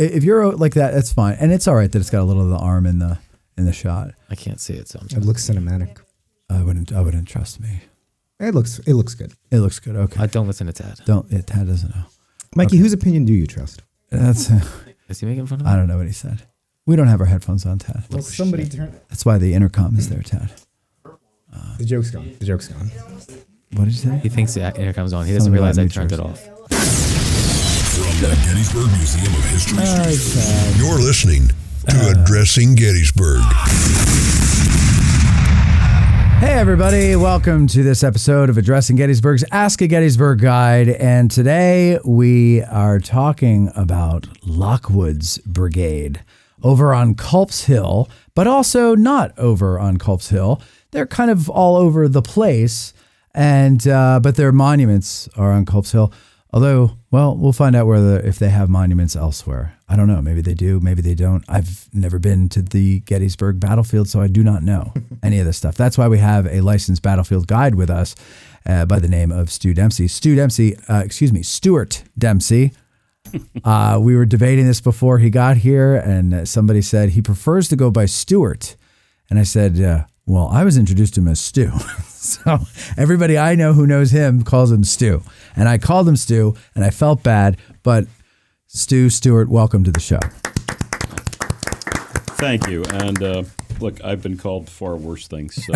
if you're like that, that's fine. And it's all right that it's got a little of the arm in the shot. I can't see it, so it looks cinematic. I wouldn't trust me. It looks good. It looks good. Okay. I don't listen to Tad. Tad doesn't know. Mikey, whose opinion do you trust? That's. Is he making fun of me? I don't know what he said. We don't have our headphones on, Tad. Well, somebody turn it. That's why the intercom is there, Tad. The joke's gone. The joke's gone. What did you say? He thinks the intercom's on. He doesn't realize I turned it off. From the Gettysburg Museum of History, you're listening to Addressing Gettysburg. Hey everybody, welcome to this episode of Addressing Gettysburg's Ask a Gettysburg Guide, and today we are talking about Lockwood's Brigade over on Culp's Hill, but also not over on Culp's Hill. They're kind of all over the place, and but their monuments are on Culp's Hill. Although, well, we'll find out if they have monuments elsewhere. I don't know. Maybe they do. Maybe they don't. I've never been to the Gettysburg battlefield, so I do not know any of this stuff. That's why we have a licensed battlefield guide with us by the name of Stu Dempsey. Stuart Dempsey. We were debating this before he got here, and somebody said he prefers to go by Stuart. And I said, well, I was introduced to him as Stu. So everybody I know who knows him calls him Stu. And I called him Stu, and I felt bad. But Stuart, welcome to the show. Thank you. And look, I've been called far worse things. So,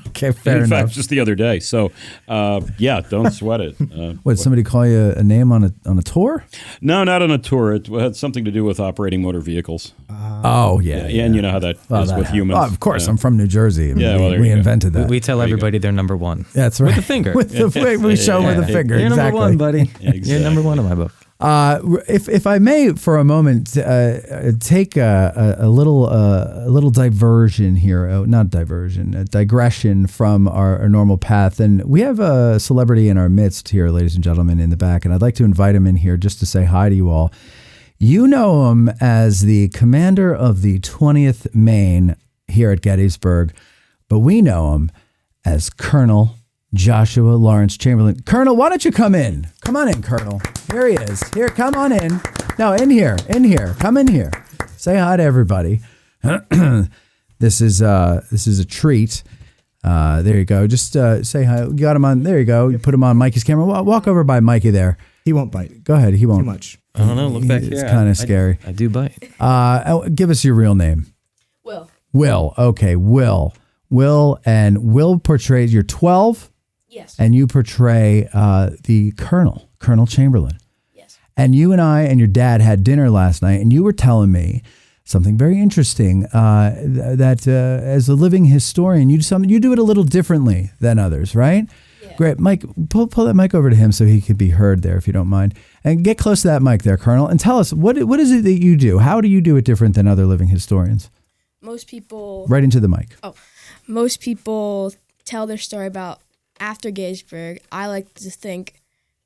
okay, fair enough. In fact, just the other day. So, yeah, don't sweat it. What, somebody call you a name on a tour? No, not on a tour. It had something to do with operating motor vehicles. Oh, yeah. And you know how that is with humans. Oh, of course. I'm from New Jersey. We invented that. We tell everybody they're number one. That's right. With the finger. We show with the finger. You're exactly. number one, buddy. Yeah, exactly. You're number one in my book. If I may, for a moment, take a little diversion here. Not diversion, a digression from our normal path. And we have a celebrity in our midst here, ladies and gentlemen, in the back. And I'd like to invite him in here just to say hi to you all. You know him as the commander of the 20th Maine here at Gettysburg, but we know him as Colonel Joshua Lawrence Chamberlain. Colonel, why don't you come in? Come on in, Colonel. Here he is. Here, come on in. No, in here. Come in here. Say hi to everybody. This is a treat. There you go. Just say hi. You got him on. There you go. You put him on Mikey's camera. Walk over by Mikey there. He won't bite. Go ahead. He won't. Too much. I don't know. Look back here. It's kind of scary. I do bite. Give us your real name. Will. Okay, Will. And Will portrays, you're 12? Yes. And you portray the Colonel Chamberlain. Yes. And you and I and your dad had dinner last night, and you were telling me something very interesting, that as a living historian, you do it a little differently than others, right? Yeah. Great. Mike, pull that mic over to him so he could be heard there, if you don't mind. And get close to that mic there, Colonel, and tell us, what is it that you do? How do you do it different than other living historians? Most people... Right into the mic. Most people tell their story about after Gettysburg. I like to think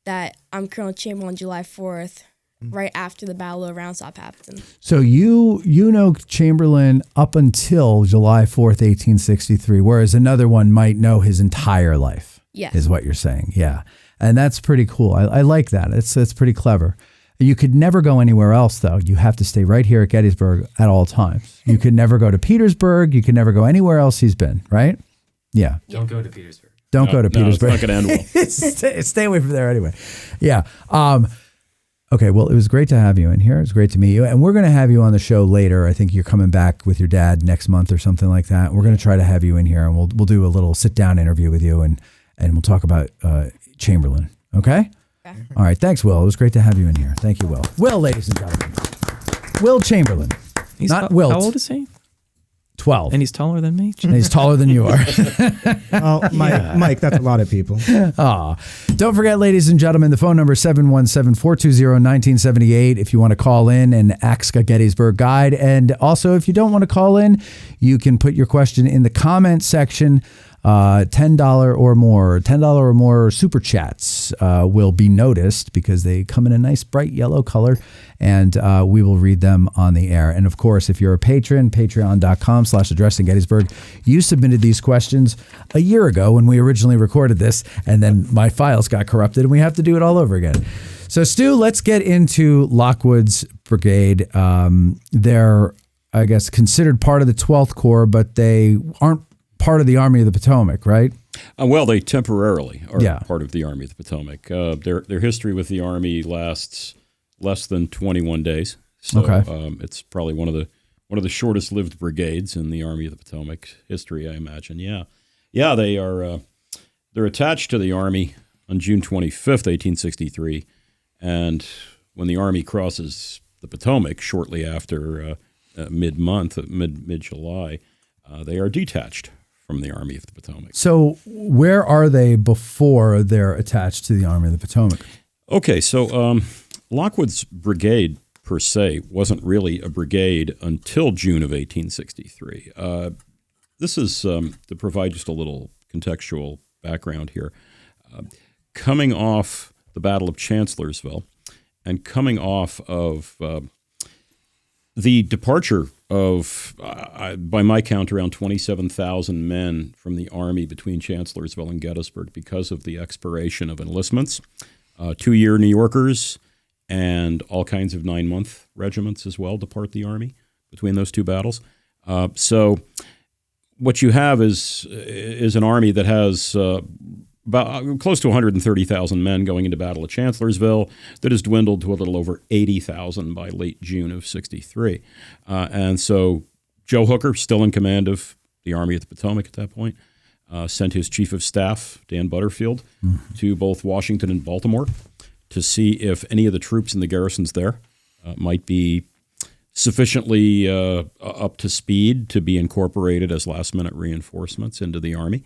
that I'm Colonel Chamberlain on July 4th, right after the Battle of Round Top happened. So you know Chamberlain up until July 4th, 1863, whereas another one might know his entire life. Yes. Is what you're saying. Yeah. And that's pretty cool. I like that. It's pretty clever. You could never go anywhere else, though. You have to stay right here at Gettysburg at all times. You could never go to Petersburg. You could never go anywhere else he's been, right? Yeah. Don't go to Petersburg. Don't go to Petersburg. It's not going to end well. Stay away from there anyway. Yeah. Okay, well, it was great to have you in here. It was great to meet you. And we're going to have you on the show later. I think you're coming back with your dad next month or something like that. We're going to try to have you in here, and we'll do a little sit-down interview with you, and we'll talk about Chamberlain. Okay? All right. Thanks, Will. It was great to have you in here. Thank you, Will. Will, ladies and gentlemen. Will Chamberlain. Not Wilt. How old is he? 12. And he's taller than me? And he's taller than you are. Oh, Mike, that's a lot of people. Don't forget, ladies and gentlemen, the phone number is 717-420-1978 if you want to call in and ask a Gettysburg guide. And also, if you don't want to call in, you can put your question in the comment section $10 or more super chats will be noticed because they come in a nice bright yellow color, and we will read them on the air. And of course, if you're a patron, patreon.com/addressinggettysburg, you submitted these questions a year ago when we originally recorded this, and then my files got corrupted and we have to do it all over again. So Stu, let's get into Lockwood's brigade. They're, I guess, considered part of the 12th Corps, but they aren't part of the Army of the Potomac, right? Well, they temporarily are part of the Army of the Potomac. Their history with the Army lasts less than 21 days. So it's probably one of the shortest lived brigades in the Army of the Potomac history, I imagine. Yeah, they are. They're attached to the Army on June 25th, 1863, and when the Army crosses the Potomac shortly after mid-July, they are detached from the Army of the Potomac. So where are they before they're attached to the Army of the Potomac? Okay, so Lockwood's brigade, per se, wasn't really a brigade until June of 1863. This is to provide just a little contextual background here. Coming off the Battle of Chancellorsville and coming off of the departure of, by my count, around 27,000 men from the Army between Chancellorsville and Gettysburg because of the expiration of enlistments, 2-year New Yorkers, and all kinds of 9-month regiments as well depart the Army between those two battles. So what you have is an Army that has about close to 130,000 men going into battle at Chancellorsville that has dwindled to a little over 80,000 by late June of 63. And so Joe Hooker, still in command of the Army of the Potomac at that point, sent his chief of staff, Dan Butterfield, to both Washington and Baltimore to see if any of the troops in the garrisons there might be sufficiently up to speed to be incorporated as last-minute reinforcements into the Army.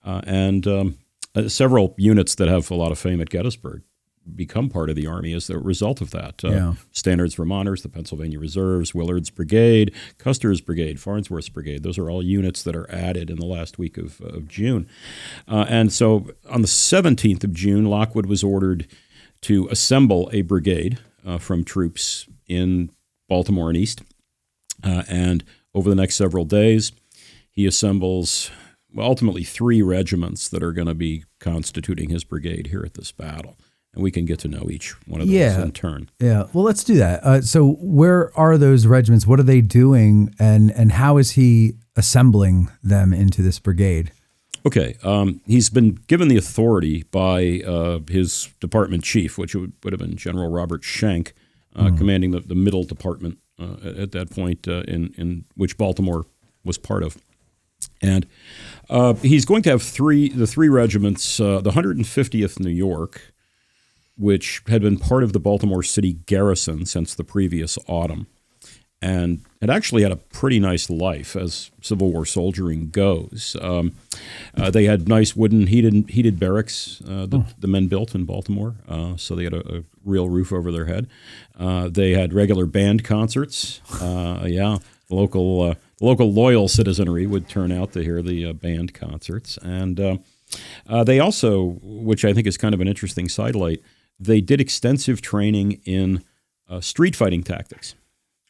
And several units that have a lot of fame at Gettysburg become part of the Army as a result of that. Standards Vermonters, the Pennsylvania Reserves, Willard's Brigade, Custer's Brigade, Farnsworth's Brigade. Those are all units that are added in the last week of June. And so on the 17th of June, Lockwood was ordered to assemble a brigade from troops in Baltimore and East. And over the next several days, he assembles ultimately 3 regiments that are going to be constituting his brigade here at this battle. And we can get to know each one of those in turn. Yeah, well, let's do that. So where are those regiments? What are they doing? And how is he assembling them into this brigade? Okay, he's been given the authority by his department chief, which would have been General Robert Schenck, commanding the middle department at that point in which Baltimore was part of. And he's going to have the three regiments, the 150th New York, which had been part of the Baltimore City garrison since the previous autumn, and had actually had a pretty nice life as Civil War soldiering goes. They had nice wooden heated barracks that the men built in Baltimore, so they had a real roof over their head. They had regular band concerts. Local loyal citizenry would turn out to hear the band concerts. And they also, which I think is kind of an interesting sidelight, they did extensive training in street fighting tactics.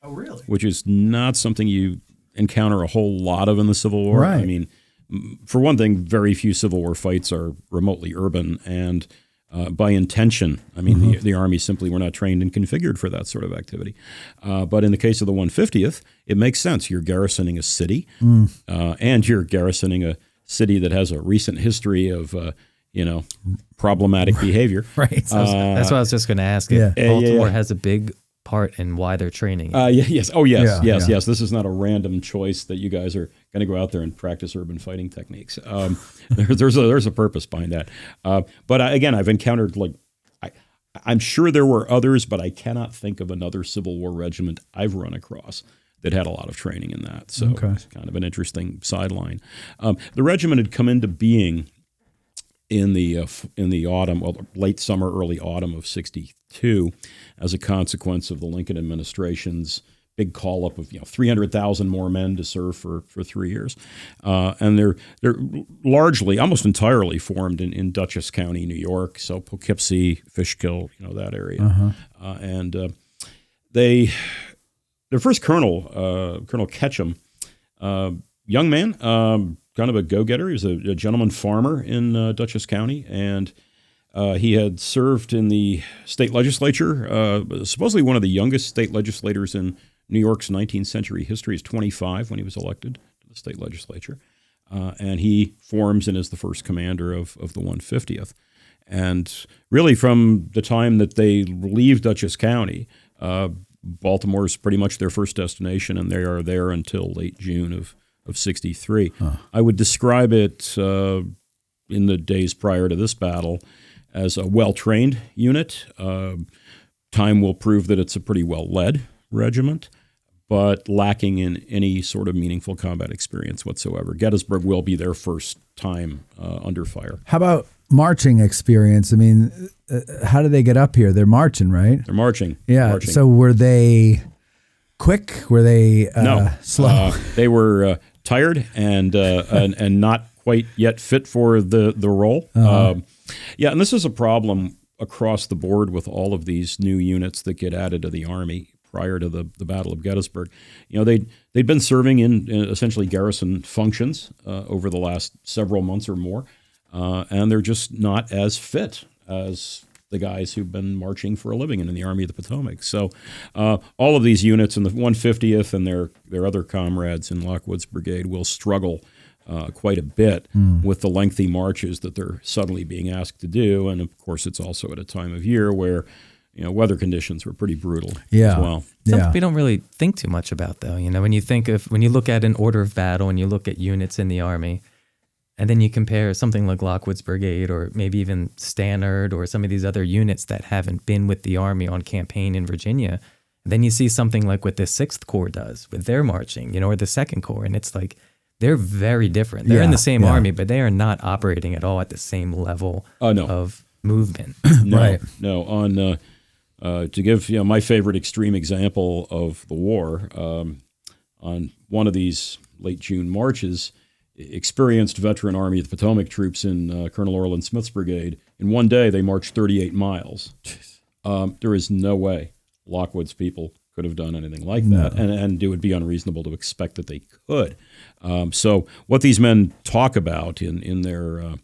Oh, really? Which is not something you encounter a whole lot of in the Civil War. Right. I mean, for one thing, very few Civil War fights are remotely urban and by intention. I mean, the Army simply were not trained and configured for that sort of activity. But in the case of the 150th, it makes sense. You're garrisoning a city, and you're garrisoning a city that has a recent history of, problematic behavior. Right. That's what I was just going to ask. If Baltimore has a big part in why they're training. Yes. Oh, yes. Yes. This is not a random choice that you guys are going to go out there and practice urban fighting techniques. There's a purpose behind that. But again, I've encountered I'm sure there were others, but I cannot think of another Civil War regiment I've run across that had a lot of training in that. So it's kind of an interesting sideline. The regiment had come into being in the autumn, late summer, early autumn of '62, as a consequence of the Lincoln administration's big call up of 300,000 more men to serve for 3 years, and they're largely, almost entirely formed in Dutchess County, New York. So Poughkeepsie, Fishkill, that area, and their first colonel, Colonel Ketchum, young man, kind of a go-getter. He was a gentleman farmer in Dutchess County, and he had served in the state legislature, supposedly one of the youngest state legislators in New York's 19th century history. He's 25 when he was elected to the state legislature. And he forms and is the first commander of the 150th. And really from the time that they leave Dutchess County, Baltimore is pretty much their first destination, and they are there until late June of 63. I would describe it in the days prior to this battle as a well-trained unit. Time will prove that it's a pretty well-led regiment, but lacking in any sort of meaningful combat experience whatsoever. Gettysburg will be their first time under fire. How about marching experience? I mean, how did they get up here? They're marching, right? They're marching. Yeah. Marching. So were they quick? Were they no. slow? They were tired and not quite yet fit for the role. Yeah, and this is a problem across the board with all of these new units that get added to the Army prior to the Battle of Gettysburg. They'd been serving in essentially garrison functions over the last several months or more, and they're just not as fit as the guys who've been marching for a living in the Army of the Potomac. So all of these units in the 150th and their other comrades in Lockwood's brigade will struggle quite a bit with the lengthy marches that they're suddenly being asked to do. And, of course, it's also at a time of year where weather conditions were pretty brutal as well. Something we don't really think too much about, though. When you look at an order of battle and you look at units in the Army, and then you compare something like Lockwood's brigade or maybe even Stannard or some of these other units that haven't been with the Army on campaign in Virginia, then you see something like what the 6th Corps does with their marching, or the 2nd Corps, and it's like they're very different. They're in the same Army, but they are not operating at all at the same level of movement. No. To give my favorite extreme example of the war, on one of these late June marches, experienced veteran Army of the Potomac troops in Colonel Orland Smith's brigade, in one day they marched 38 miles. There is no way Lockwood's people could have done anything like that, and it would be unreasonable to expect that they could. So what these men talk about in their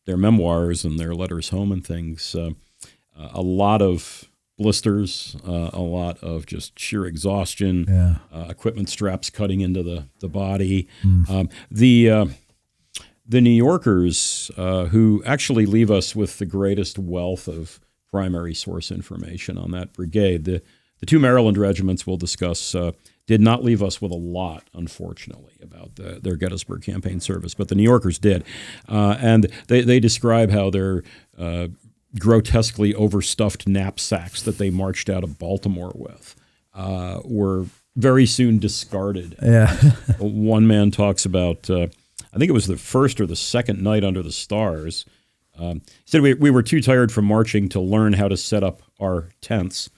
memoirs and their letters home and things, a lot of blisters, a lot of just sheer exhaustion, equipment straps cutting into the body. The New Yorkers, who actually leave us with the greatest wealth of primary source information on that brigade, the two Maryland regiments we'll discuss did not leave us with a lot, unfortunately, about their Gettysburg campaign service, but the New Yorkers did. And they describe how their grotesquely overstuffed knapsacks that they marched out of Baltimore with were very soon discarded. One man talks about, I think it was the first or the second night under the stars. He said we were too tired from marching to learn how to set up our tents.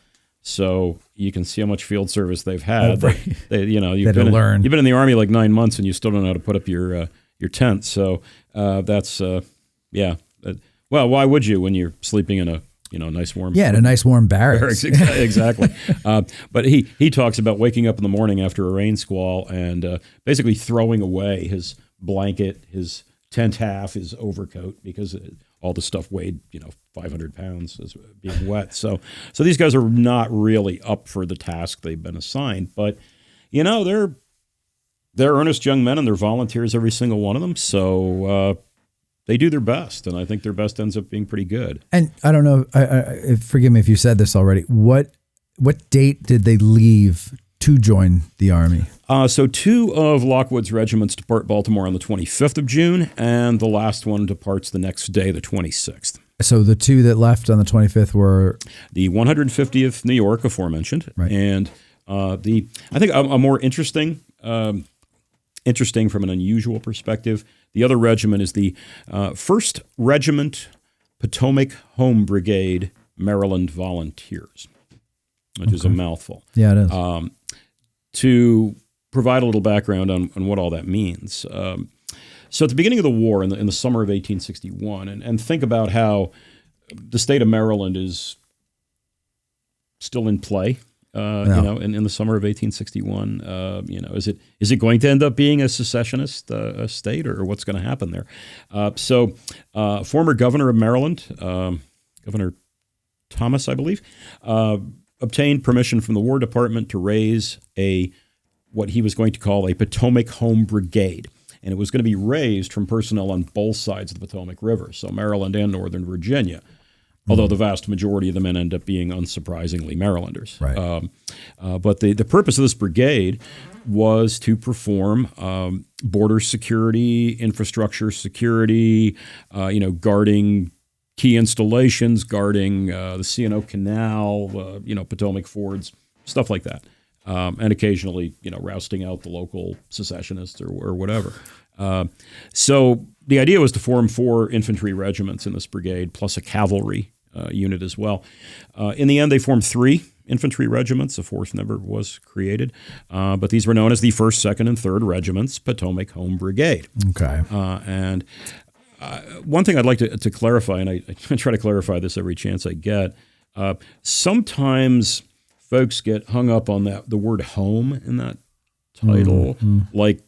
So you can see how much field service they've had. You've been in the Army like 9 months and you still don't know how to put up your tent. So that's well, why would you when you're sleeping in a nice warm in a nice warm barracks. Exactly. But he talks about waking up in the morning after a rain squall and basically throwing away his blanket, his tent half, his overcoat, because all the stuff weighed 500 pounds as being wet. So these guys are not really up for the task they've been assigned. But they're earnest young men and they're volunteers, every single one of them. So they do their best, and I think their best ends up being pretty good. And I don't know, forgive me if you said this already, what date did they leave to join the Army? So two of Lockwood's regiments depart Baltimore on the 25th of June, and the last one departs the next day, the 26th. So the two that left on the 25th were? The 150th New York, aforementioned, right. And I think a more interesting from an unusual perspective, the other regiment is the 1st Regiment Potomac Home Brigade, Maryland Volunteers. which is a mouthful. Yeah, it is. To provide a little background on what all that means. So at the beginning of the war, in the summer of 1861, and think about how the state of Maryland is still in play. In the summer of 1861, is it going to end up being a secessionist state, or what's going to happen there? So former governor of Maryland, Governor Thomas, I believe, obtained permission from the War Department to raise what he was going to call a Potomac Home Brigade. And it was going to be raised from personnel on both sides of the Potomac River, so Maryland and Northern Virginia. Although the vast majority of the men end up being, unsurprisingly, Marylanders. Right. But the purpose of this brigade was to perform border security, infrastructure security, guarding key installations, guarding the C&O Canal, Potomac fords, stuff like that. And occasionally, rousting out the local secessionists or whatever. So the idea was to form 4 infantry regiments in this brigade, plus a cavalry unit as well. In the end, they formed 3 infantry regiments. A 4th never was created. But these were known as the 1st, 2nd, and 3rd Regiments, Potomac Home Brigade. Okay. And one thing I'd like to clarify, and I try to clarify this every chance I get, sometimes folks get hung up on the word home in that title, like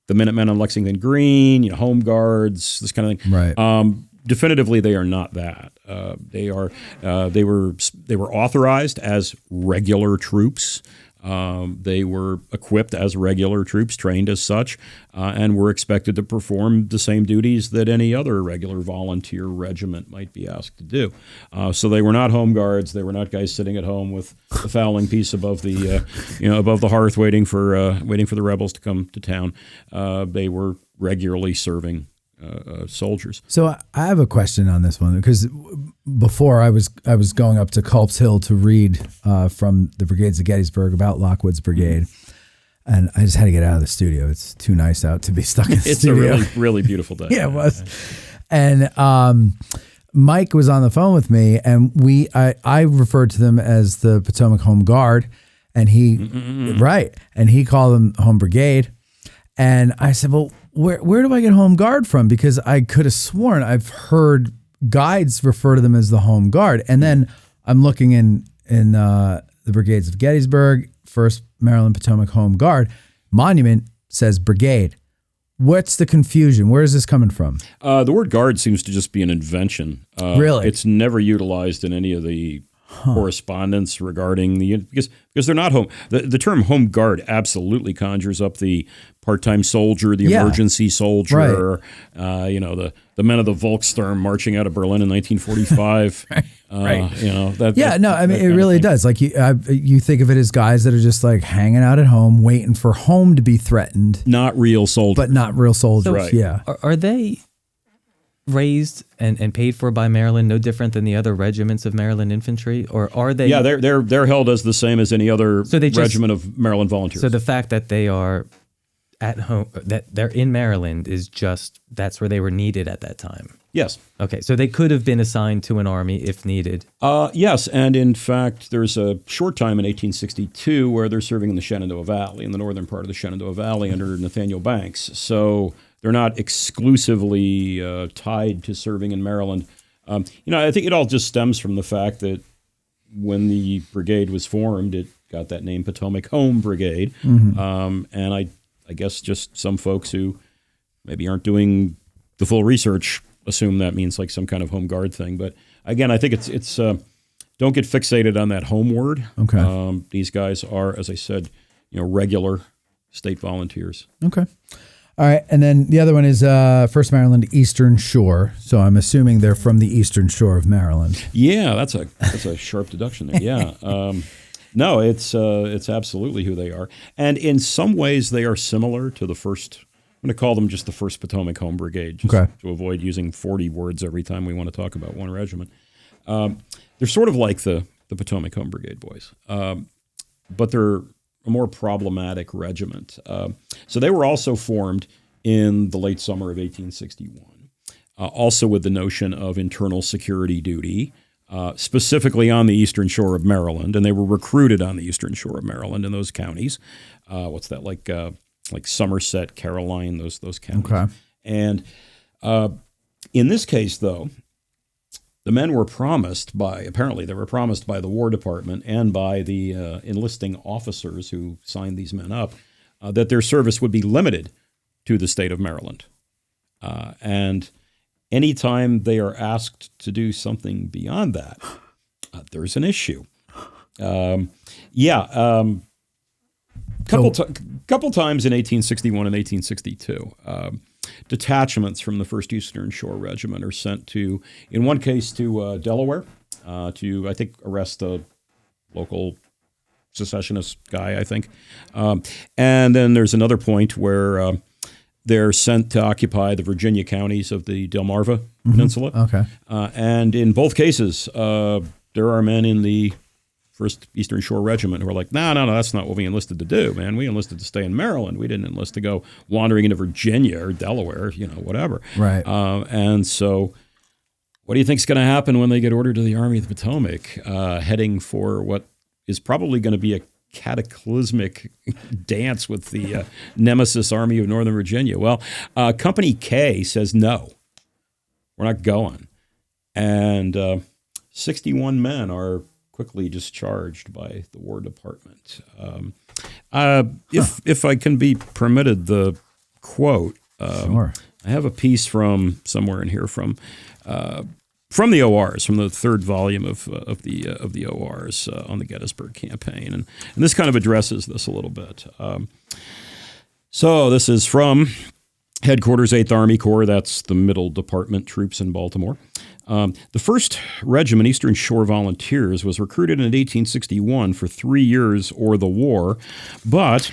the Minutemen on Lexington Green, Home Guards, this kind of thing. Right. Definitively, they are not that. They were authorized as regular troops. They were equipped as regular troops, trained as such, and were expected to perform the same duties that any other regular volunteer regiment might be asked to do. So they were not home guards. They were not guys sitting at home with a fowling piece above the hearth, waiting for the rebels to come to town. They were regularly serving soldiers. So I have a question on this one, because before I was going up to Culp's Hill to read from the Brigades of Gettysburg about Lockwood's brigade, and I just had to get out of the studio. It's too nice out to be stuck in the studio. It's a really, really beautiful day. Yeah, it was. And Mike was on the phone with me, and I referred to them as the Potomac Home Guard, and he called them Home Brigade. And I said, well, where do I get Home Guard from? Because I could have sworn I've heard guides refer to them as the Home Guard. And then I'm looking in the Brigades of Gettysburg, 1st Maryland Potomac Home Guard. Monument says Brigade. What's the confusion? Where is this coming from? The word guard seems to just be an invention. Really? It's never utilized in any of the correspondence regarding because they're not home. The term home guard absolutely conjures up the part-time soldier, the emergency soldier, right. The men of the Volkssturm marching out of Berlin in 1945. Right. It really does. Like you think of it as guys that are just like hanging out at home, waiting for home to be threatened. Not real soldiers. But not real soldiers. So, right. Yeah. Are they raised and paid for by Maryland, no different than the other regiments of Maryland infantry, or are they? Yeah, they're held as the same as any other regiment of Maryland volunteers. So the fact that they are at home, that they're in Maryland, is just that's where they were needed at that time. Yes. Okay, so they could have been assigned to an army if needed. Yes, and in fact, there's a short time in 1862 where they're serving in the Shenandoah Valley, in the northern part of the Shenandoah Valley under Nathaniel Banks. So they're not exclusively tied to serving in Maryland. I think it all just stems from the fact that when the brigade was formed, it got that name Potomac Home Brigade. Mm-hmm. And I guess just some folks who maybe aren't doing the full research assume that means like some kind of home guard thing. But again, I think it's don't get fixated on that home word. Okay. These guys are, as I said, regular state volunteers. Okay. All right, and then the other one is 1st Maryland Eastern Shore. So I'm assuming they're from the Eastern Shore of Maryland. Yeah, that's a sharp deduction there. Yeah, no, it's absolutely who they are, and in some ways they are similar to the first. I'm going to call them just the 1st Potomac Home Brigade, just to avoid using 40 words every time we want to talk about one regiment. They're sort of like the Potomac Home Brigade boys, but they're a more problematic regiment. So they were also formed in the late summer of 1861, also with the notion of internal security duty. specifically on the eastern shore of Maryland, and they were recruited on the eastern shore of Maryland in those counties. What's that, like Somerset, Caroline, those counties. Okay. And in this case, though, the men were promised by the War Department and by the enlisting officers who signed these men up that their service would be limited to the state of Maryland. And anytime they are asked to do something beyond that, there's an issue. Couple times in 1861 and 1862, detachments from the 1st Eastern Shore Regiment are sent to, in one case, to Delaware to, I think, arrest a local secessionist guy, I think. And then there's another point where they're sent to occupy the Virginia counties of the Delmarva Peninsula. Okay. And in both cases, there are men in the 1st Eastern Shore Regiment who are like, no, that's not what we enlisted to do, man. We enlisted to stay in Maryland. We didn't enlist to go wandering into Virginia or Delaware, whatever. Right. And so what do you think is going to happen when they get ordered to the Army of the Potomac, heading for what is probably going to be a cataclysmic dance with the nemesis Army of Northern Virginia? Well, Company K says, no, we're not going. And 61 men are quickly discharged by the War Department. If I can be permitted the quote, Sure. I have a piece from somewhere in here from the ORs, from the 3rd volume of the ORs on the Gettysburg campaign, and this kind of addresses this a little bit. So this is from Headquarters 8th Army Corps. That's the Middle Department troops in Baltimore. The 1st Regiment, Eastern Shore Volunteers, was recruited in 1861 for 3 years or the war, but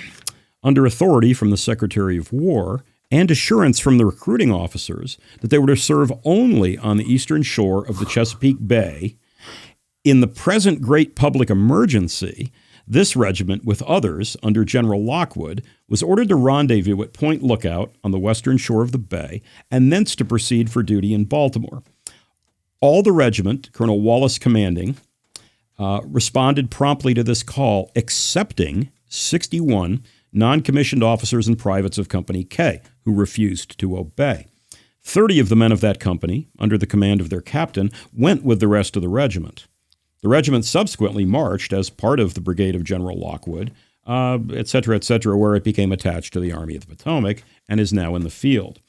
under authority from the Secretary of War and assurance from the recruiting officers that they were to serve only on the eastern shore of the Chesapeake Bay. In the present great public emergency, this regiment, with others under General Lockwood, was ordered to rendezvous at Point Lookout on the western shore of the bay, and thence to proceed for duty in Baltimore. All the regiment, Colonel Wallace commanding, responded promptly to this call, excepting 61 non-commissioned officers and privates of Company K, who refused to obey. 30 of the men of that company, under the command of their captain, went with the rest of the regiment. The regiment subsequently marched as part of the brigade of General Lockwood, et cetera, where it became attached to the Army of the Potomac and is now in the field.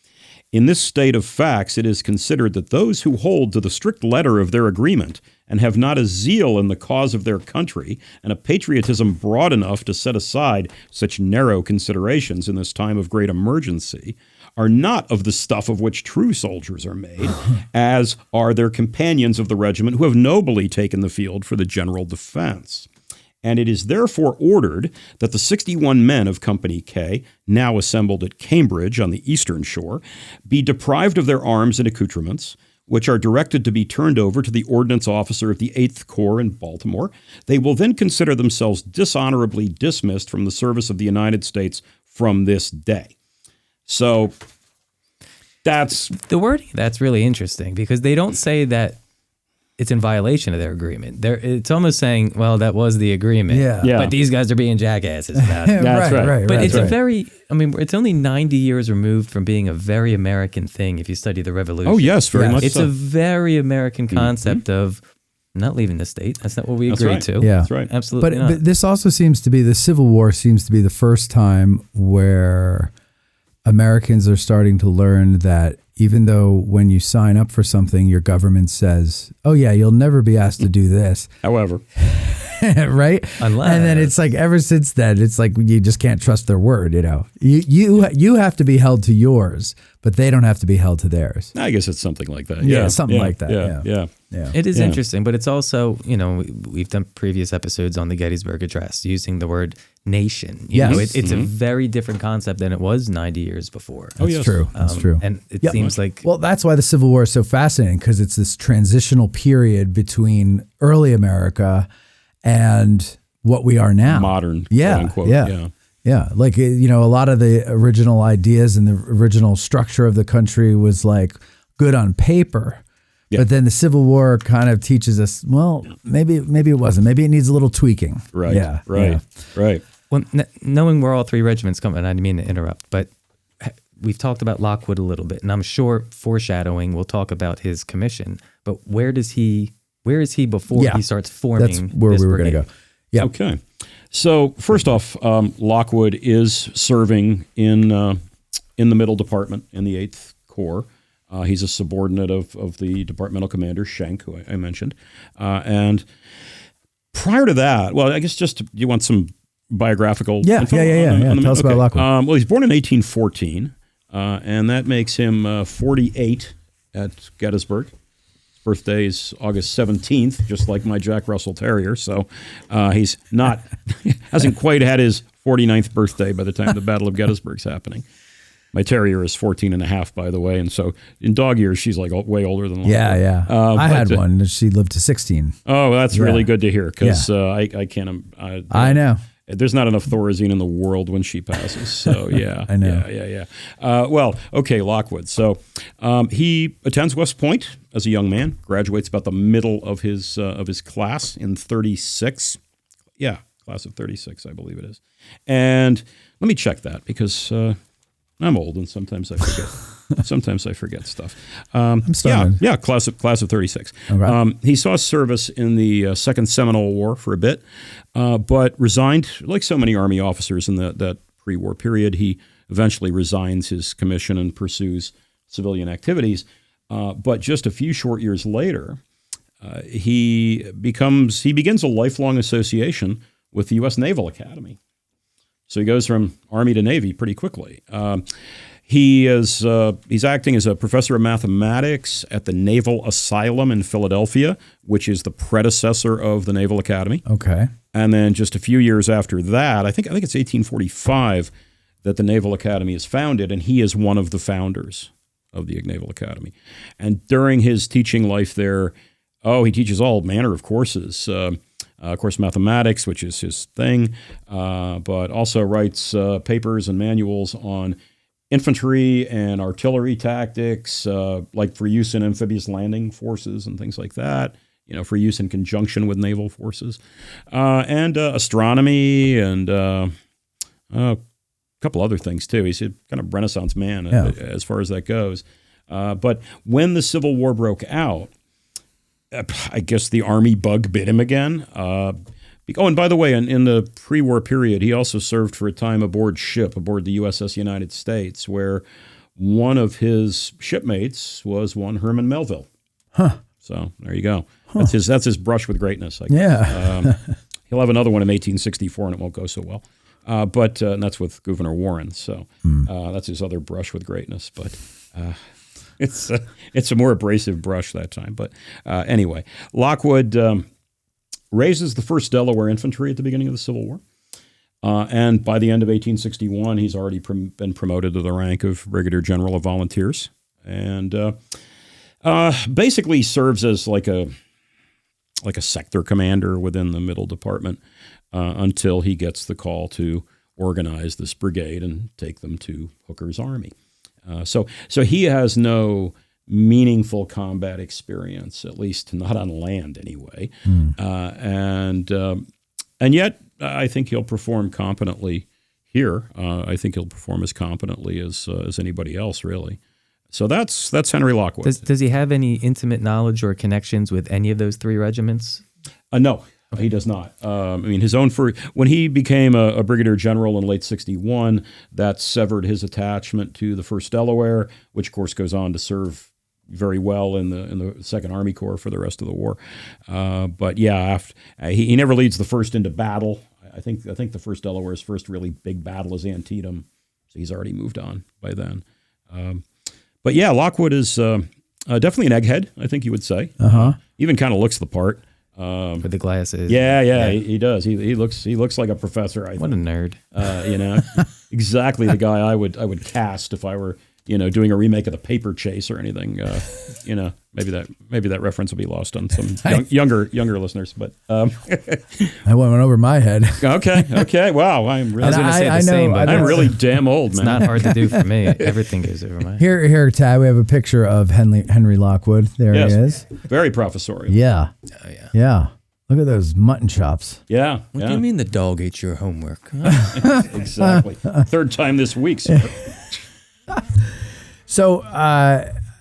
In this state of facts, it is considered that those who hold to the strict letter of their agreement and have not a zeal in the cause of their country and a patriotism broad enough to set aside such narrow considerations in this time of great emergency are not of the stuff of which true soldiers are made, as are their companions of the regiment who have nobly taken the field for the general defense. And it is therefore ordered that the 61 men of Company K, now assembled at Cambridge on the eastern shore, be deprived of their arms and accoutrements, which are directed to be turned over to the ordnance officer of the 8th Corps in Baltimore. They will then consider themselves dishonorably dismissed from the service of the United States from this day. So that's The wording, that's really interesting because they don't say that it's in violation of their agreement. It's almost saying, well, that was the agreement. Yeah. But these guys are being jackasses about it. That's right. But it's it's only 90 years removed from being a very American thing if you study the Revolution. Oh, yes, very much It's so. a very American concept of not leaving the state. That's not what we agreed to. Yeah. That's right. Absolutely not. But this also seems to be, the Civil War seems to be the first time where Americans are starting to learn that even though when you sign up for something, your government says, oh yeah, you'll never be asked to do this. However, right? Unless. And then it's like, ever since then, it's like you just can't trust their word, You have to be held to yours, but they don't have to be held to theirs. I guess it's something like that. Yeah, something like that. Yeah. It is Yeah. interesting, but it's also, we've done previous episodes on the Gettysburg Address using the word nation. Yes. It's a very different concept than it was 90 years before. That's yes. true. That's true. And it seems like Well, that's why the Civil War is so fascinating, because it's this transitional period between early America and what we are now. Modern, Yeah, quote unquote. yeah. Yeah, like, a lot of the original ideas and the original structure of the country was like good on paper, Yeah. But then the Civil War kind of teaches us, well, maybe it wasn't. Maybe it needs a little tweaking. Right. Yeah. Right. Yeah. Right. Well, knowing where all three regiments come, and I didn't mean to interrupt, but we've talked about Lockwood a little bit, and I'm sure foreshadowing, we'll talk about his commission. But where is he before he starts forming? That's where we were going to go. Yeah. Okay. So first off, Lockwood is serving in the Middle Department in the 8th Corps. He's a subordinate of the departmental commander, Schenck, who I mentioned. And prior to that, well, I guess you want some biographical info? Yeah. Tell us about Lockwood. Well, he's born in 1814, and that makes him 48 at Gettysburg. His birthday is August 17th, just like my Jack Russell Terrier. So he's not hasn't quite had his 49th birthday by the time the Battle of Gettysburg's happening. My terrier is 14 and a half, by the way. And so in dog years, she's like way older than Lockwood. Yeah. I had one. She lived to 16. Oh, that's really good to hear because I can't. I know. There's not enough Thorazine in the world when she passes. So, yeah. I know. Yeah. Well, okay, Lockwood. So he attends West Point as a young man, graduates about the middle of his class in 36. Yeah, class of 36, I believe it is. And let me check that because I'm old and sometimes I forget. Sometimes I forget stuff. I'm stubborn. Yeah, class of 36. Okay. He saw service in the Second Seminole War for a bit, but resigned, like so many Army officers in that pre-war period. He eventually resigns his commission and pursues civilian activities. But just a few short years later, he begins a lifelong association with the U.S. Naval Academy. So he goes from Army to Navy pretty quickly. He's acting as a professor of mathematics at the Naval Asylum in Philadelphia, which is the predecessor of the Naval Academy. Okay. And then just a few years after that, I think it's 1845 that the Naval Academy is founded, and he is one of the founders of the Naval Academy. And during his teaching life there, he teaches all manner of courses. Of course, mathematics, which is his thing, but also writes papers and manuals on infantry and artillery tactics, like for use in amphibious landing forces and things like that, for use in conjunction with naval forces, and astronomy and a couple other things, too. He's a kind of Renaissance man as far as that goes. But when the Civil War broke out, I guess the Army bug bit him again. And by the way, in the pre-war period, he also served for a time aboard the USS United States, where one of his shipmates was one Herman Melville. Huh. So there you go. Huh. That's his brush with greatness, I guess. Yeah. He'll have another one in 1864, and it won't go so well. But that's with Gouverneur Warren. So that's his other brush with greatness. But it's a more abrasive brush that time. But anyway, Lockwood raises the 1st Delaware Infantry at the beginning of the Civil War. And by the end of 1861, he's already been promoted to the rank of Brigadier General of Volunteers. And basically serves as like a sector commander within the Middle Department until he gets the call to organize this brigade and take them to Hooker's army. So he has no meaningful combat experience, at least not on land anyway. And yet I think he'll perform competently here. I think he'll perform as competently as anybody else, really. So that's Henry Lockwood. Does he have any intimate knowledge or connections with any of those three regiments? No. He does not. His own when he became a brigadier general in late '61, that severed his attachment to the 1st Delaware, which of course goes on to serve very well in the 2nd Army Corps for the rest of the war. But yeah, he never leads the 1st into battle. I think the 1st Delaware's first really big battle is Antietam, so he's already moved on by then. But yeah, Lockwood is definitely an egghead, I think you would say. Even kind of looks the part. For the glasses. Yeah. He does. He looks like a professor. What a nerd. Exactly the guy I would cast if I were doing a remake of The Paper Chase or anything. Maybe that reference will be lost on some younger listeners. But I went over my head. Okay. Wow, I'm really, I was going to say the same, but I'm really damn old, it's man. not hard to do for me. Everything goes over my head. Here, Tad. We have a picture of Henry Lockwood. There Yes. he is. Very professorial. Yeah. Oh, yeah. Yeah. Look at those mutton chops. Yeah. What do you mean the dog ate your homework? Exactly. Third time this week, sir. So,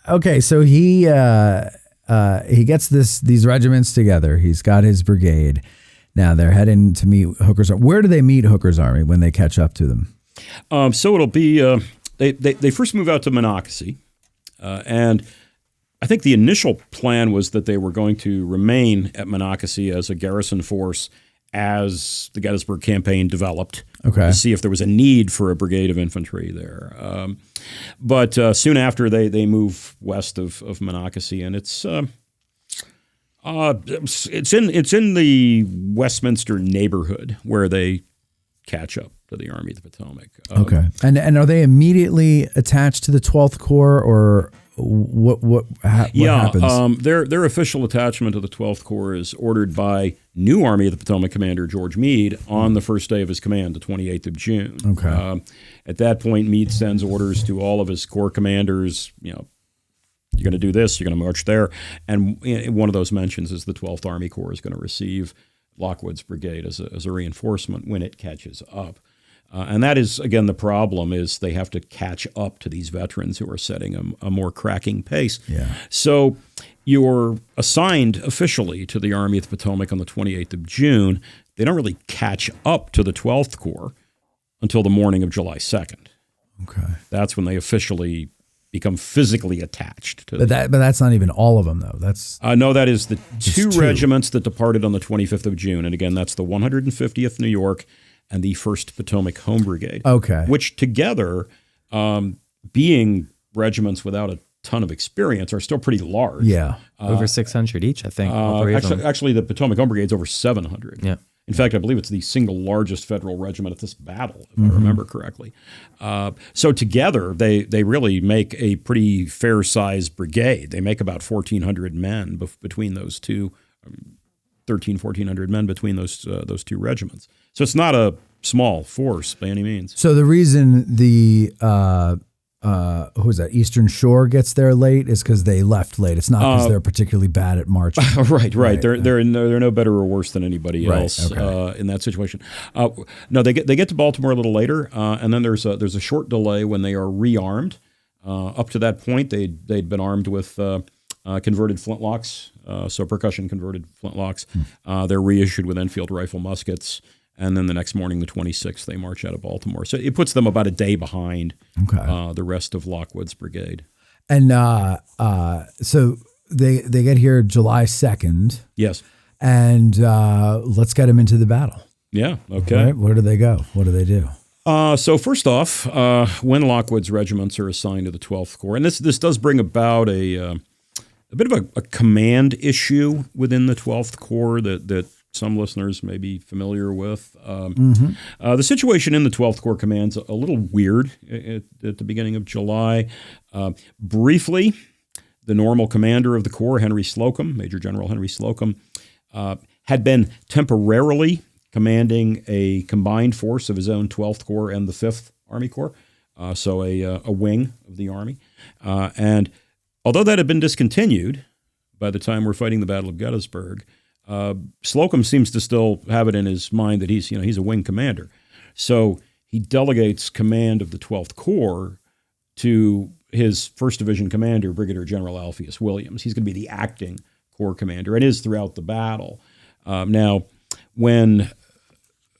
okay, so he gets these regiments together. He's got his brigade. Now they're heading to meet Hooker's Army. Where do they meet Hooker's Army when they catch up to them? So it'll be they first move out to Monocacy, and I think the initial plan was that they were going to remain at Monocacy as a garrison force as the Gettysburg campaign developed. Okay. To see if there was a need for a brigade of infantry there. But soon after, they move west of Monocacy, and it's in the Westminster neighborhood where they catch up to the Army of the Potomac. Okay. And are they immediately attached to the 12th Corps, or what happens? Their official attachment to the 12th Corps is ordered by new Army of the Potomac commander George Meade on the first day of his command, the 28th of June. Okay. At that point, Meade sends orders to all of his corps commanders, you're going to do this, you're going to march there. And one of those mentions is the 12th Army Corps is going to receive Lockwood's brigade as a reinforcement when it catches up. And that is, again, the problem is they have to catch up to these veterans who are setting a more cracking pace. Yeah. So you're assigned officially to the Army of the Potomac on the 28th of June. They don't really catch up to the 12th Corps until the morning of July 2nd. Okay. That's when they officially become physically attached to But that's not even all of them, though. That's no, that is the two two. regiments that departed on the 25th of June. And again, that's the 150th New York and the 1st Potomac Home Brigade. Okay. Which together, being regiments without a ton of experience, are still pretty large. Yeah. Over 600 each, I think. all three of them. Actually, the Potomac Home Brigade's over 700. Yeah. In fact, I believe it's the single largest federal regiment at this battle, if I remember correctly. So together, they really make a pretty fair-sized brigade. They make about 1,400 men between those two, 1,400 men between those two regiments. So it's not a small force by any means. So the reason the Eastern Shore gets there late is because they left late. It's not because they're particularly bad at marching. Right. They're no better or worse than anybody else in that situation. No, they get to Baltimore a little later, and then there's a short delay when they are rearmed. Up to that point, they'd been armed with converted flintlocks, so percussion converted flintlocks. They're reissued with Enfield rifle muskets. And then the next morning, the 26th, they march out of Baltimore. So it puts them about a day behind the rest of Lockwood's brigade. And so they get here July 2nd. Yes. And let's get them into the battle. Yeah. Okay. Right? Where do they go? What do they do? So first off, when Lockwood's regiments are assigned to the 12th Corps, and this does bring about a bit of a command issue within the 12th Corps that some listeners may be familiar with. The situation in the 12th Corps Command's a little weird at the beginning of July. Briefly, the normal commander of the Corps, Henry Slocum, Major General Henry Slocum, had been temporarily commanding a combined force of his own 12th Corps and the 5th Army Corps, so a wing of the Army. And although that had been discontinued by the time we're fighting the Battle of Gettysburg, Slocum seems to still have it in his mind that he's a wing commander. So he delegates command of the 12th Corps to his 1st Division commander, Brigadier General Alpheus Williams. He's going to be the acting Corps commander and is throughout the battle. Now, when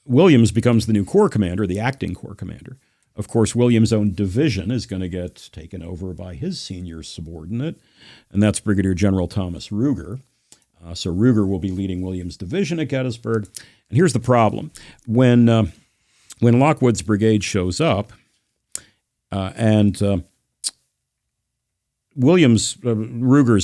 Williams becomes the new Corps commander, the acting Corps commander, of course, Williams' own division is going to get taken over by his senior subordinate, and that's Brigadier General Thomas Ruger. So Ruger will be leading Williams' division at Gettysburg. And here's the problem. When Lockwood's brigade shows up, and Ruger's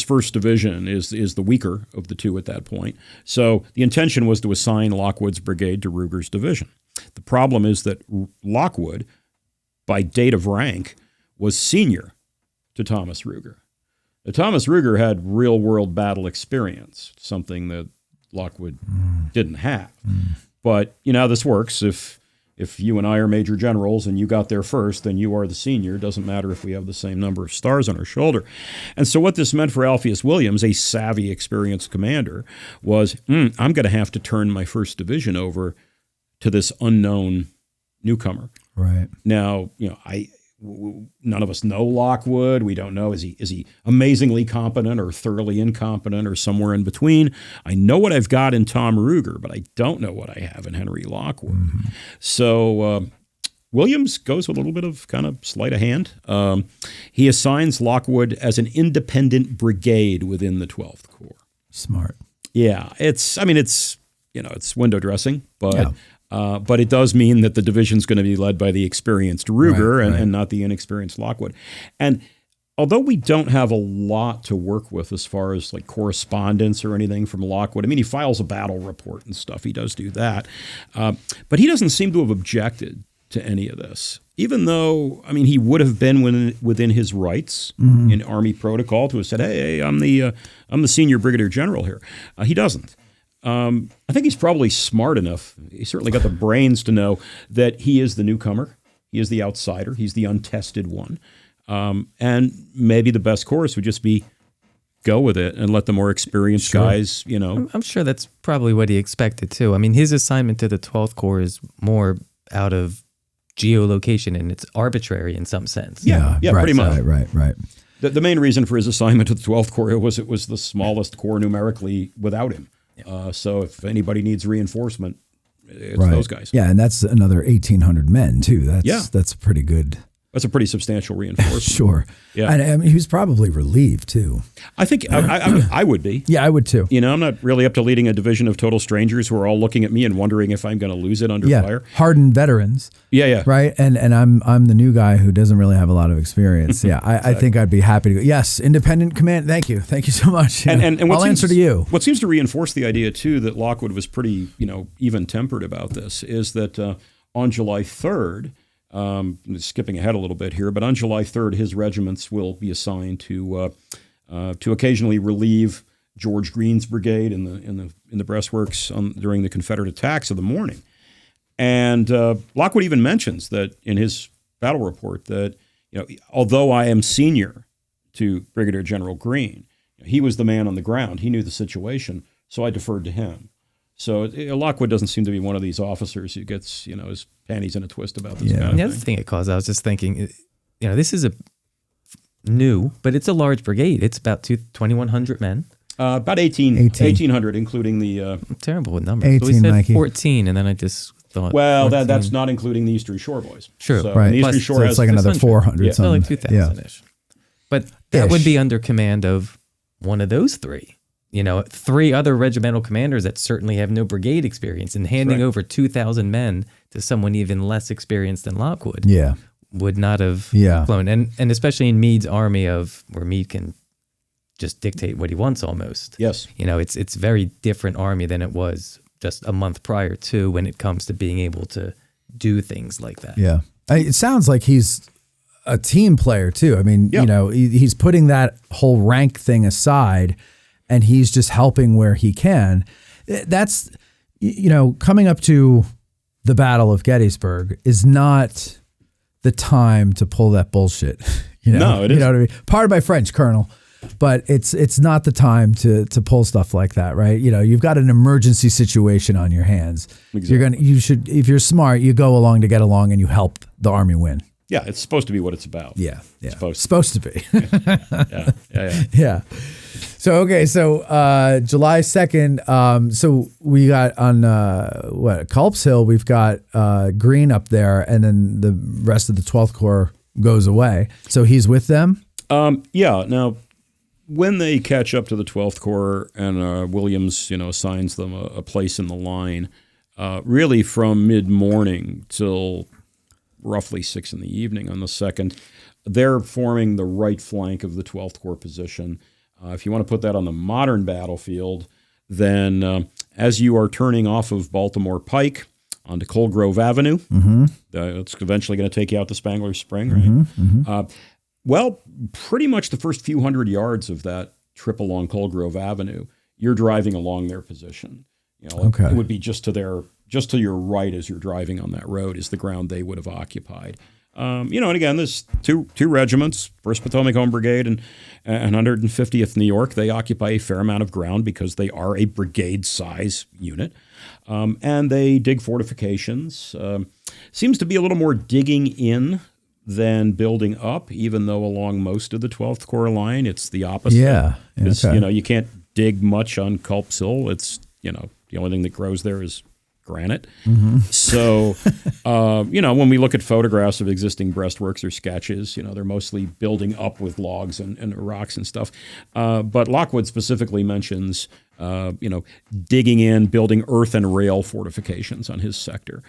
1st Division is the weaker of the two at that point. So the intention was to assign Lockwood's brigade to Ruger's division. The problem is that Lockwood, by date of rank, was senior to Thomas Ruger. Now, Thomas Ruger had real-world battle experience, something that Lockwood didn't have. But you know how this works. If you and I are major generals and you got there first, then you are the senior. It doesn't matter if we have the same number of stars on our shoulder. And so what this meant for Alpheus Williams, a savvy, experienced commander, was I'm going to have to turn my 1st Division over to this unknown newcomer. Right. Now, you know, none of us know Lockwood. We don't know, is he amazingly competent or thoroughly incompetent or somewhere in between? I know what I've got in Tom Ruger, but I don't know what I have in Henry Lockwood. So Williams goes with a little bit of kind of sleight of hand. He assigns Lockwood as an independent brigade within the 12th Corps. Smart. Yeah, it's window dressing, but but it does mean that the division's going to be led by the experienced Ruger and not the inexperienced Lockwood. And although we don't have a lot to work with as far as like correspondence or anything from Lockwood, I mean, he files a battle report and stuff. He does do that. But he doesn't seem to have objected to any of this, even though, I mean, he would have been within his rights in Army protocol to have said, hey, I'm the senior brigadier general here. He doesn't. I think he's probably smart enough. He's certainly got the brains to know that he is the newcomer. He is the outsider. He's the untested one. And maybe the best course would just be go with it and let the more experienced guys, you know. I'm sure that's probably what he expected too. I mean, his assignment to the 12th Corps is more out of geolocation and it's arbitrary in some sense. Yeah, right, pretty much. Right. The main reason for his assignment to the 12th Corps was it was the smallest corps numerically without him. So if anybody needs reinforcement, it's those guys. Yeah, and that's another 1,800 men too. That's pretty good. That's a pretty substantial reinforcement. Sure. Yeah. And I mean, he was probably relieved too. I think I would be. Yeah, I would too. You know, I'm not really up to leading a division of total strangers who are all looking at me and wondering if I'm going to lose it under fire. Hardened veterans. Yeah. Right. And I'm the new guy who doesn't really have a lot of experience. Yeah. I think I'd be happy to go. Yes. Independent command. Thank you so much. And I'll answer to you. What seems to reinforce the idea too that Lockwood was pretty, even tempered about this is that on July 3rd, skipping ahead a little bit here, but on July 3rd, his regiments will be assigned to occasionally relieve George Greene's brigade in the breastworks during the Confederate attacks of the morning. And Lockwood even mentions that in his battle report that although I am senior to Brigadier General Greene, he was the man on the ground. He knew the situation, so I deferred to him. So Lockwood doesn't seem to be one of these officers who gets, his panties in a twist about this kind of thing. The other thing it caused, I was just thinking, this is but it's a large brigade. It's about 2,100 men. About 1,800, including the... terrible with numbers. 18, so we said Mikey. 14, and then I just thought... Well, that's not including the Eastern Shore boys. Sure, so, right. The Eastern Shore so has it's like another 400 something. Like 2,000-ish. But that would be under command of one of those three. 3 other regimental commanders that certainly have no brigade experience, and handing over 2,000 men to someone even less experienced than Lockwood would not have flown. And especially in Meade's army where Meade can just dictate what he wants almost. Yes. It's very different army than it was just a month prior to when it comes to being able to do things like that. Yeah. It sounds like he's a team player too. I mean, he's putting that whole rank thing aside and he's just helping where he can. That's, coming up to the Battle of Gettysburg is not the time to pull that bullshit. No, it is. You know what I mean? Pardon my French, Colonel, but it's not the time to pull stuff like that, right? You've got an emergency situation on your hands. Exactly. You should, if you're smart, you go along to get along and you help the Army win. Yeah, it's supposed to be what it's about. Yeah. It's supposed to be. Yeah. So July 2nd. So we got on Culp's Hill. We've got Greene up there, and then the rest of the 12th Corps goes away. So he's with them. Now, when they catch up to the 12th Corps and Williams, assigns them a place in the line, really from mid-morning till roughly 6 in the evening on the 2nd, they're forming the right flank of the 12th Corps position. If you want to put that on the modern battlefield, then as you are turning off of Baltimore Pike, onto Cold Grove Avenue. It's eventually going to take you out to Spangler Spring, right? Well, pretty much the first few hundred yards of that trip along Cold Grove Avenue, you're driving along their position. It would be just to your right as you're driving on that road is the ground they would have occupied. And again, there's two regiments, 1st Potomac Home Brigade and 150th New York. They occupy a fair amount of ground because they are a brigade-size unit. And they dig fortifications. Seems to be a little more digging in than building up, even though along most of the 12th Corps line, it's the opposite. Yeah. You can't dig much on Culp's Hill. It's, the only thing that grows there is granite. So, when we look at photographs of existing breastworks or sketches, they're mostly building up with logs and rocks and stuff. But Lockwood specifically mentions, digging in, building earth and rail fortifications on his sector.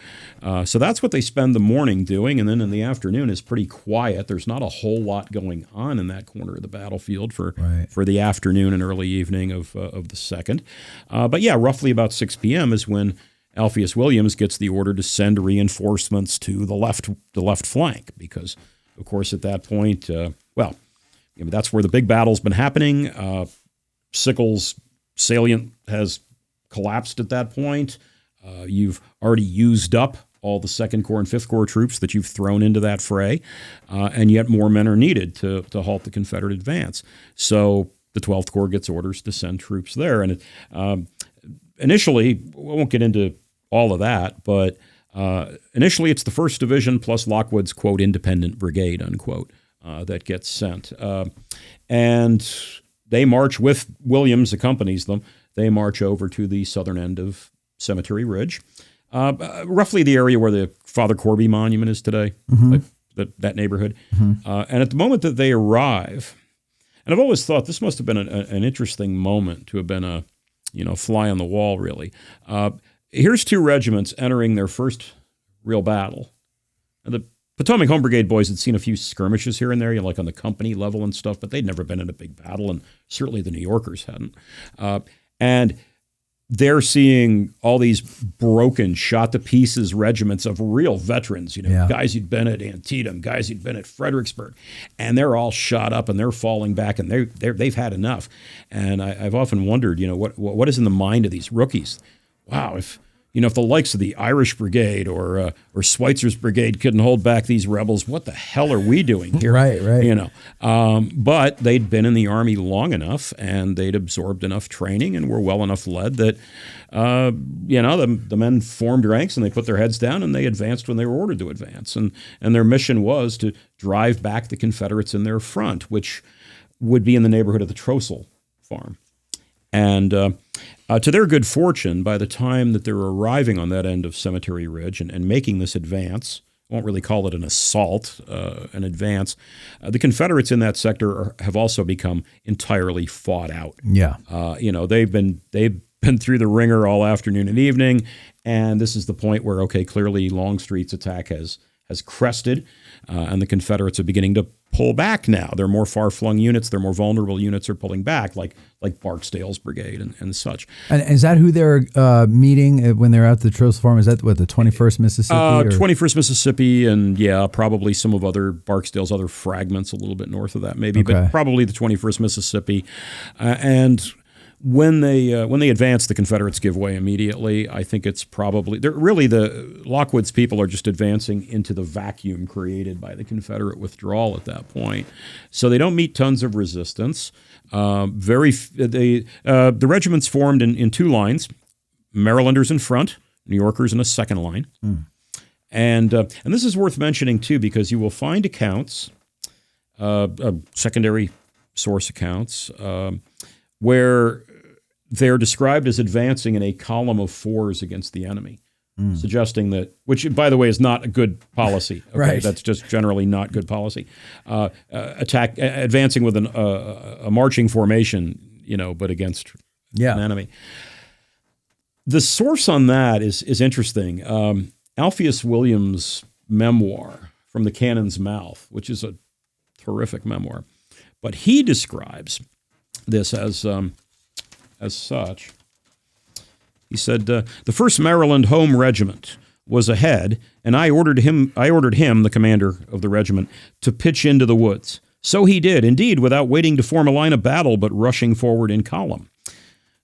So that's what they spend the morning doing. And then in the afternoon is pretty quiet. There's not a whole lot going on in that corner of the battlefield for the afternoon and early evening of the 2nd. But yeah, roughly about 6 p.m. is when Alpheus Williams gets the order to send reinforcements to the left flank, because, of course, at that point, that's where the big battle's been happening. Sickles' salient has collapsed at that point. You've already used up all the 2nd Corps and 5th Corps troops that you've thrown into that fray, and yet more men are needed to halt the Confederate advance. So the 12th Corps gets orders to send troops there. And initially, we won't get into all of that, but initially it's the 1st Division plus Lockwood's, quote, independent brigade, unquote, that gets sent. And they march with Williams, accompanies them. They march over to the southern end of Cemetery Ridge, roughly the area where the Father Corby Monument is today, that neighborhood. And at the moment that they arrive, and I've always thought this must have been an interesting moment to have been a fly on the wall, really. Here's 2 regiments entering their first real battle. And the Potomac Home Brigade boys had seen a few skirmishes here and there, like on the company level and stuff, but they'd never been in a big battle, and certainly the New Yorkers hadn't. And they're seeing all these broken, shot-to-pieces regiments of real veterans, guys who'd been at Antietam, guys who'd been at Fredericksburg, and they're all shot up and they're falling back, and they've had enough. And I've often wondered, what is in the mind of these rookies? Wow, if the likes of the Irish Brigade or Schweitzer's Brigade couldn't hold back these rebels, what the hell are we doing here? Right. But they'd been in the Army long enough, and they'd absorbed enough training and were well enough led that, the men formed ranks and they put their heads down and they advanced when they were ordered to advance. And their mission was to drive back the Confederates in their front, which would be in the neighborhood of the Trostle farm. And to their good fortune, by the time that they're arriving on that end of Cemetery Ridge and making this advance, I won't really call it an assault, an advance, the Confederates in that sector have also become entirely fought out. Yeah. They've been through the ringer all afternoon and evening, and this is the point where, clearly Longstreet's attack has crested, and the Confederates are beginning to pull back now. They're more far-flung units. Their more vulnerable units are pulling back, like Barksdale's brigade and such. And is that who they're meeting when they're at the Trostle Farm? Is that the 21st Mississippi? 21st Mississippi, and probably some of Barksdale's other fragments a little bit north of that, maybe, but probably the 21st Mississippi. And when they advance, the Confederates give way immediately. I think it's probably the Lockwood's people are just advancing into the vacuum created by the Confederate withdrawal at that point. So they don't meet tons of resistance. The regiment's formed in 2 lines: Marylanders in front, New Yorkers in a second line. And this is worth mentioning too, because you will find accounts, secondary source accounts, where they're described as advancing in a column of 4s against the enemy, suggesting that, which, by the way, is not a good policy. Okay? Right. That's just generally not good policy. Advancing with a marching formation, but against an enemy. The source on that is interesting. Alpheus Williams' memoir, From the Cannon's Mouth, which is a terrific memoir, but he describes this as such. He said, the 1st Maryland Home Regiment, was ahead, and I ordered him, the commander of the regiment, to pitch into the woods. So he did, indeed, without waiting to form a line of battle, but rushing forward in column.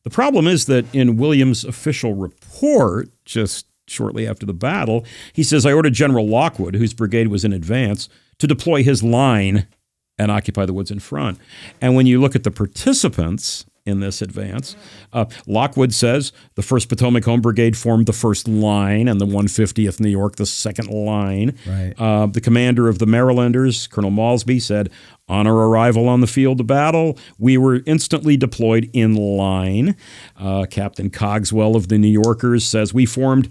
The problem is that in Williams' official report, just shortly after the battle, he says, I ordered General Lockwood, whose brigade was in advance, to deploy his line and occupy the woods in front. And when you look at the participants in this advance, Lockwood says the 1st Potomac Home Brigade formed the first line and the 150th New York the second line. Right. The commander of the Marylanders, Colonel Malsby, said, on our arrival on the field of battle, we were instantly deployed in line. Captain Cogswell of the New Yorkers says, we formed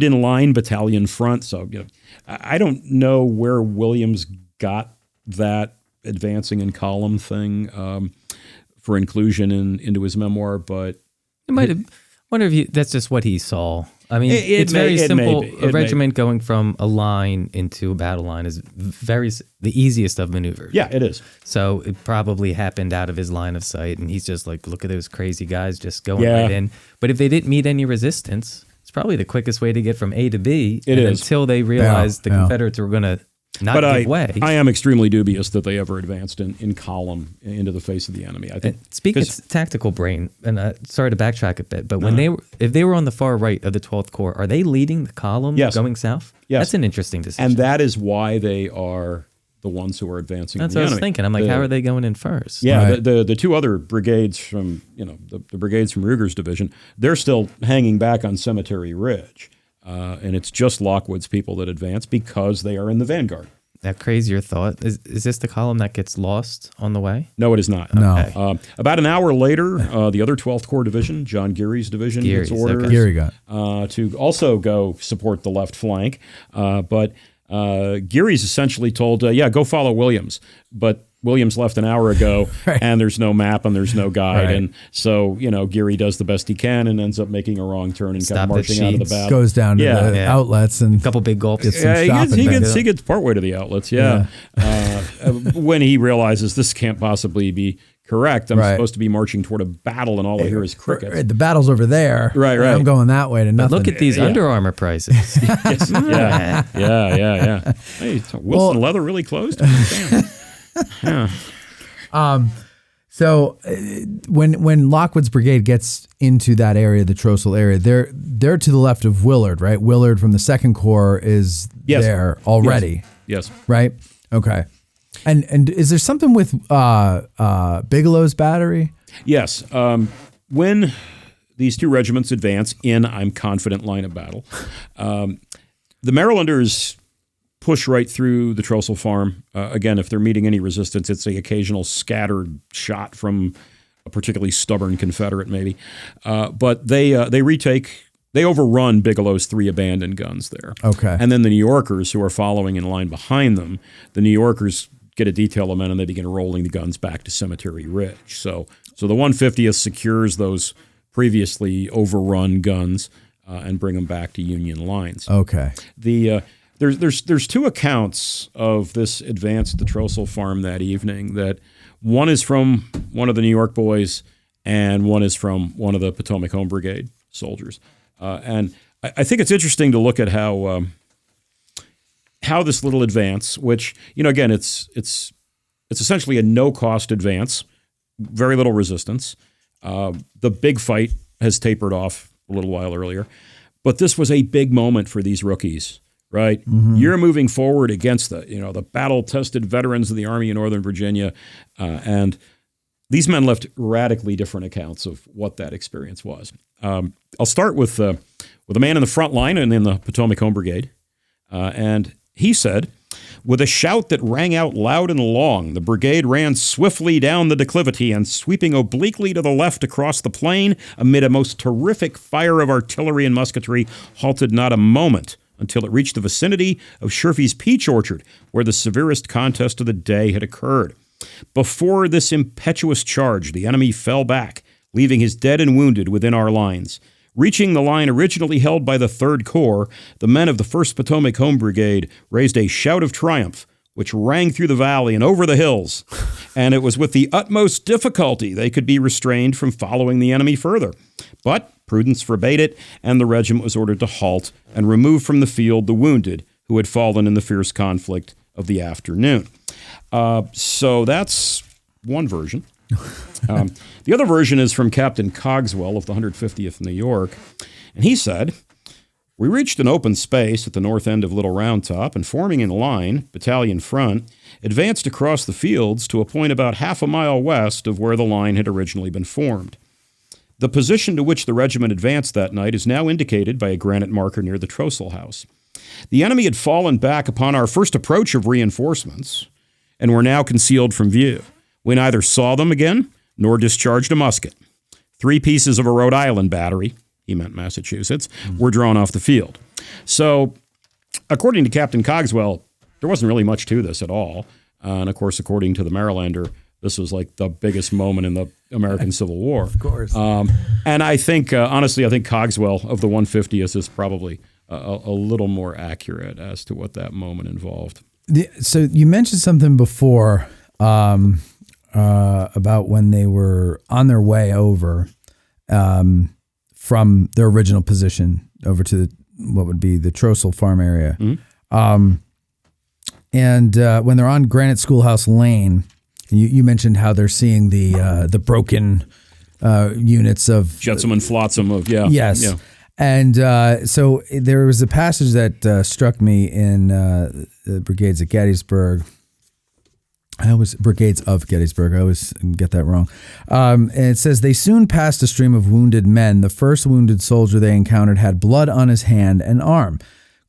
in line battalion front. So, I don't know where Williams got that advancing in column thing for inclusion into his memoir, but It might have. Wonder if that's just what he saw. I mean, it's very it simple. may be. A regiment going from a line into a battle line is the easiest of maneuvers. Yeah, it is. So it probably happened out of his line of sight, and he's just like, look at those crazy guys just going right in. But if they didn't meet any resistance, it's probably the quickest way to get from A to B. It is. Until they realized the Confederates were going to not give way. I am extremely dubious that they ever advanced in column into the face of the enemy. I think. Speaking of tactical brain, and sorry to backtrack a bit, but when if they were on the far right of the 12th Corps, are they leading the column going south? Yes. That's an interesting decision. And that is why they are the ones who are advancing. That's the what I was enemy. thinking. I'm like, how are they going in first? Yeah, Right. the two other brigades from the brigades from Ruger's division, they're still hanging back on Cemetery Ridge, and it's just Lockwood's people that advance because they are in the vanguard. That crazier thought. Is this the column that gets lost on the way? No, it is not. No. Okay. About an hour later, the other 12th Corps division, John Geary's division, gets orders Geary got. to also go support the left flank. But Geary's essentially told, go follow Williams. But Williams left an hour ago, and there's no map and there's no guide. Right. And so, Geary does the best he can and ends up making a wrong turn and kind of marching out of the battle. Goes down to the outlets and A couple big gulps. He gets partway to the outlets, when he realizes this can't possibly be correct. I'm supposed to be marching toward a battle, and all I hear is crickets. The battle's over there. Right. I'm going that way to nothing. Look at these Under Armour prices. Yes. Yeah. Hey, Wilson Leather really closed? Damn. Yeah. So when Lockwood's brigade gets into that area, the Trostle area, they're to the left of Willard, right? Willard from the 2nd Corps is there already. Yes. Right? Okay. And is there something with Bigelow's battery? Yes. When these two regiments advance in, I'm confident, line of battle, the Marylanders push right through the Trostle farm. Again, if they're meeting any resistance, it's the occasional scattered shot from a particularly stubborn Confederate, maybe. But they overrun Bigelow's 3 abandoned guns there. Okay. And then the New Yorkers, who are following in line behind them, the New Yorkers get a detail of men and they begin rolling the guns back to Cemetery Ridge. So the 150th secures those previously overrun guns and bring them back to Union lines. Okay. There's 2 accounts of this advance at the Trostle farm that evening. That one is from one of the New York boys, and one is from one of the Potomac Home Brigade soldiers. And I think it's interesting to look at how this little advance, which again it's essentially a no-cost advance, very little resistance. The big fight has tapered off a little while earlier, but this was a big moment for these rookies. Right, You're moving forward against the battle-tested veterans of the Army in Northern Virginia, and these men left radically different accounts of what that experience was. I'll start with a man in the front line and in the Potomac Home Brigade, and he said, "With a shout that rang out loud and long, the brigade ran swiftly down the declivity and, sweeping obliquely to the left across the plain, amid a most terrific fire of artillery and musketry, halted not a moment until it reached the vicinity of Sherfy's peach orchard, where the severest contest of the day had occurred. Before this impetuous charge, the enemy fell back, leaving his dead and wounded within our lines. Reaching the line originally held by the 3rd Corps, the men of the 1st Potomac Home Brigade raised a shout of triumph, which rang through the valley and over the hills, and it was with the utmost difficulty they could be restrained from following the enemy further. But Prudence forbade it, and the regiment was ordered to halt and remove from the field the wounded who had fallen in the fierce conflict of the afternoon. So that's one version. The other version is from Captain Cogswell of the 150th New York, and he said, "We reached an open space at the north end of Little Round Top, and forming in line, battalion front, advanced across the fields to a point about half a mile west of where the line had originally been formed. The position to which the regiment advanced that night is now indicated by a granite marker near the Trostle house. The enemy had fallen back upon our first approach of reinforcements and were now concealed from view. We neither saw them again nor discharged a musket. 3 pieces of a Rhode Island battery," he meant Massachusetts, "were drawn off the field." So, according to Captain Cogswell, there wasn't really much to this at all. And of course, according to the Marylander, this was like the biggest moment in the American Civil War. Of course. And I think, honestly, I think Cogswell of the 150th is probably a little more accurate as to what that moment involved. So you mentioned something before about when they were on their way over from their original position over to what would be the Trostle farm area. Mm-hmm. And when they're on Granite Schoolhouse Lane, you mentioned how they're seeing the broken units of Jetsam and Flotsam of, yeah. Yes. Yeah. And so there was a passage that struck me in the Brigades at Gettysburg. Brigades of Gettysburg. I always get that wrong. And it says, "They soon passed a stream of wounded men. The first wounded soldier they encountered had blood on his hand and arm.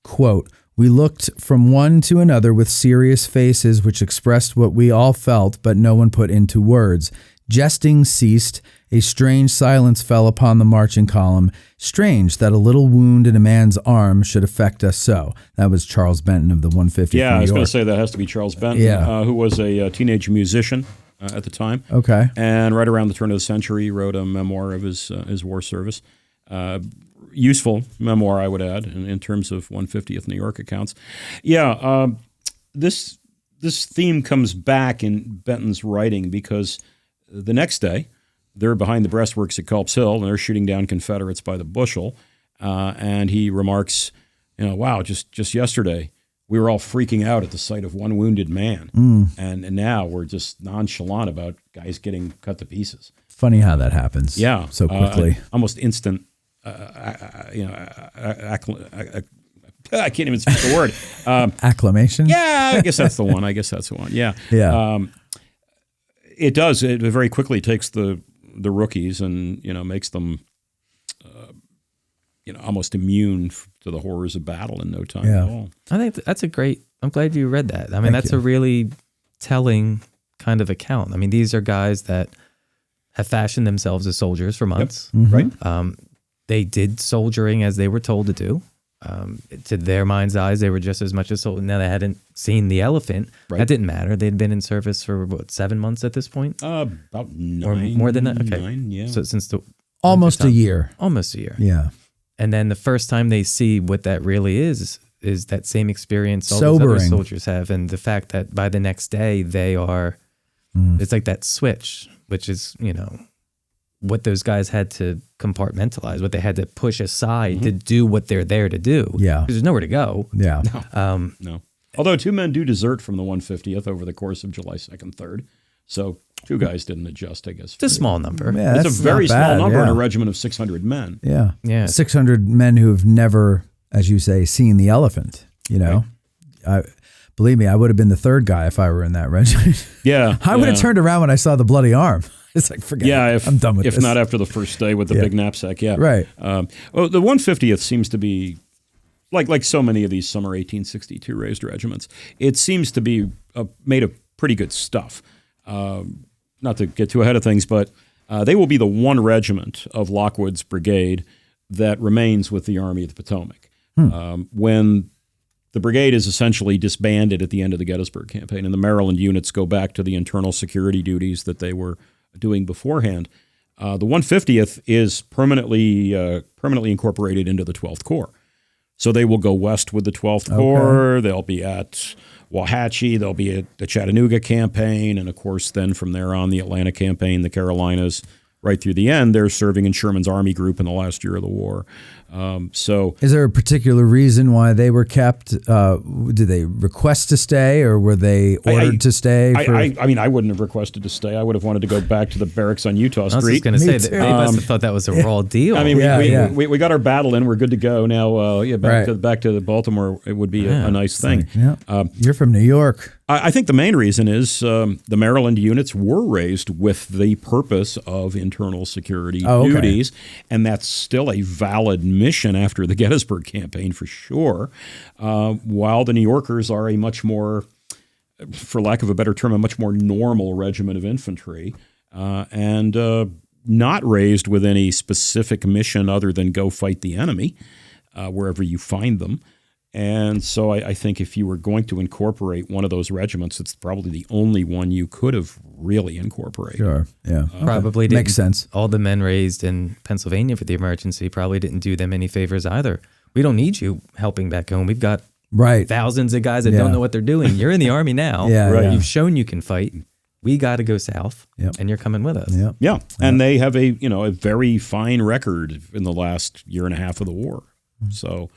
Quote, we looked from one to another with serious faces which expressed what we all felt, but no one put into words. Jesting ceased. A strange silence fell upon the marching column. Strange that a little wound in a man's arm should affect us so." That was Charles Benton of the 150th Yeah, I was New going York. to say that has to be Charles Benton, who was a teenage musician at the time. Okay. And right around the turn of the century, he wrote a memoir of his war service. Useful memoir, I would add, in terms of 150th New York accounts. Yeah, this theme comes back in Benton's writing because the next day, they're behind the breastworks at Culp's Hill, and they're shooting down Confederates by the bushel. And he remarks, wow, just yesterday, we were all freaking out at the sight of one wounded man. And now we're just nonchalant about guys getting cut to pieces. Funny how that happens. Yeah. So quickly. Almost instant, I can't even speak the word. Acclamation? Yeah, I guess that's the one. Yeah. Yeah. It does. It very quickly takes the rookies and makes them almost immune to the horrors of battle in no time at all. I think that's a great. I'm glad you read that. I mean, that's a really telling kind of account. I mean, these are guys that have fashioned themselves as soldiers for months. Yep. Mm-hmm. Right. They did soldiering as they were told to do. To their mind's eyes, they were just as much as soldiers. Now, they hadn't seen the elephant. Right. That didn't matter. They'd been in service for, 7 months at this point? About 9. Or more than that? Okay. 9, yeah. So since almost a year. Almost a year. Yeah. And then the first time they see what that really is that same experience all Sobering. those other soldiers have. And the fact that by the next day, they are, it's like that switch, which is, what those guys had to compartmentalize, what they had to push aside to do what they're there to do. Yeah. Because there's nowhere to go. Yeah. No. Although 2 men do desert from the 150th over the course of July 2nd, 3rd. So 2 guys didn't adjust, I guess. It's a small number. Yeah, it's a very small number in yeah. a regiment of 600 men. Yeah. Yeah. 600 men who have never, as you say, seen the elephant, Right. Believe me, I would have been the 3rd guy if I were in that regiment. Yeah. I would have turned around when I saw the bloody arm. It's like, forget it. I'm done with this. If not after the first day with the big knapsack, yeah. Right. Well, the 150th seems to be, like so many of these summer 1862 raised regiments, it seems to be made of pretty good stuff. Not to get too ahead of things, but they will be the one regiment of Lockwood's brigade that remains with the Army of the Potomac. When the brigade is essentially disbanded at the end of the Gettysburg campaign, and the Maryland units go back to the internal security duties that they were doing beforehand. The 150th is permanently incorporated into the 12th Corps. So they will go west with the 12th Corps. They'll be at Wauhatchie. They'll be at the Chattanooga campaign. And, of course, then from there on, the Atlanta campaign, the Carolinas, right through the end. They're serving in Sherman's Army Group in the last year of the war. So, is there a particular reason why they were kept? Did they request to stay, or were they ordered to stay? I mean, I wouldn't have requested to stay. I would have wanted to go back to the barracks on Utah Street. I was just going to say that they must have thought that was a raw deal. I mean, we got our battle in. We're good to go now. Back to Baltimore. It would be a nice thing. Yeah. You're from New York. I think the main reason is the Maryland units were raised with the purpose of internal security duties, and that's still a valid mission after the Gettysburg campaign for sure, while the New Yorkers are a much more, for lack of a better term, a much more normal regiment of infantry, and not raised with any specific mission other than go fight the enemy wherever you find them. And so I think if you were going to incorporate one of those regiments, it's probably the only one you could have really incorporated. Sure, yeah. Probably makes sense. All the men raised in Pennsylvania for the emergency probably didn't do them any favors either. We don't need you helping back home. We've got thousands of guys that don't know what they're doing. You're in the Army now. You've shown you can fight. We got to go south, and you're coming with us. Yeah, and they have a very fine record in the last year and a half of the war. So.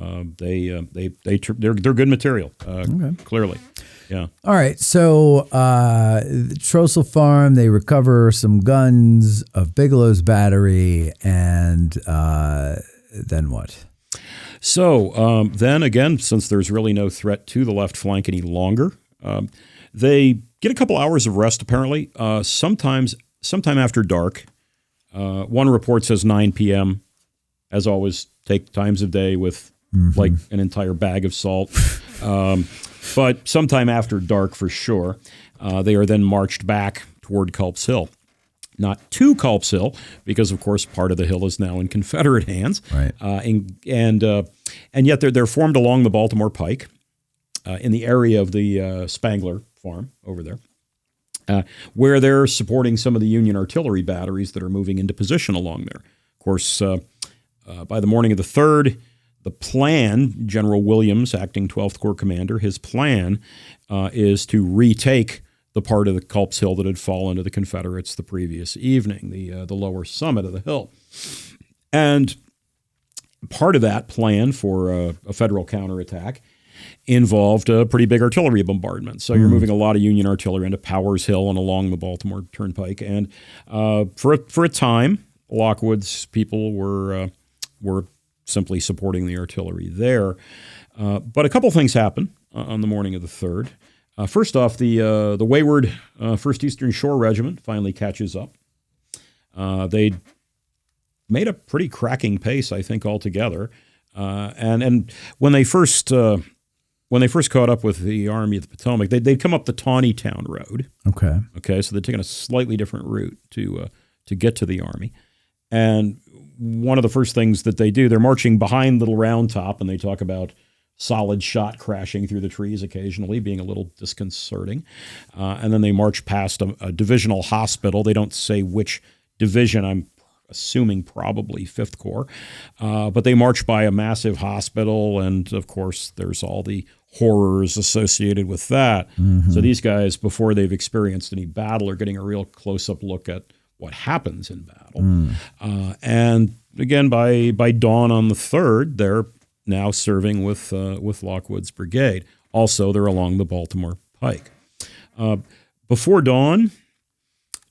They're good material, clearly. Yeah. All right. So Trostle Farm, they recover some guns of Bigelow's battery, and then what? So then again, since there's really no threat to the left flank any longer, they get a couple hours of rest. Apparently, sometime after dark. One report says 9 p.m. As always, take times of day with. Like an entire bag of salt. But sometime after dark for sure, they are then marched back toward Culp's Hill. Not to Culp's Hill, because of course part of the hill is now in Confederate hands. Right. And yet they're formed along the Baltimore Pike in the area of the Spangler farm over there, where they're supporting some of the Union artillery batteries that are moving into position along there. Of course, by the morning of the 3rd, the plan, General Williams, acting 12th Corps commander, his plan is to retake the part of the Culp's Hill that had fallen to the Confederates the previous evening, the lower summit of the hill. And part of that plan for a federal counterattack involved a pretty big artillery bombardment. So you're moving a lot of Union artillery into Powers Hill and along the Baltimore Turnpike. And for a time, Lockwood's people were simply supporting the artillery there. But a couple things happened on the morning of the 3rd. First off, the wayward 1st Eastern Shore Regiment finally catches up. They made a pretty cracking pace, I think, altogether. And when they first caught up with the Army of the Potomac, they'd come up the Taneytown Road. Okay, so they'd taken a slightly different route to get to the Army. And one of the first things that they do, they're marching behind Little Round Top, and they talk about solid shot crashing through the trees occasionally, being a little disconcerting. And then they march past a divisional hospital. They don't say which division, I'm assuming probably 5th Corps. But they march by a massive hospital, and of course there's all the horrors associated with that. So these guys, before they've experienced any battle, are getting a real close-up look at what happens in battle. And again, by dawn on the 3rd, they're now serving with Lockwood's brigade. Also, they're along the Baltimore Pike. Before dawn,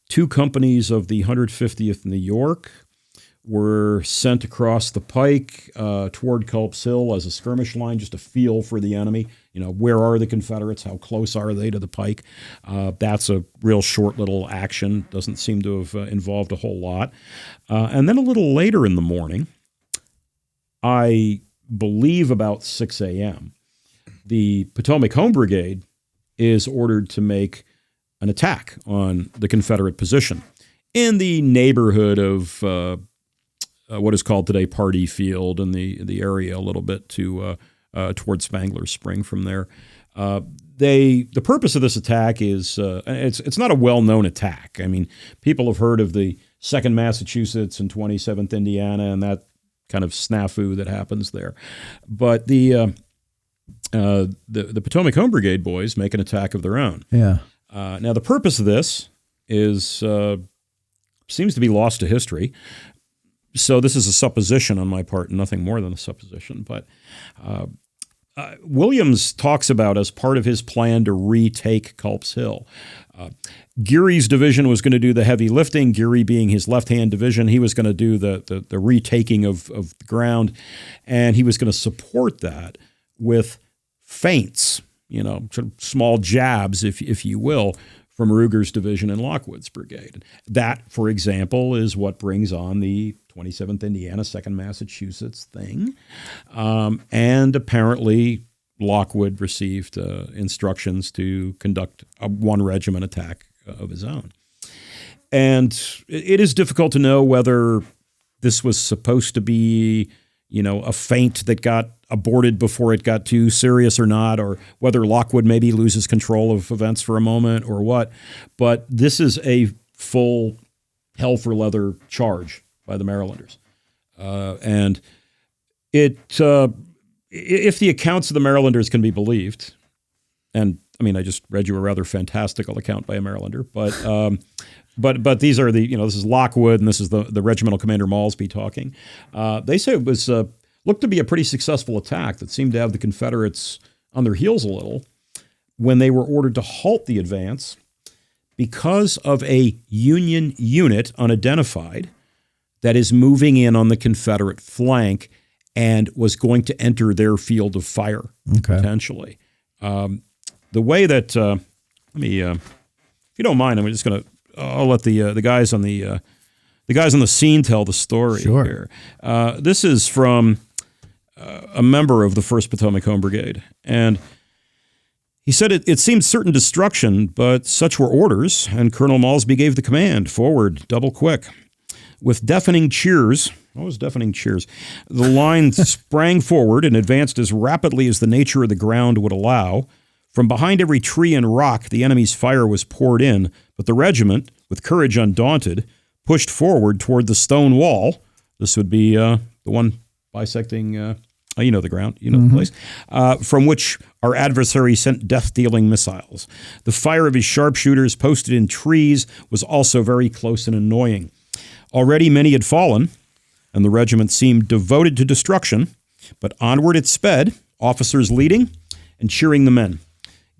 2 companies of the 150th New York were sent across the pike toward Culp's Hill as a skirmish line, just a feel for the enemy. Where are the Confederates? How close are they to the pike? That's a real short little action. Doesn't seem to have involved a whole lot. And then a little later in the morning, I believe about 6 a.m., the Potomac Home Brigade is ordered to make an attack on the Confederate position in the neighborhood of what is called today Pardee Field, and the area a little bit towards Spangler Spring from there. The purpose of this attack is it's not a well-known attack. I mean, people have heard of the 2nd Massachusetts and 27th Indiana and that kind of snafu that happens there. But the Potomac Home Brigade boys make an attack of their own. Yeah. Now, the purpose of this is seems to be lost to history. So this is a supposition on my part, nothing more than a supposition. But Williams talks about, as part of his plan to retake Culp's Hill, Geary's division was going to do the heavy lifting. Geary being his left-hand division, he was going to do the retaking of the ground, and he was going to support that with feints, sort of small jabs, if you will, from Ruger's division and Lockwood's brigade. That, for example, is what brings on the 27th Indiana, 2nd Massachusetts thing. And apparently Lockwood received instructions to conduct a one-regiment attack of his own. And it is difficult to know whether this was supposed to be, a feint that got aborted before it got too serious or not, or whether Lockwood maybe loses control of events for a moment or what. But this is a full hell for leather charge by the Marylanders. And if the accounts of the Marylanders can be believed, and I mean, I just read you a rather fantastical account by a Marylander, but these are this is Lockwood, and this is the regimental commander Malsby talking. They say it was looked to be a pretty successful attack that seemed to have the Confederates on their heels a little when they were ordered to halt the advance because of a Union unit unidentified that is moving in on the Confederate flank and was going to enter their field of fire, potentially. The way that, let me, if you don't mind, I'm just going to, I'll let the guys on the guys on the scene tell the story here. This is from a member of the 1st Potomac Home Brigade, and he said it seemed certain destruction, but such were orders, and Colonel Malsby gave the command, forward, double quick. With deafening cheers, always deafening cheers, the line sprang forward and advanced as rapidly as the nature of the ground would allow. From behind every tree and rock, the enemy's fire was poured in, but the regiment, with courage undaunted, pushed forward toward the stone wall. This would be the one bisecting, the ground, the place, from which our adversary sent death-dealing missiles. The fire of his sharpshooters posted in trees was also very close and annoying. Already many had fallen, and the regiment seemed devoted to destruction, but onward it sped, officers leading and cheering the men.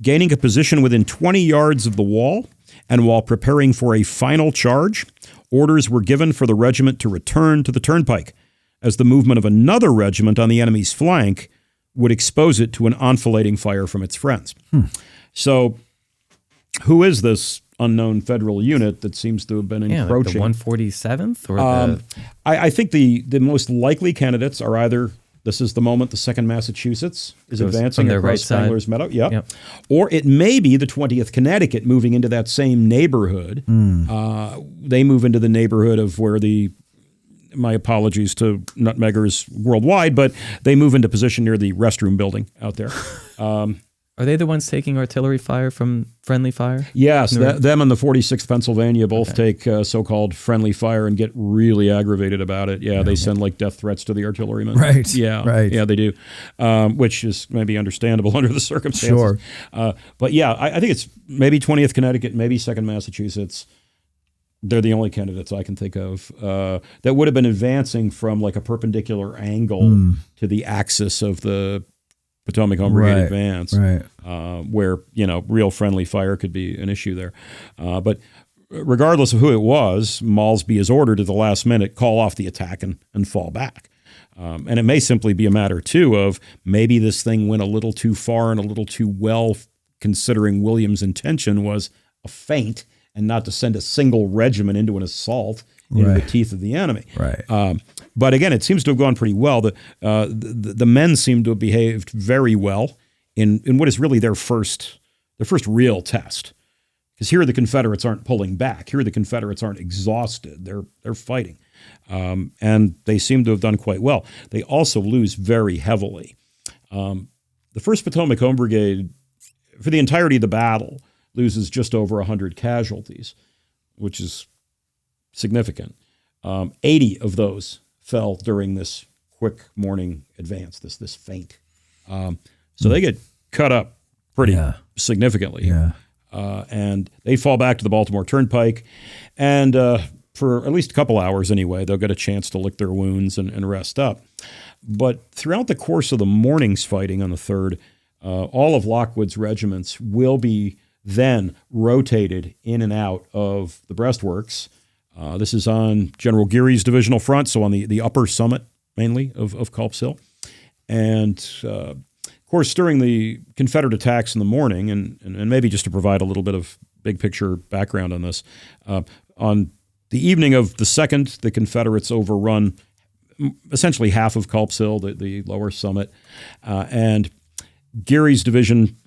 Gaining a position within 20 yards of the wall, and while preparing for a final charge, orders were given for the regiment to return to the turnpike, as the movement of another regiment on the enemy's flank would expose it to an enfilading fire from its friends. So, who is this unknown federal unit that seems to have been encroaching? Like the 147th? Or I think the most likely candidates are either, this is the moment the 2nd Massachusetts is advancing across Spangler's Meadow. Yep. Or it may be the 20th Connecticut moving into that same neighborhood. They move into the neighborhood of where my apologies to nutmeggers worldwide, but they move into position near the restroom building out there. Are they the ones taking artillery fire from friendly fire? Yes, them and the 46th Pennsylvania both take so-called friendly fire and get really aggravated about it. Yeah, they send like death threats to the artillerymen. Right. Yeah, they do, which is maybe understandable under the circumstances. Sure. But yeah, I think it's maybe 20th Connecticut, maybe 2nd Massachusetts. They're the only candidates I can think of that would have been advancing from like a perpendicular angle to the axis of the Potomac Home Brigade advance, where, real friendly fire could be an issue there. But regardless of who it was, Malsby is ordered at the last minute, call off the attack and fall back. And it may simply be a matter, too, of maybe this thing went a little too far and a little too well, considering Williams' intention was a feint and not to send a single regiment into an assault into the teeth of the enemy. But again, it seems to have gone pretty well. The men seem to have behaved very well in what is really their first real test. Because here the Confederates aren't pulling back. Here the Confederates aren't exhausted. They're fighting. And they seem to have done quite well. They also lose very heavily. The 1st Potomac Home Brigade, for the entirety of the battle, loses just over 100 casualties, which is significant. 80 of those fell during this quick morning advance, this feint. So they get cut up pretty significantly. And they fall back to the Baltimore Turnpike. And for at least a couple hours anyway. They'll get a chance to lick their wounds and rest up. But throughout the course of the morning's fighting on the 3rd, all of Lockwood's regiments will be then rotated in and out of the breastworks. This is on General Geary's divisional front, so on the upper summit, mainly, of Culp's Hill. And, of course, during the Confederate attacks in the morning, and maybe just to provide a little bit of big picture background on this, on the evening of the 2nd, the Confederates overrun essentially half of Culp's Hill, the lower summit, and Geary's division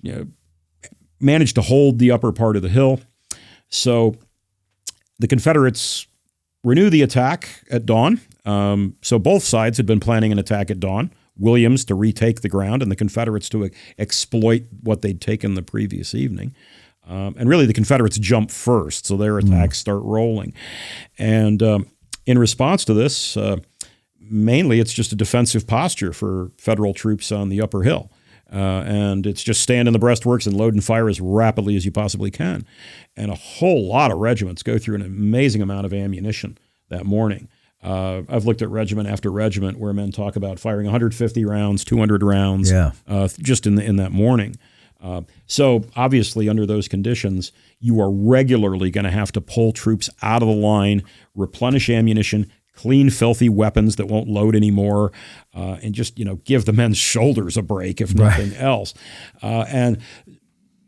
managed to hold the upper part of the hill. So the Confederates renew the attack at dawn. So both sides had been planning an attack at dawn. Williams to retake the ground and the Confederates to exploit what they'd taken the previous evening. And really the Confederates jump first, so their attacks start rolling. And in response to this, mainly it's just a defensive posture for Federal troops on the upper hill. And it's just stand in the breastworks and load and fire as rapidly as you possibly can. And a whole lot of regiments go through an amazing amount of ammunition that morning. I've looked at regiment after regiment where men talk about firing 150 rounds, 200 rounds, just in that morning. So obviously under those conditions, you are regularly going to have to pull troops out of the line, replenish ammunition, clean, filthy weapons that won't load anymore, and just, give the men's shoulders a break, if nothing else. And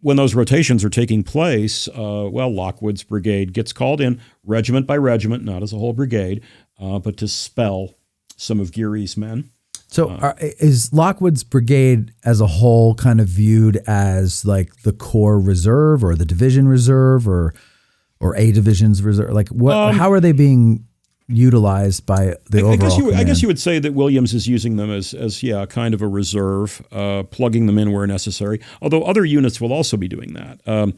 when those rotations are taking place, Lockwood's brigade gets called in regiment by regiment, not as a whole brigade, but to spell some of Geary's men. So is Lockwood's brigade as a whole kind of viewed as like the Corps Reserve or the Division Reserve or A Division's Reserve? Like what? How are they being utilized by the overall I guess you would say that Williams is using them as kind of a reserve, plugging them in where necessary. Although other units will also be doing that.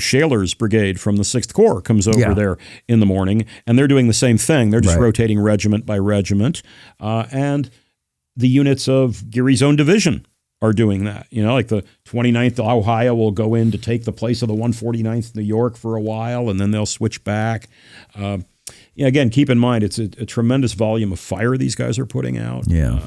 Shaler's brigade from the 6th Corps comes over there in the morning, and they're doing the same thing. They're just rotating regiment by regiment, and the units of Geary's own division are doing that. Like the 29th Ohio will go in to take the place of the 149th New York for a while, and then they'll switch back. Again, keep in mind, it's a tremendous volume of fire these guys are putting out.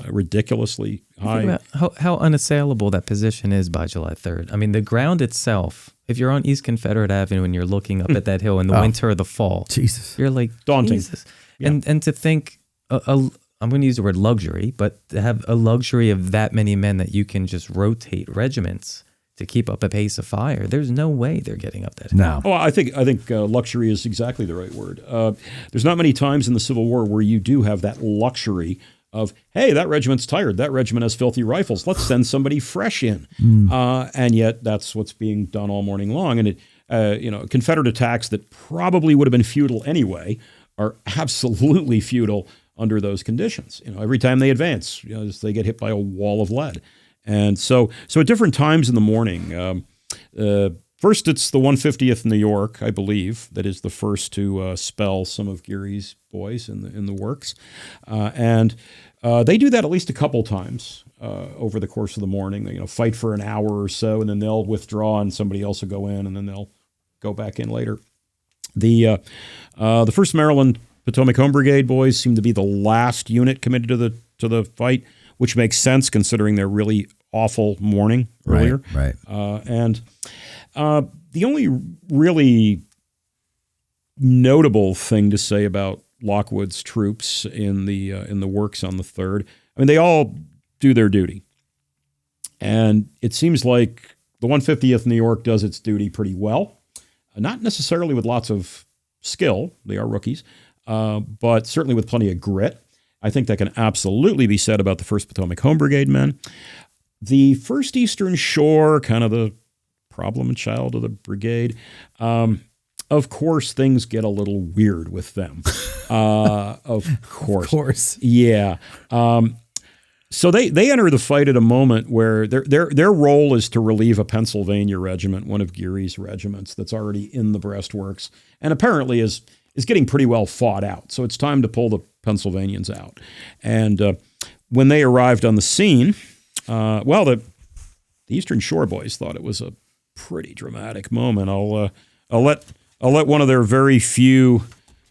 Ridiculously high. Think about how unassailable that position is by July 3rd. I mean, the ground itself, if you're on East Confederate Avenue and you're looking up at that hill in the winter or the fall, Jesus, you're like, daunting. Jesus. Yeah. And to think, I'm going to use the word luxury, but to have a luxury of that many men that you can just rotate regiments to keep up a pace of fire, there's no way they're getting up that hill. No. Oh, I think luxury is exactly the right word. There's not many times in the Civil War where you do have that luxury of, hey, that regiment's tired. That regiment has filthy rifles. Let's send somebody fresh in. And yet that's what's being done all morning long. And Confederate attacks that probably would have been futile anyway are absolutely futile under those conditions. Every time they advance, they get hit by a wall of lead. And so at different times in the morning, first it's the 150th New York, I believe, that is the first to spell some of Geary's boys in the works. And they do that at least a couple times over the course of the morning. They fight for an hour or so, and then they'll withdraw and somebody else will go in, and then they'll go back in later. The 1st Maryland Potomac Home Brigade boys seem to be the last unit committed to the fight, which makes sense considering their really awful morning earlier. Right. And the only really notable thing to say about Lockwood's troops in the works on the 3rd, I mean, they all do their duty. And it seems like the 150th New York does its duty pretty well. Not necessarily with lots of skill. They are rookies. But certainly with plenty of grit. I think that can absolutely be said about the 1st Potomac Home Brigade men. The 1st Eastern Shore, kind of the problem child of the brigade, of course, things get a little weird with them. Of course. Of course. Yeah. So they enter the fight at a moment where their role is to relieve a Pennsylvania regiment, one of Geary's regiments that's already in the breastworks, and apparently is getting pretty well fought out. So it's time to pull the Pennsylvanians out. And when they arrived on the scene, the Eastern Shore boys thought it was a pretty dramatic moment. I'll let one of their very few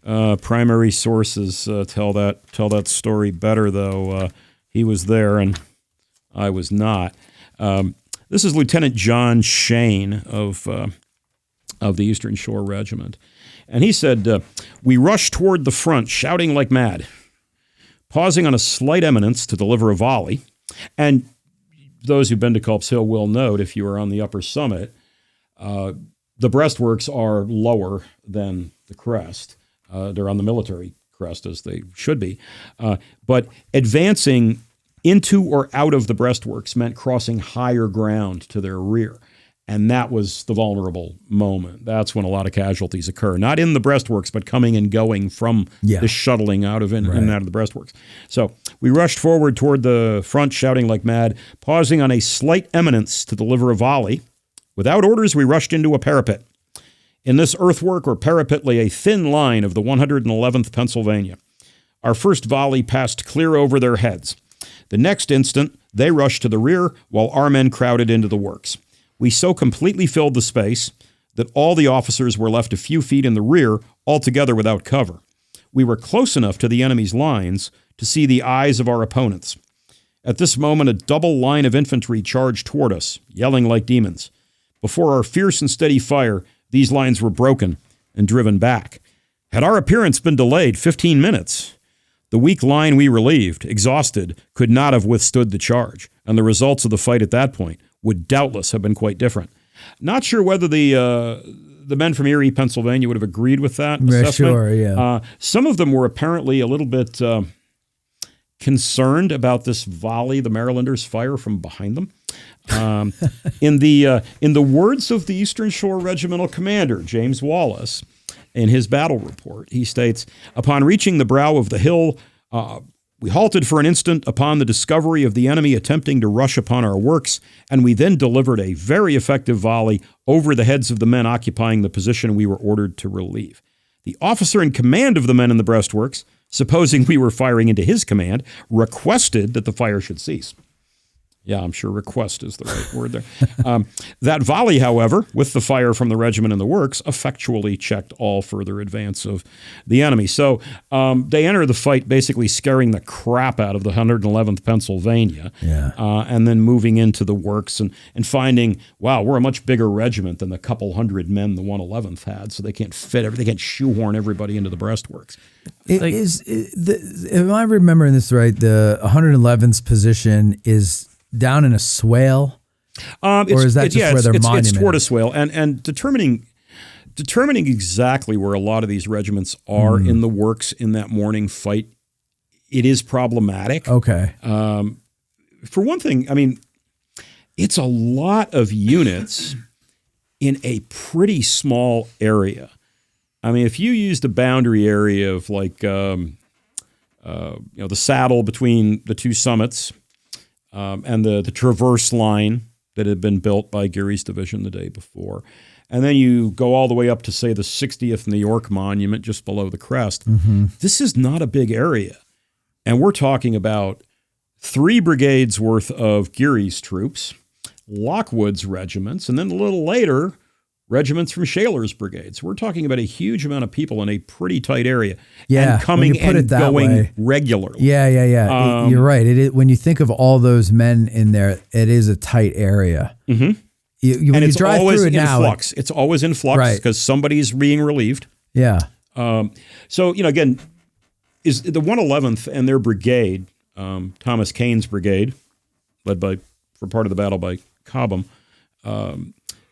Primary sources tell that story better, though. He was there and I was not. This is Lieutenant John Shane of the Eastern Shore Regiment. And he said, "We rushed toward the front, shouting like mad, pausing on a slight eminence to deliver a volley." And those who've been to Culp's Hill will note, if you are on the upper summit, the breastworks are lower than the crest. They're on the military crest, as they should be. But advancing into or out of the breastworks meant crossing higher ground to their rear. And that was the vulnerable moment. That's when a lot of casualties occur. Not in the breastworks, but coming and going from the shuttling out of in and out of the breastworks. So we rushed forward toward the front, shouting like mad, pausing on a slight eminence to deliver a volley. Without orders, we rushed into a parapet. In this earthwork or parapet lay a thin line of the 111th Pennsylvania. Our first volley passed clear over their heads. The next instant, they rushed to the rear while our men crowded into the works. We so completely filled the space that all the officers were left a few feet in the rear, altogether without cover. We were close enough to the enemy's lines to see the eyes of our opponents. At this moment, a double line of infantry charged toward us, yelling like demons. Before our fierce and steady fire, these lines were broken and driven back. Had our appearance been delayed 15 minutes, the weak line we relieved, exhausted, could not have withstood the charge, and the results of the fight at that point would doubtless have been quite different. Not sure whether the men from Erie, Pennsylvania would have agreed with that assessment. Sure, yeah. Some of them were apparently a little bit concerned about this volley the Marylanders fire from behind them. In the words of the Eastern Shore Regimental Commander, James Wallace, in his battle report, he states, "Upon reaching the brow of the hill, we halted for an instant upon the discovery of the enemy attempting to rush upon our works, and we then delivered a very effective volley over the heads of the men occupying the position we were ordered to relieve. The officer in command of the men in the breastworks, supposing we were firing into his command, requested that the fire should cease." Yeah, I'm sure request is the right word there. That volley, however, with the fire from the regiment in the works, effectually checked all further advance of the enemy. So they enter the fight basically scaring the crap out of the 111th Pennsylvania, and then moving into the works and finding, wow, we're a much bigger regiment than the couple hundred men the 111th had, so they can't they can't shoehorn everybody into the breastworks. Am I remembering this right, the 111th's position is down in a swale, or is that just where their monument? It's toward a swale, and determining exactly where a lot of these regiments are in the works in that morning fight, it is problematic. Okay. For one thing, I mean, it's a lot of units in a pretty small area. I mean, if you use the boundary area of like, the saddle between the two summits. And the traverse line that had been built by Geary's division the day before. And then you go all the way up to, say, the 60th New York Monument just below the crest. Mm-hmm. This is not a big area. And we're talking about 3 brigades worth of Geary's troops, Lockwood's regiments, and then a little later, regiments from Shaler's brigades. We're talking about a huge amount of people in a pretty tight area, and coming and going regularly. Yeah. You're right. It is, when you think of all those men in there, it is a tight area. Mm-hmm. When you drive through it now, it's always in flux because somebody's being relieved. Yeah. So again, is the 111th and their brigade, Thomas Kane's brigade, led for part of the battle by Cobham.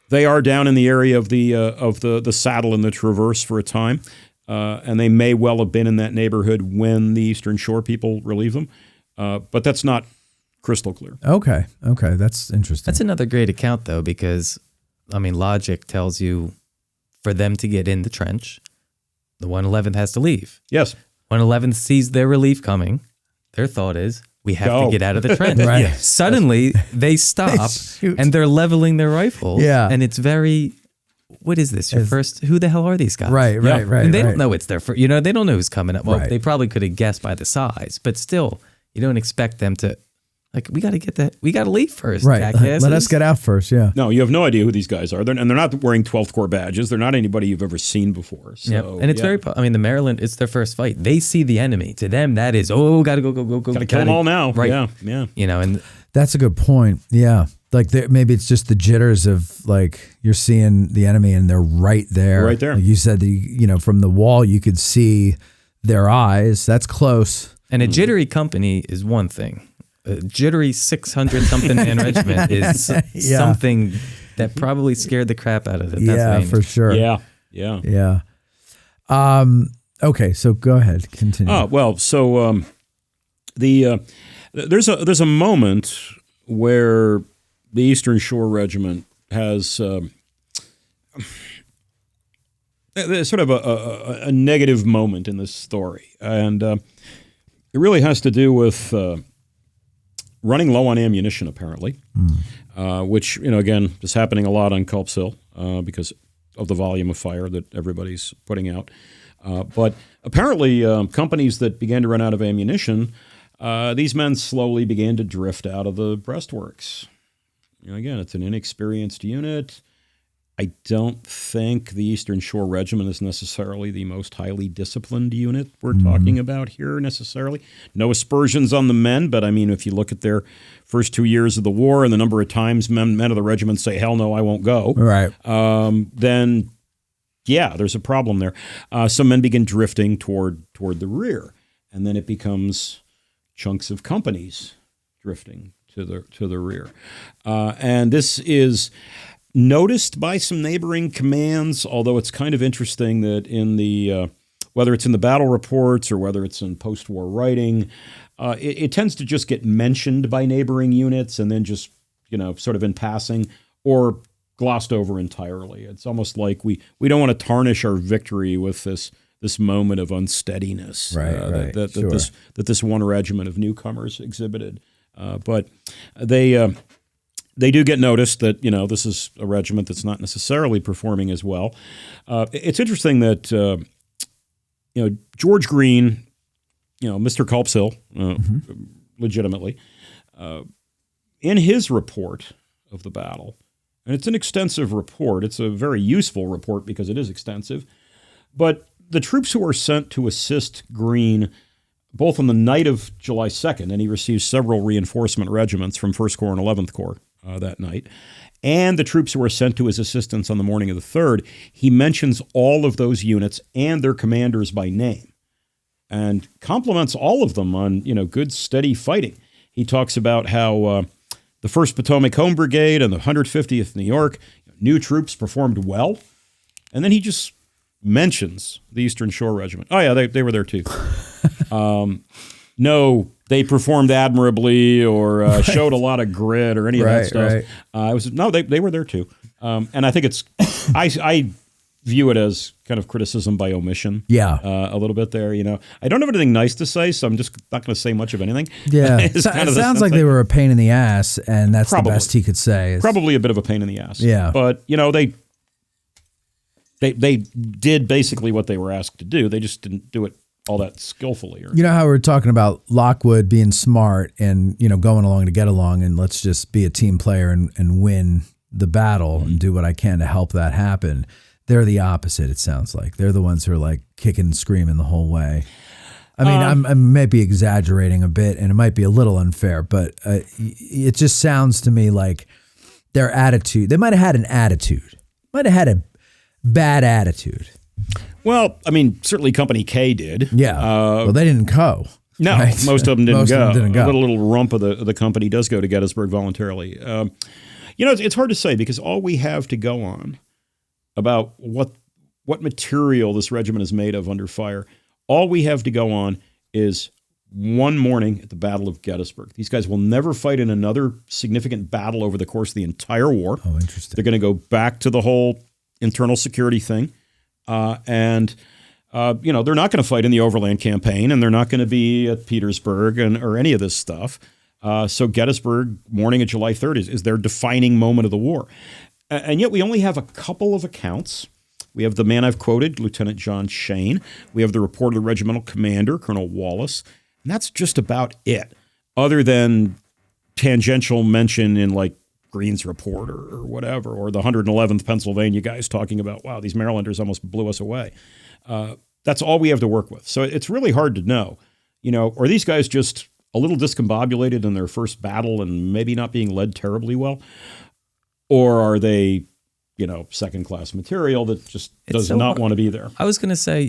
They are down in the area of the saddle and the traverse for a time, and they may well have been in that neighborhood when the Eastern Shore people relieve them, but that's not crystal clear. Okay, that's interesting. That's another great account, though, because, I mean, logic tells you for them to get in the trench, the 111th has to leave. Yes. 111th sees their relief coming. Their thought is, we have to get out of the trench. Right. Yes. Suddenly, they stop and they're leveling their rifles. Yeah. And it's very, what is this? Your first, who the hell are these guys? Right. And they don't know it's their first, they don't know who's coming up. Well, they probably could have guessed by the size, but still, you don't expect them to Like, we got to get that. We got to leave first. Right. Jackasses. Let us get out first. Yeah. No, you have no idea who these guys are. They're not wearing 12th Corps badges. They're not anybody you've ever seen before. So, Yep. And it's I mean, the Maryland, it's their first fight. They see the enemy. To them, that is, got to go. Got to kill them all now. Right. Yeah. You know, and That's a good point. Yeah. Like maybe it's just the jitters of like you're seeing the enemy and they're right there. Right there. Like you said, from the wall, you could see their eyes. That's close. And a jittery company is one thing. A jittery 600-something man regiment is something that probably scared the crap out of the Pennsylvania. Yeah, for sure. Yeah. Okay, so go ahead. Continue. Oh, well, so there's a moment where the Eastern Shore Regiment has there's sort of a negative moment in this story. And it really has to do with running low on ammunition, apparently, which, again, is happening a lot on Culp's Hill because of the volume of fire that everybody's putting out. But apparently, companies that began to run out of ammunition, these men slowly began to drift out of the breastworks. Again, it's an inexperienced unit. I don't think the Eastern Shore Regiment is necessarily the most highly disciplined unit we're talking about here necessarily. No aspersions on the men, but I mean, if you look at their first 2 years of the war and the number of times men of the regiment say, hell no, I won't go, right. Then, yeah, there's a problem there. Some men begin drifting toward the rear, and then it becomes chunks of companies drifting to the rear. And this is noticed by some neighboring commands, although it's kind of interesting that in the whether it's in the battle reports or whether it's in post-war writing, it tends to just get mentioned by neighboring units and then just sort of in passing or glossed over entirely. It's almost like we don't want to tarnish our victory with this moment of unsteadiness that this one regiment of newcomers exhibited. But they do get noticed that, this is a regiment that's not necessarily performing as well. It's interesting that, George Green, Mr. Culp's Hill, legitimately, in his report of the battle, and it's an extensive report. It's a very useful report because it is extensive. But the troops who are sent to assist Green both on the night of July 2nd, and he receives several reinforcement regiments from 1st Corps and 11th Corps that night, and the troops who were sent to his assistance on the morning of the 3rd, he mentions all of those units and their commanders by name and compliments all of them on, good, steady fighting. He talks about how the 1st Potomac Home Brigade and the 150th New York, new troops performed well, and then he just mentions the Eastern Shore Regiment. Oh, yeah, they were there too. No, they performed admirably or showed a lot of grit or any of that stuff. Right. They were there too. And I think it's, I view it as kind of criticism by omission. Yeah. A little bit there, I don't have anything nice to say, so I'm just not going to say much of anything. Yeah. It sounds like they were a pain in the ass, and that's the best he could say. Probably a bit of a pain in the ass. Yeah. But, they did basically what they were asked to do. They just didn't do it all that skillfully. You know how we were talking about Lockwood being smart and, going along to get along and let's just be a team player and win the battle and do what I can to help that happen. They're the opposite, it sounds like. They're the ones who are like kicking and screaming the whole way. I mean, I might be exaggerating a bit and it might be a little unfair, but it just sounds to me like their attitude, they might have had an attitude, might have had a bad attitude. Well, I mean, certainly Company K did. Yeah. Well, they didn't go. No, right? Most of them didn't go. Of them didn't go. A little rump of the company does go to Gettysburg voluntarily. It's hard to say because all we have to go on about what material this regiment is made of under fire, all we have to go on is one morning at the Battle of Gettysburg. These guys will never fight in another significant battle over the course of the entire war. Oh, interesting. They're going to go back to the whole internal security thing. And they're not going to fight in the Overland Campaign, and they're not going to be at Petersburg or any of this stuff. So Gettysburg, morning of July 3rd, is their defining moment of the war. And yet we only have a couple of accounts. We have the man I've quoted, Lieutenant John Shane. We have the report of the regimental commander, Colonel Wallace. And that's just about it, other than tangential mention in like Greene's report or whatever, or the 111th Pennsylvania guys talking about, wow, these Marylanders almost blew us away. That's all we have to work with. So it's really hard to know, are these guys just a little discombobulated in their first battle and maybe not being led terribly well? Or are they, second-class material that just does not want to be there? I was going to say,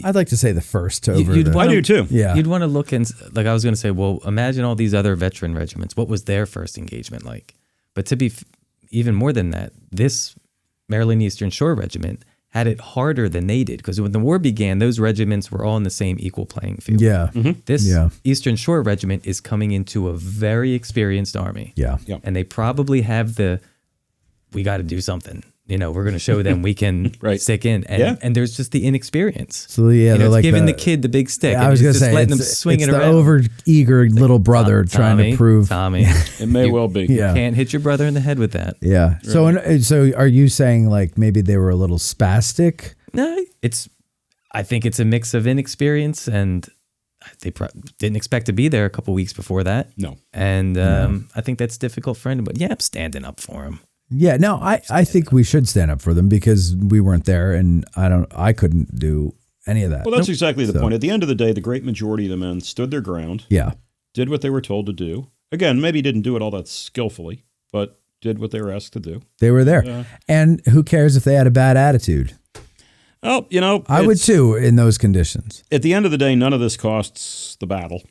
I'd like to say the first over I do too. Yeah. You'd want to look and I was going to say, well, imagine all these other veteran regiments. What was their first engagement like? But to be even more than that, this Maryland Eastern Shore Regiment had it harder than they did, because when the war began, those regiments were all in the same equal playing field. Yeah. This Eastern Shore Regiment is coming into a very experienced army. Yeah. And they probably have we got to do something. We're going to show them we can stick in. And there's just the inexperience. So they're it's like giving the kid the big stick. Yeah, I was going to say, letting them swing it's it the around. over-eager little brother trying to prove. Tommy. It may well be. Yeah. You can't hit your brother in the head with that. Yeah. So are you saying like maybe they were a little spastic? No, I think it's a mix of inexperience, and they didn't expect to be there a couple weeks before that. No. And I think that's difficult for anybody. Yeah, I'm standing up for him. Yeah, no, I think we should stand up for them because we weren't there, and I couldn't do any of that. Well, that's exactly the point. At the end of the day, the great majority of the men stood their ground. Yeah. Did what they were told to do. Again, maybe didn't do it all that skillfully, but did what they were asked to do. They were there. And who cares if they had a bad attitude? Well, I would too in those conditions. At the end of the day, none of this costs the battle.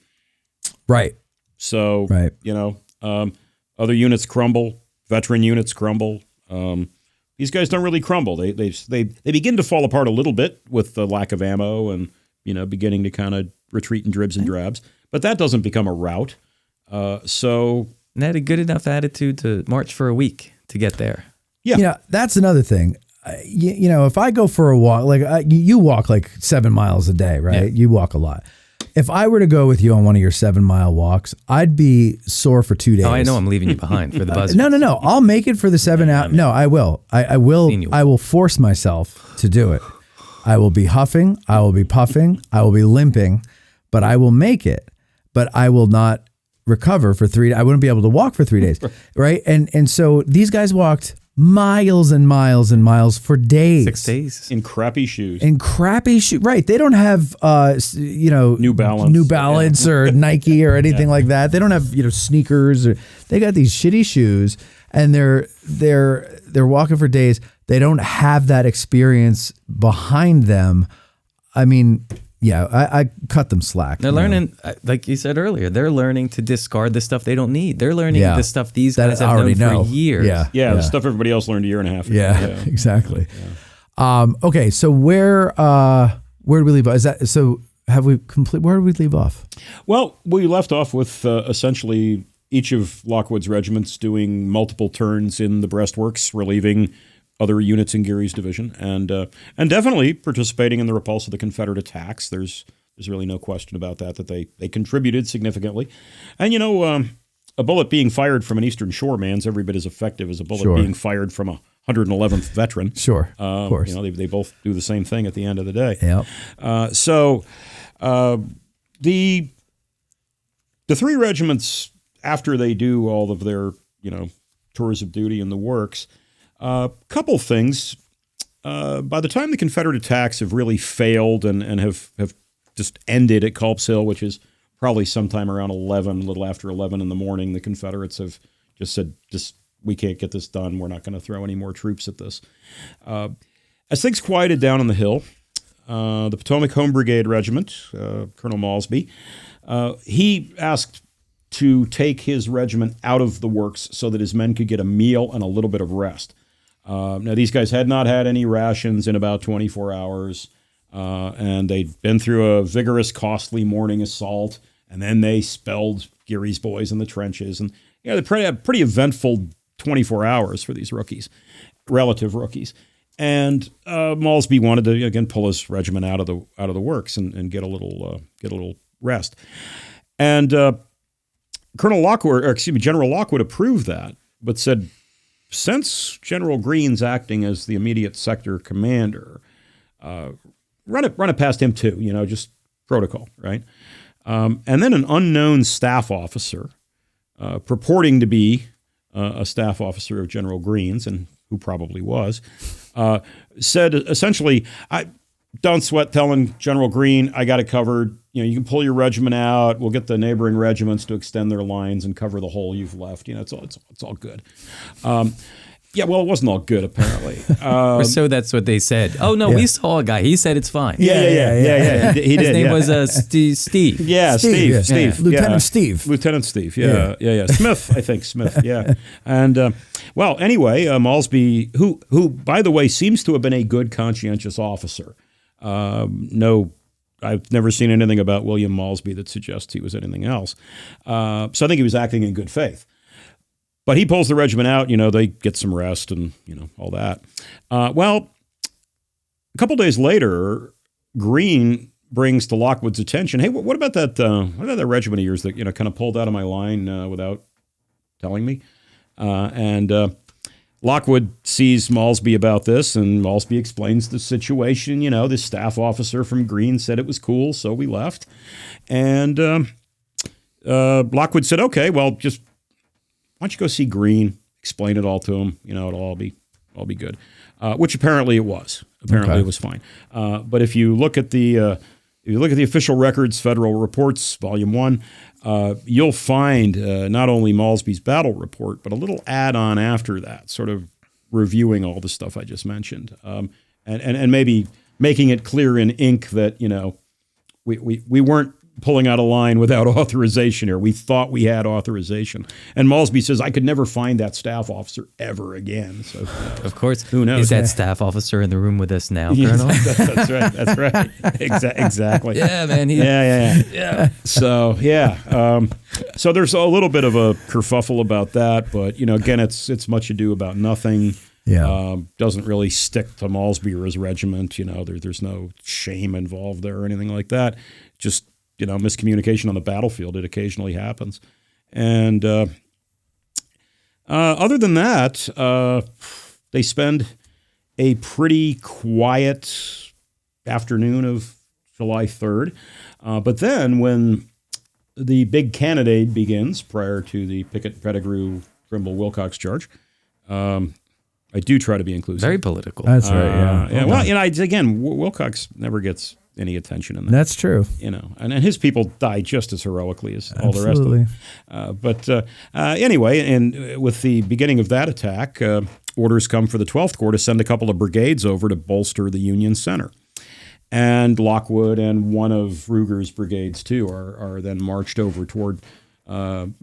Right. So, other units crumble. Veteran units crumble. These guys don't really crumble. They begin to fall apart a little bit with the lack of ammo and beginning to kind of retreat in dribs and drabs. But that doesn't become a rout. And they had a good enough attitude to march for a week to get there. Yeah, that's another thing. If I go for a walk, like you walk like 7 miles a day, right? Yeah. You walk a lot. If I were to go with you on one of your 7 mile walks, I'd be sore for 2 days. Oh, I know I'm leaving you behind for the buzz. No. I'll make it for the 7 hours. No, I will. I will force myself to do it. I will be huffing. I will be puffing. I will be limping, but I will make it. But I will not recover for 3 days. I wouldn't be able to walk for 3 days. Right. And so these guys walked miles and miles and miles for days. 6 days. in crappy shoes. Right. They don't have, New Balance or Nike or anything like that. They don't have, sneakers, or they got these shitty shoes, and they're walking for days. They don't have that experience behind them. I mean, I cut them slack. They're learning, like you said earlier, they're learning to discard the stuff they don't need. They're learning the stuff these guys have known for years. Yeah, the stuff everybody else learned a year and a half ago. Yeah, exactly. Yeah. Okay, so where do we leave off? Have we complete? Where did we leave off? Well, we left off with essentially each of Lockwood's regiments doing multiple turns in the breastworks, relieving other units in Geary's division, and definitely participating in the repulse of the Confederate attacks. There's really no question about that they contributed significantly. And a bullet being fired from an Eastern Shore man's every bit as effective as a bullet being fired from a 111th veteran. Sure, of course. They both do the same thing at the end of the day. Yep. So the three regiments, after they do all of their tours of duty in the works, couple things. By the time the Confederate attacks have really failed and have just ended at Culp's Hill, which is probably sometime around 11, a little after 11 in the morning, the Confederates have just said, we can't get this done. We're not going to throw any more troops at this. As things quieted down on the hill, the Potomac Home Brigade Regiment, Colonel Malsby, he asked to take his regiment out of the works so that his men could get a meal and a little bit of rest. Now, these guys had not had any rations in about 24 hours, and they'd been through a vigorous, costly morning assault, and then they spelled Geary's boys in the trenches. And they had a pretty eventful 24 hours for these relative rookies. And Malsby wanted to, again, pull his regiment out of the works and get a little rest. And General Lockwood approved that, but said, since General Greene's acting as the immediate sector commander, run it past him too, just protocol, right? And then an unknown staff officer purporting to be a staff officer of General Greene's, and who probably was, said essentially, don't sweat telling General Greene, I got it covered. You can pull your regiment out. We'll get the neighboring regiments to extend their lines and cover the hole you've left. It's all good. Yeah, well, it wasn't all good, apparently. Or so that's what they said. Oh, no, we saw a guy. He said it's fine. Yeah. He did. His name was Steve. Yeah, Steve. Lieutenant Steve. Lieutenant Steve, yeah. Smith, I think, yeah. And, well, anyway, Malsby, who, by the way, seems to have been a good, conscientious officer. No, I've never seen anything about William Malsby that suggests he was anything else. So I think he was acting in good faith. But he pulls the regiment out, they get some rest and, all that. Well, a couple days later, Greene brings to Lockwood's attention, hey, what about that regiment of yours that, kind of pulled out of my line without telling me? And Lockwood sees Malsby about this, and Malsby explains the situation. This staff officer from Greene said it was cool, so we left. And Lockwood said, okay, well, just why don't you go see Greene, explain it all to him, it'll all be good. Which apparently it was. Apparently it was fine. But if you look at the official records, Federal Reports, Volume 1, you'll find not only Malsby's battle report, but a little add-on after that, sort of reviewing all the stuff I just mentioned, and maybe making it clear in ink that we weren't pulling out a line without authorization here. We thought we had authorization. And Malsby says, I could never find that staff officer ever again. So, of course. Who knows? Is that staff officer in the room with us now, Colonel? That's right. Exactly. Yeah, man. Yeah. So, so there's a little bit of a kerfuffle about that. But, again, it's much ado about nothing. Yeah. Doesn't really stick to Malsby or his regiment. There's no shame involved there or anything like that. Just, miscommunication on the battlefield. It occasionally happens. And other than that, they spend a pretty quiet afternoon of July 3rd. But then when the big cannonade begins prior to the Pickett, Pettigrew, Trimble, Wilcox charge, I do try to be inclusive. Very political. That's right, yeah. Well, again, Wilcox never gets any attention in that. That's true. And his people die just as heroically as all the rest of them. But anyway, and with the beginning of that attack, orders come for the 12th Corps to send a couple of brigades over to bolster the Union center. And Lockwood and one of Ruger's brigades, too, are then marched over toward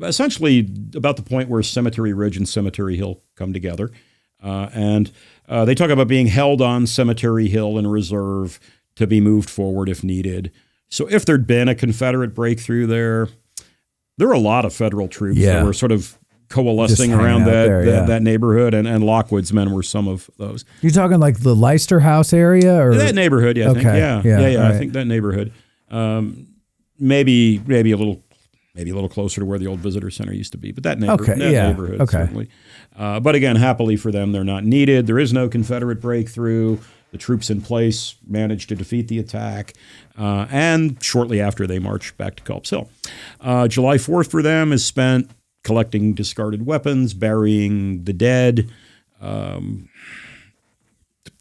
essentially about the point where Cemetery Ridge and Cemetery Hill come together. And they talk about being held on Cemetery Hill in reserve to be moved forward if needed. So if there'd been a Confederate breakthrough there were a lot of Federal troops that were sort of coalescing around that neighborhood, and Lockwood's men were some of those. You're talking like the Leicester House area, or that neighborhood? Yeah, I think. Yeah. Right. I think that neighborhood. Maybe a little closer to where the old visitor center used to be, but that neighborhood certainly. But again, happily for them, they're not needed. There is no Confederate breakthrough. The troops in place managed to defeat the attack, and shortly after they marched back to Culp's Hill. July 4th for them is spent collecting discarded weapons, burying the dead,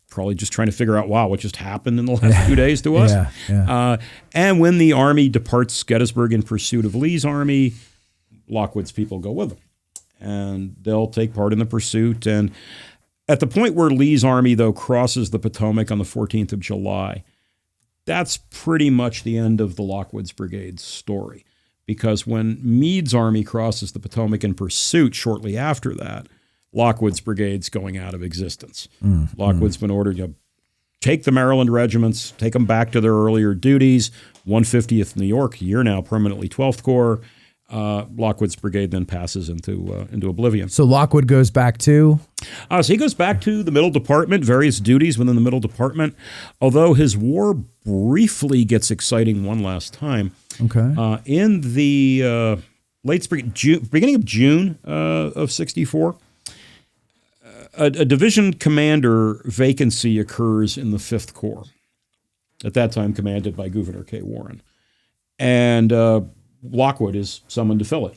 probably just trying to figure out, what just happened in the last 2 days to us. And when the army departs Gettysburg in pursuit of Lee's army, Lockwood's people go with them. And they'll take part in the pursuit. And at the point where Lee's army, though, crosses the Potomac on the 14th of July, that's pretty much the end of the Lockwood's Brigade's story. Because when Meade's army crosses the Potomac in pursuit shortly after that, Lockwood's Brigade's going out of existence. Lockwood's been ordered to take the Maryland regiments, take them back to their earlier duties. 150th New York, you're now permanently 12th Corps. Lockwood's Brigade then passes into oblivion. So Lockwood goes back to? So he goes back to the Middle Department, various duties within the Middle Department, although his war briefly gets exciting one last time. Okay. In the late spring, beginning of June of 64, a division commander vacancy occurs in the 5th Corps, at that time commanded by Gouverneur K. Warren. And Lockwood is summoned to fill it.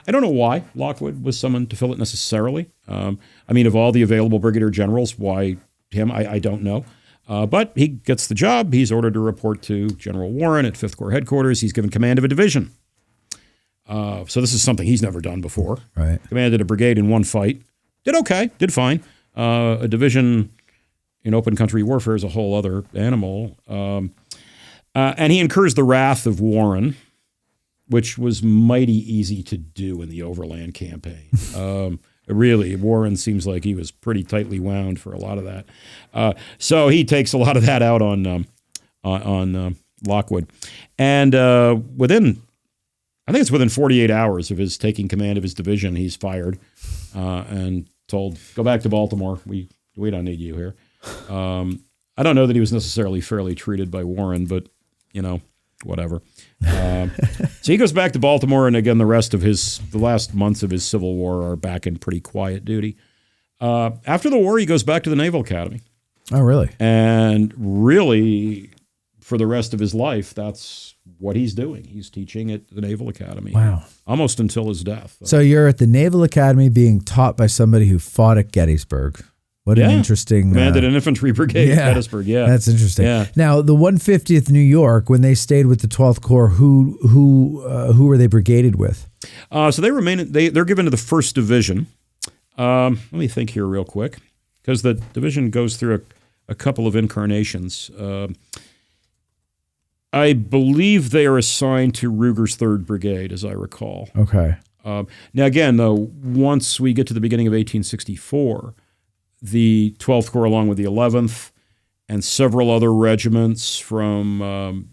I don't know why Lockwood was summoned to fill it necessarily. I mean, of all the available brigadier generals, why him? I don't know. But he gets the job. He's ordered to report to General Warren at 5th Corps headquarters. He's given command of a division. So this is something he's never done before. Right. Commanded a brigade in one fight. Did okay. Did fine. A division in open country warfare is a whole other animal. And he incurs the wrath of Warren, which was mighty easy to do in the overland campaign. Really, Warren seems like he was pretty tightly wound for a lot of that. So he takes a lot of that out on Lockwood. And I think it's within 48 hours of his taking command of his division, he's fired and told, go back to Baltimore. We don't need you here. I don't know that he was necessarily fairly treated by Warren, but, whatever. So he goes back to Baltimore, and again, the last months of his Civil War are back in pretty quiet duty. After the war, he goes back to the Naval Academy. Oh, really? And really, for the rest of his life, that's what he's doing. He's teaching at the Naval Academy. Wow. Almost until his death. So you're at the Naval Academy being taught by somebody who fought at Gettysburg. What an interesting... Commanded an infantry brigade at Gettysburg, That's interesting. Yeah. Now, the 150th New York, when they stayed with the 12th Corps, who were they brigaded with? So they're given to the 1st Division. Let me think here real quick, because the division goes through a couple of incarnations. I believe they are assigned to Ruger's 3rd Brigade, as I recall. Okay. Now, again, though, once we get to the beginning of 1864, the 12th Corps, along with the 11th, and several other regiments from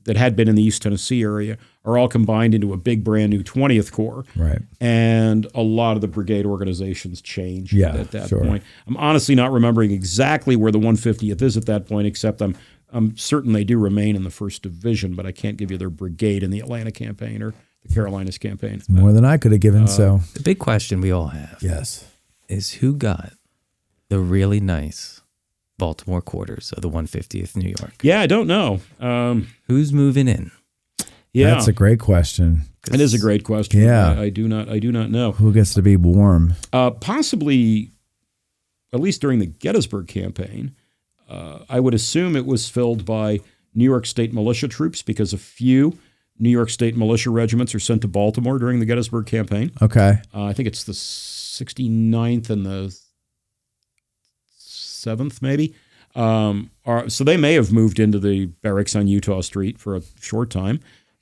that had been in the East Tennessee area are all combined into a big, brand new 20th Corps. Right. And a lot of the brigade organizations changed at that point. I'm honestly not remembering exactly where the 150th is at that point, except I'm certain they do remain in the 1st Division, but I can't give you their brigade in the Atlanta campaign or the Carolinas campaign. More than I could have given, so... The big question we all have is who got the really nice Baltimore quarters of the 150th New York? Yeah, I don't know. Who's moving in? Yeah, that's a great question. It is a great question. Yeah, I do not know who gets to be warm. Possibly, at least during the Gettysburg campaign, I would assume it was filled by New York State militia troops, because a few New York State militia regiments are sent to Baltimore during the Gettysburg campaign. Okay, I think it's the 69th and the 7th, maybe. So they may have moved into the barracks on Utah Street for a short time,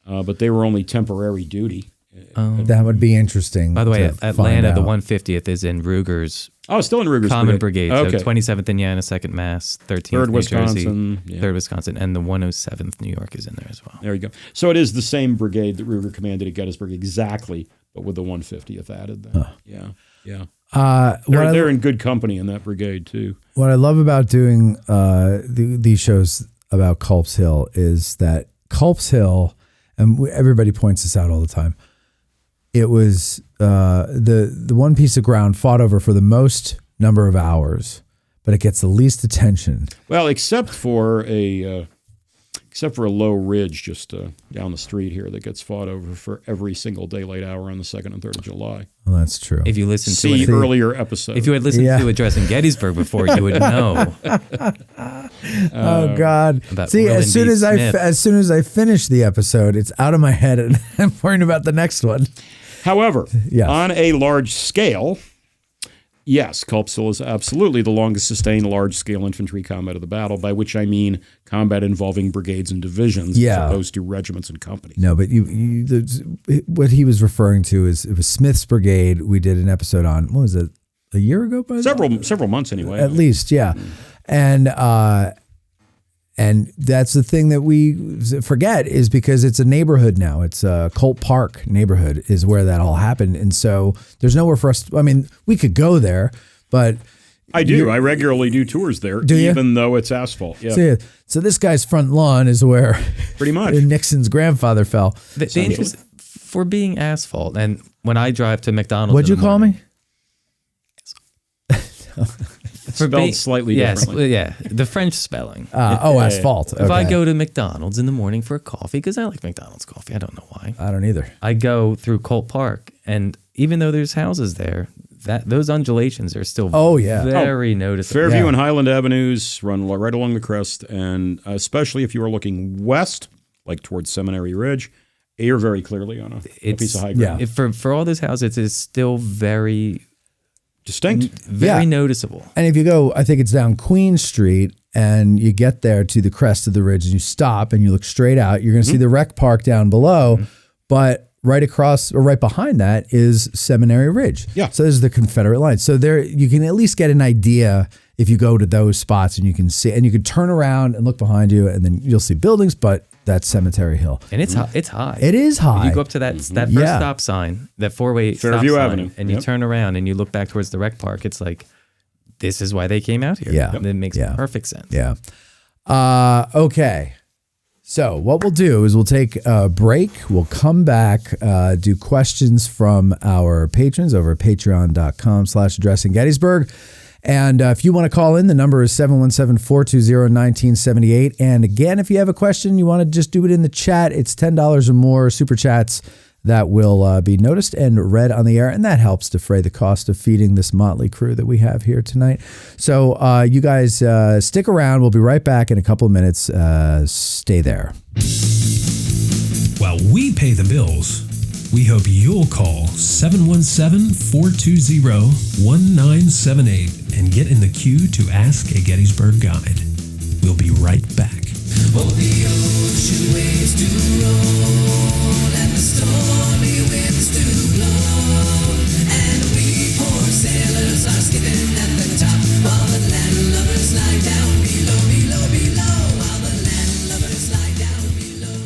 but they were only temporary duty. That would be interesting. By the way, Atlanta, the 150th is in Ruger's. Oh, still in Ruger's Common Brigade. Okay. So 27th Indiana, 2nd Mass, 13th 3rd New Wisconsin, Jersey, 3rd Wisconsin, and the 107th New York is in there as well. There you go. So it is the same brigade that Ruger commanded at Gettysburg exactly, but with the 150th added then. Yeah. They're in good company in that brigade too. What I love about doing these shows about Culp's Hill is that Culp's Hill, and everybody points this out all the time, it was the one piece of ground fought over for the most number of hours, but it gets the least attention. Well, except for a low ridge just down the street here that gets fought over for every single daylight hour on the 2nd and 3rd of July. Well, that's true. If you listen to an earlier episode. If you had listened to Addressing Gettysburg before, you would know. Oh God! See, as soon as I finish the episode, it's out of my head, and I'm worrying about the next one. However, on a large scale, yes, Culp's Hill is absolutely the longest sustained large-scale infantry combat of the battle, by which I mean combat involving brigades and divisions as opposed to regiments and companies. No, but what he was referring to is it was Smith's Brigade. We did an episode on, what was it, a year ago? Several months anyway. At least, yeah. And that's the thing that we forget, is because it's a neighborhood now. It's a Colt Park neighborhood is where that all happened. And so there's nowhere for us. I mean, we could go there, but... I do. I regularly do tours there, even though it's asphalt. Yeah. So this guy's front lawn is where pretty much Nixon's grandfather fell. The interest for being asphalt, and when I drive to McDonald's... What'd you call me? Spelled slightly differently. Yeah, the French spelling. Asphalt. If I Okay. go to McDonald's in the morning for a coffee, because I like McDonald's coffee, I don't know why. I don't either. I go through Colt Park, and even though there's houses there, those undulations are still very noticeable. Fairview and Highland Avenues run right along the crest, and especially if you are looking west, like towards Seminary Ridge, you're very clearly on a piece of high ground. For all those houses, it's still very distinct, very noticeable. And if you go, I think it's down Queen Street, and you get there to the crest of the ridge, and you stop and you look straight out, you're going to see the Rec Park down below, but right across or right behind that is Seminary Ridge. Yeah. So there's the Confederate line. So there you can at least get an idea if you go to those spots, and you can see, and you can turn around and look behind you, and then you'll see buildings, but that's Cemetery Hill. And it's high. It is high. You go up to that first stop sign, that four-way stop Fairview sign, Avenue. and you turn around and you look back towards the Rec Park. It's like, this is why they came out here. Yeah. It makes perfect sense. Yeah. Okay. So what we'll do is we'll take a break. We'll come back, do questions from our patrons over at patreon.com/addressinggettysburg. And if you want to call in, the number is 717-420-1978. And again, if you have a question, you want to just do it in the chat. It's $10 or more super chats that will be noticed and read on the air. And that helps defray the cost of feeding this motley crew that we have here tonight. So you guys stick around. We'll be right back in a couple of minutes. Stay there. While we pay the bills, we hope you'll call 717-420-1978 and get in the queue to ask a Gettysburg Guide. We'll be right back. Oh, the ocean waves do roll and the stormy winds do blow, and we poor sailors are skipping at the top while the landlubbers lie down below, below, below, while the landlubbers lie down below.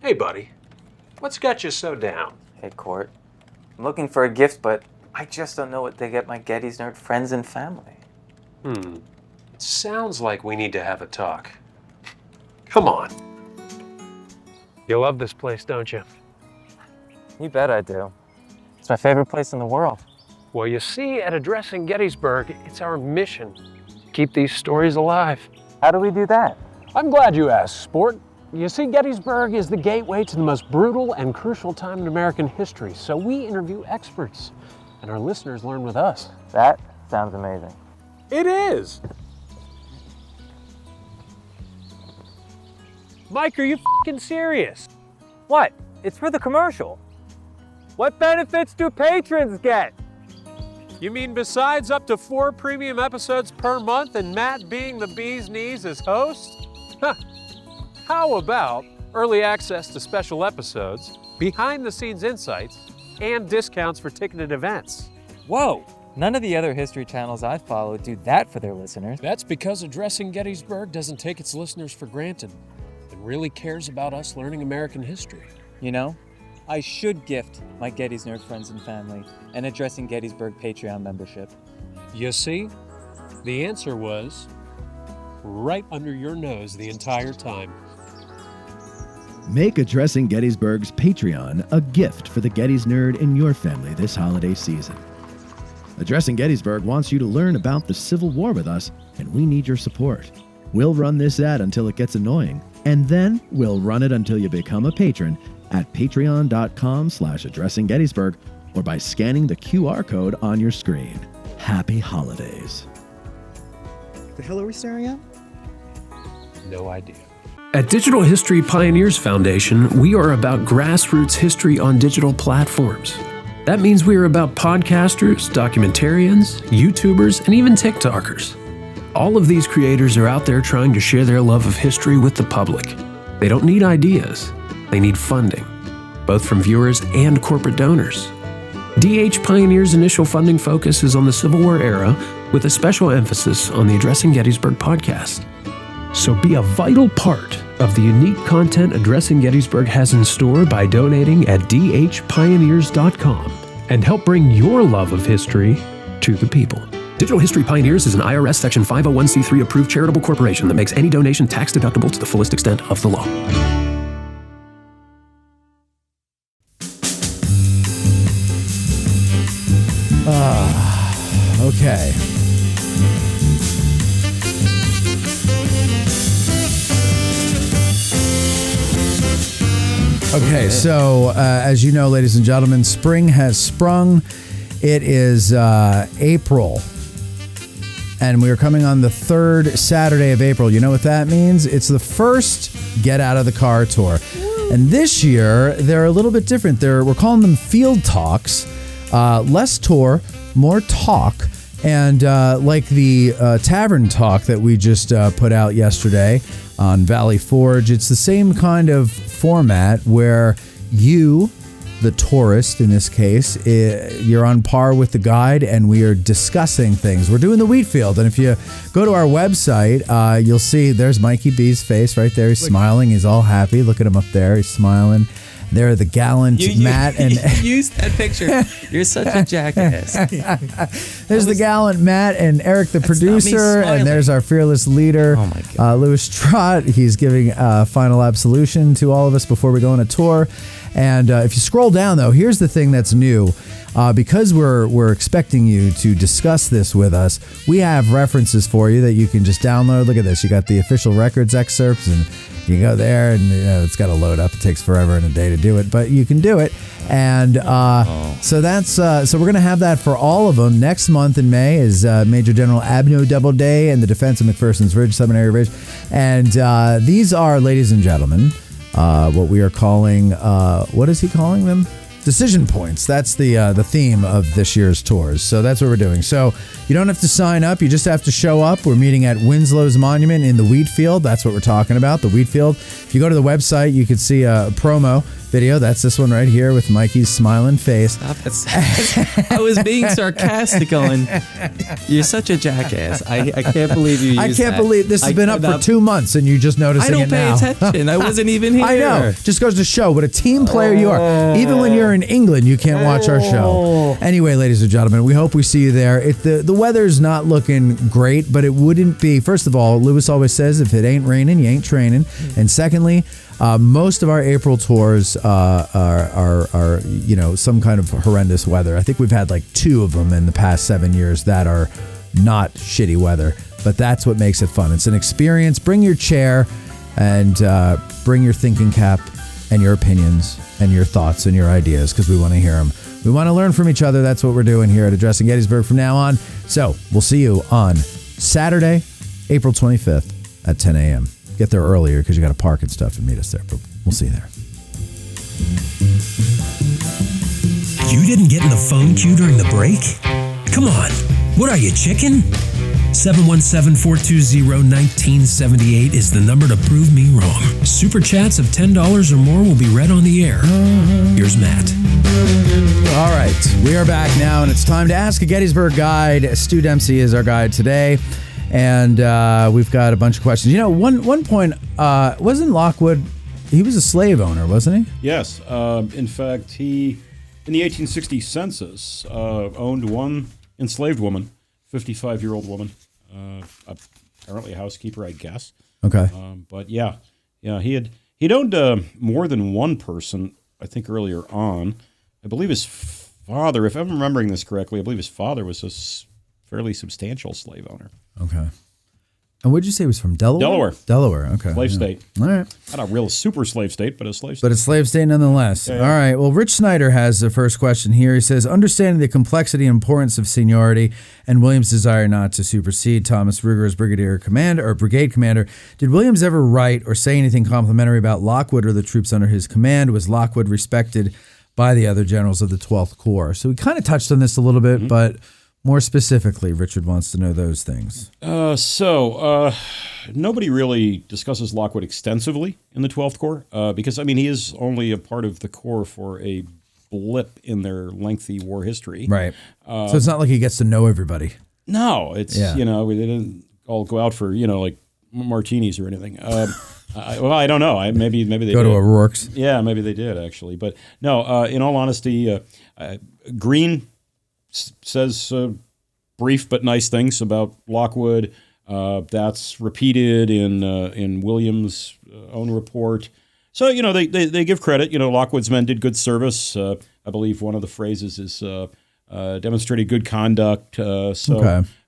Hey, buddy. What's got you so down? Hey, Court. I'm looking for a gift, but I just don't know what to get my Gettys nerd friends and family. It sounds like we need to have a talk. Come on. You love this place, don't you? You bet I do. It's my favorite place in the world. Well, you see, at Addressing Gettysburg, it's our mission to keep these stories alive. How do we do that? I'm glad you asked, sport. You see, Gettysburg is the gateway to the most brutal and crucial time in American history, so we interview experts, and our listeners learn with us. That sounds amazing. It is! Mike, are you f***ing serious? What? It's for the commercial. What benefits do patrons get? You mean besides up to 4 premium episodes per month and Matt being the bee's knees as host? Huh. How about early access to special episodes, behind-the-scenes insights, and discounts for ticketed events? Whoa! None of the other history channels I follow do that for their listeners. That's because Addressing Gettysburg doesn't take its listeners for granted and really cares about us learning American history. You know, I should gift my Gettys nerd friends and family an Addressing Gettysburg Patreon membership. You see, the answer was right under your nose the entire time. Make Addressing Gettysburg's Patreon a gift for the Gettys nerd in your family this holiday season. Addressing Gettysburg wants you to learn about the Civil War with us, and we need your support. We'll run this ad until it gets annoying, and then we'll run it until you become a patron at patreon.com/addressinggettysburg or by scanning the QR code on your screen. Happy holidays. The hell are we staring at? No idea. At Digital History Pioneers Foundation, we are about grassroots history on digital platforms. That means we are about podcasters, documentarians, YouTubers, and even TikTokers. All of these creators are out there trying to share their love of history with the public. They don't need ideas, they need funding, both from viewers and corporate donors. DH Pioneers' initial funding focus is on the Civil War era, with a special emphasis on the Addressing Gettysburg podcast. So be a vital part of the unique content Addressing Gettysburg has in store by donating at dhpioneers.com and help bring your love of history to the people. Digital History Pioneers is an IRS Section 501c3 approved charitable corporation that makes any donation tax deductible to the fullest extent of the law. Okay. Okay, so as you know, ladies and gentlemen, spring has sprung. It is April, and we are coming on the third Saturday of April. You know what that means? It's the first Get Out of the Car tour. And this year, they're a little bit different. We're calling them field talks. Less tour, more talk. And like the tavern talk that we just put out yesterday on Valley Forge, it's the same kind of format where you, the tourist in this case, you're on par with the guide and we are discussing things. We're doing the wheat field, and if you go to our website, you'll see there's Mikey B's face right there. He's smiling. He's all happy. Look at him up there. He's smiling. There are the gallant Matt and... You used that picture. You're such a jackass. There's the gallant Matt and Eric, the producer, and there's our fearless leader, oh my God. Louis Trott. He's giving final absolution to all of us before we go on a tour. And if you scroll down, though, here's the thing that's new. Because we're expecting you to discuss this with us, we have references for you that you can just download. Look at this. You got the official records excerpts, and you go there, and it's got to load up. It takes forever and a day to do it, but you can do it. And so that's so we're going to have that for all of them. Next month in May is Major General Abno Doubleday and the defense of McPherson's Ridge, Seminary Ridge. And these are, ladies and gentlemen, what we are calling, what is he calling them? Decision points. That's the theme of this year's tours. So that's what we're doing. So you don't have to sign up. You just have to show up. We're meeting at Winslow's Monument in the wheat field. That's what we're talking about, the wheat field. If you go to the website, you can see a promo video. That's this one right here with Mikey's smiling face. Stop it. I was being sarcastic going, you're such a jackass. I can't believe you used I can't that. believe this has been up for 2 months and you just noticing it now. I don't pay attention. I wasn't even here. I know. Just goes to show what a team player you are. Even when you're in England, you can't watch our show. Anyway, ladies and gentlemen, we hope we see you there. The weather's not looking great, but it wouldn't be. First of all, Lewis always says, if it ain't raining, you ain't training. And secondly, most of our April tours are some kind of horrendous weather. I think we've had like 2 of them in the past 7 years that are not shitty weather, but that's what makes it fun. It's an experience. Bring your chair and bring your thinking cap and your opinions and your thoughts and your ideas, because we want to hear them. We want to learn from each other. That's what we're doing here at Addressing Gettysburg from now on. So we'll see you on Saturday, April 25th at 10 a.m. Get there earlier because you got to park and stuff and meet us there. But we'll see you there. You didn't get in the phone queue during the break? Come on. What are you, chicken? 717-420-1978 is the number to prove me wrong. Super chats of $10 or more will be read on the air. Here's Matt. All right. We are back now, and it's time to Ask a Gettysburg Guide. Stu Dempsey is our guide today. And we've got a bunch of questions. You know, one point, wasn't Lockwood, he was a slave owner, wasn't he? Yes. In fact, he, in the 1860 census, owned one enslaved woman, 55-year-old woman, apparently a housekeeper, I guess. Okay. But yeah, he'd owned more than one person, I think, earlier on. I believe his father, if I'm remembering this correctly, I believe his father was a fairly substantial slave owner. Okay. And what did you say it was from Delaware? Delaware, okay. Slave state. All right. Not a real super slave state, but a slave state. But a slave state nonetheless. Yeah. All right. Well, Rich Snyder has the first question here. He says, understanding the complexity and importance of seniority and Williams' desire not to supersede Thomas Ruger as brigadier commander or brigade commander, did Williams ever write or say anything complimentary about Lockwood or the troops under his command? Was Lockwood respected by the other generals of the 12th Corps? So we kind of touched on this a little bit, but more specifically, Richard wants to know those things. Nobody really discusses Lockwood extensively in the 12th Corps because, I mean, he is only a part of the Corps for a blip in their lengthy war history. Right. So it's not like he gets to know everybody. No, it's, they didn't all go out for, like martinis or anything. I don't know. Maybe they go did. To O'Rourke's. Yeah, maybe they did, actually. But no, in all honesty, Green says brief but nice things about Lockwood. That's repeated in Williams' own report. So, they give credit. Lockwood's men did good service. I believe one of the phrases is demonstrated good conduct. So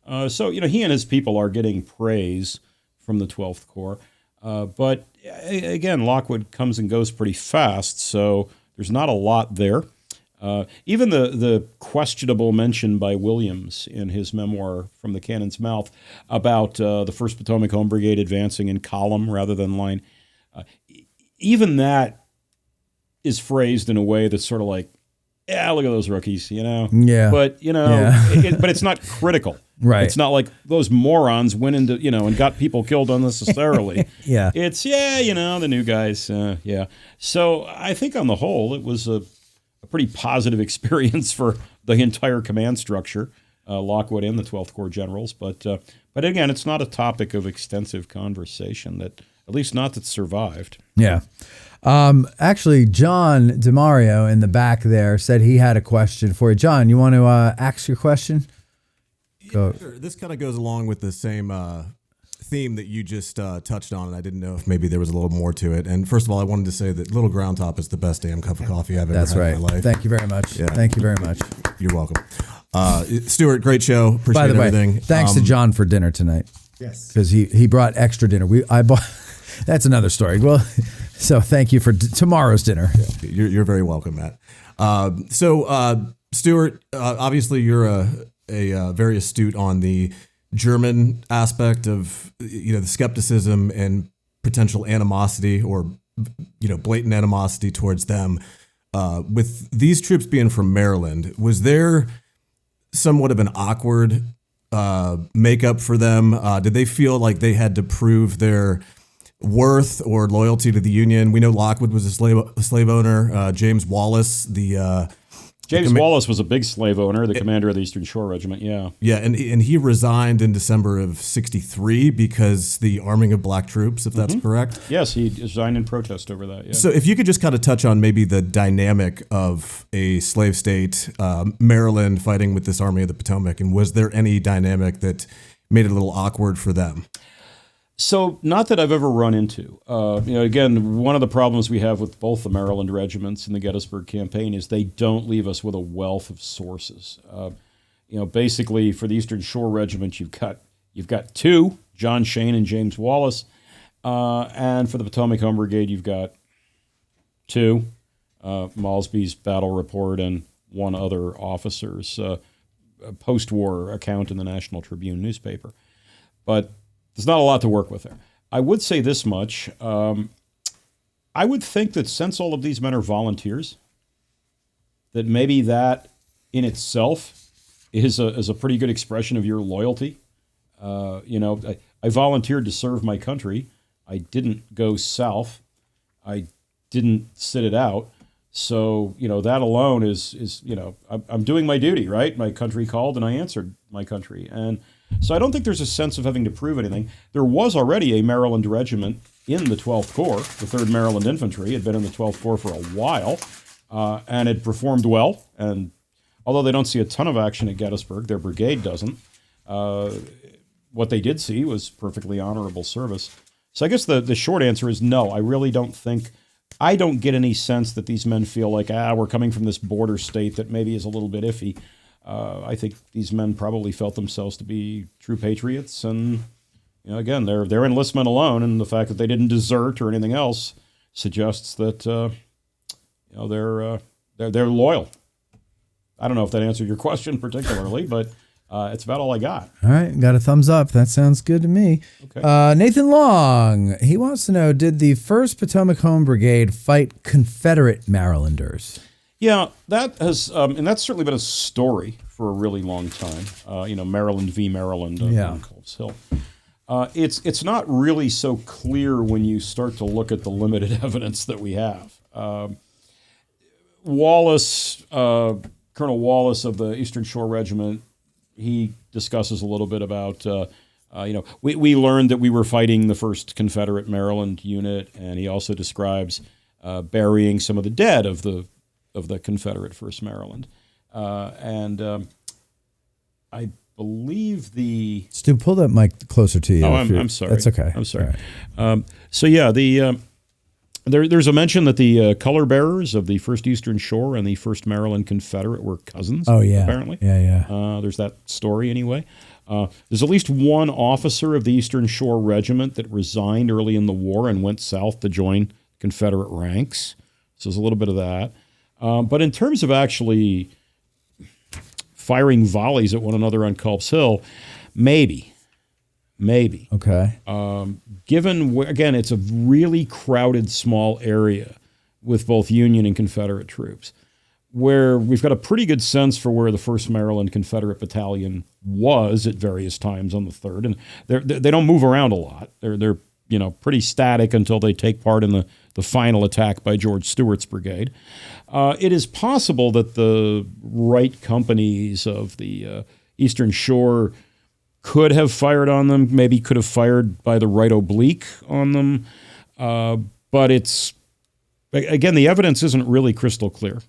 he and his people are getting praise from the 12th Corps. But again, Lockwood comes and goes pretty fast, so there's not a lot there. Even the questionable mention by Williams in his memoir From the Cannon's Mouth about the 1st Potomac Home Brigade advancing in column rather than line, even that is phrased in a way that's sort of like, yeah, look at those rookies, Yeah. But, but it's not critical. Right. It's not like those morons went into, and got people killed unnecessarily. Yeah. It's, the new guys. Yeah. So I think on the whole, it was a pretty positive experience for the entire command structure, Lockwood and the 12th Corps generals. But again, it's not a topic of extensive conversation, that at least not that survived. Yeah. Actually, John DeMario in the back there said he had a question for you. John, you want to ask your question? Go. Sure. This kind of goes along with the same theme that you just touched on, and I didn't know if maybe there was a little more to it. And first of all, I wanted to say that Little Ground Top is the best damn cup of coffee I've ever had in my life. Thank you very much. Yeah. Thank you very much. You're welcome. Stuart, great show. Appreciate By the way, everything. thanks to John for dinner tonight. Yes. Because he brought extra dinner. I bought. That's another story. Well, so thank you for tomorrow's dinner. Yeah, you're very welcome, Matt. Stuart, obviously you're a very astute on the German aspect of the skepticism and potential animosity or blatant animosity towards them. With these troops being from Maryland, was there somewhat of an awkward makeup for them? Did they feel like they had to prove their worth or loyalty to the Union? We know Lockwood was a slave owner. James Wallace, Wallace was a big slave owner, the commander of the Eastern Shore Regiment. Yeah. Yeah, and he resigned in December of '63 because the arming of black troops, if that's correct. Yes, he resigned in protest over that. Yeah. So if you could just kind of touch on maybe the dynamic of a slave state, Maryland fighting with this Army of the Potomac, and was there any dynamic that made it a little awkward for them? So not that I've ever run into. Again, one of the problems we have with both the Maryland regiments in the Gettysburg campaign is they don't leave us with a wealth of sources. Basically for the Eastern Shore Regiment, you've got two, John Shane and James Wallace, and for the Potomac Home Brigade, you've got two, Malsby's battle report and one other officer's post-war account in the National Tribune newspaper. But there's not a lot to work with there. I would say this much. I would think that since all of these men are volunteers, that maybe that in itself is a pretty good expression of your loyalty. I volunteered to serve my country. I didn't go south. I didn't sit it out. So, that alone is I'm doing my duty, right? My country called and I answered my country. And so I don't think there's a sense of having to prove anything. There was already a Maryland regiment in the 12th Corps, the 3rd Maryland Infantry, had been in the 12th Corps for a while, and had performed well. And although they don't see a ton of action at Gettysburg, their brigade doesn't. What they did see was perfectly honorable service. So I guess the short answer is no, I really don't think, I don't get any sense that these men feel like, we're coming from this border state that maybe is a little bit iffy. I think these men probably felt themselves to be true patriots, and again, their enlistment alone, and the fact that they didn't desert or anything else, suggests that they're loyal. I don't know if that answered your question particularly, but it's about all I got. All right, got a thumbs up. That sounds good to me. Okay. Nathan Long, he wants to know: did the 1st Potomac Home Brigade fight Confederate Marylanders? Yeah, that has, and that's certainly been a story for a really long time. Maryland v. Maryland on Culp's Hill. It's not really so clear when you start to look at the limited evidence that we have. Wallace, Colonel Wallace of the Eastern Shore Regiment, he discusses a little bit about, we learned that we were fighting the 1st Confederate Maryland unit, and he also describes burying some of the dead of the Confederate 1st Maryland. I believe the... Stu, pull that mic closer to you. Oh, I'm sorry. That's okay. I'm sorry. Right. So yeah, there's a mention that the color bearers of the 1st Eastern Shore and the 1st Maryland Confederate were cousins. Oh, yeah. Apparently. Yeah. There's that story anyway. There's at least one officer of the Eastern Shore Regiment that resigned early in the war and went south to join Confederate ranks. So there's a little bit of that. But in terms of actually firing volleys at one another on Culp's Hill, maybe. Okay. Given, again, it's a really crowded, small area with both Union and Confederate troops, where we've got a pretty good sense for where the 1st Maryland Confederate Battalion was at various times on the 3rd, and they don't move around a lot. They're pretty static until they take part in the final attack by George Stewart's brigade. It is possible that the right companies of the Eastern Shore could have fired on them, maybe could have fired by the right oblique on them. But it's, again, the evidence isn't really crystal clear.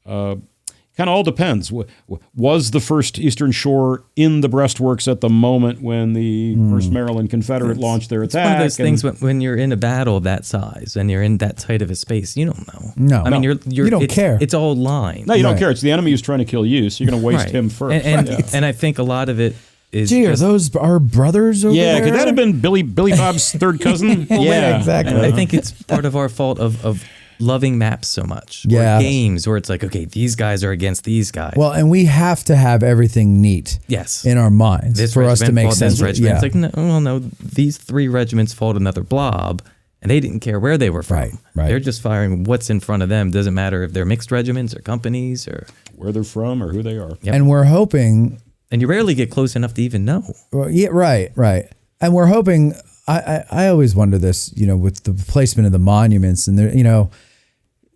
Kind of all depends. Was the 1st Eastern Shore in the breastworks at the moment when the 1st Maryland Confederate launched their attack? It's one of those things when you're in a battle of that size and you're in that tight of a space, you don't know. No. I mean, you don't care. It's all lines. No, you don't care. It's the enemy who's trying to kill you, so you're going to waste him first. And I think a lot of it is... Gee, are those our brothers over there? Yeah, could that have been Billy Bob's third cousin? Yeah, exactly. And I think it's part of our fault of loving maps so much. Yeah. Or games where it's like, okay, these guys are against these guys. Well, and we have to have everything neat in our minds This for us to make sense. It's like, no, these 3 regiments fought another blob, and they didn't care where they were from. Right. They're just firing what's in front of them. Doesn't matter if they're mixed regiments or companies or... where they're from or who they are. Yep. And we're hoping... And you rarely get close enough to even know. Well, yeah, right. And we're hoping... I always wonder this, with the placement of the monuments, and there,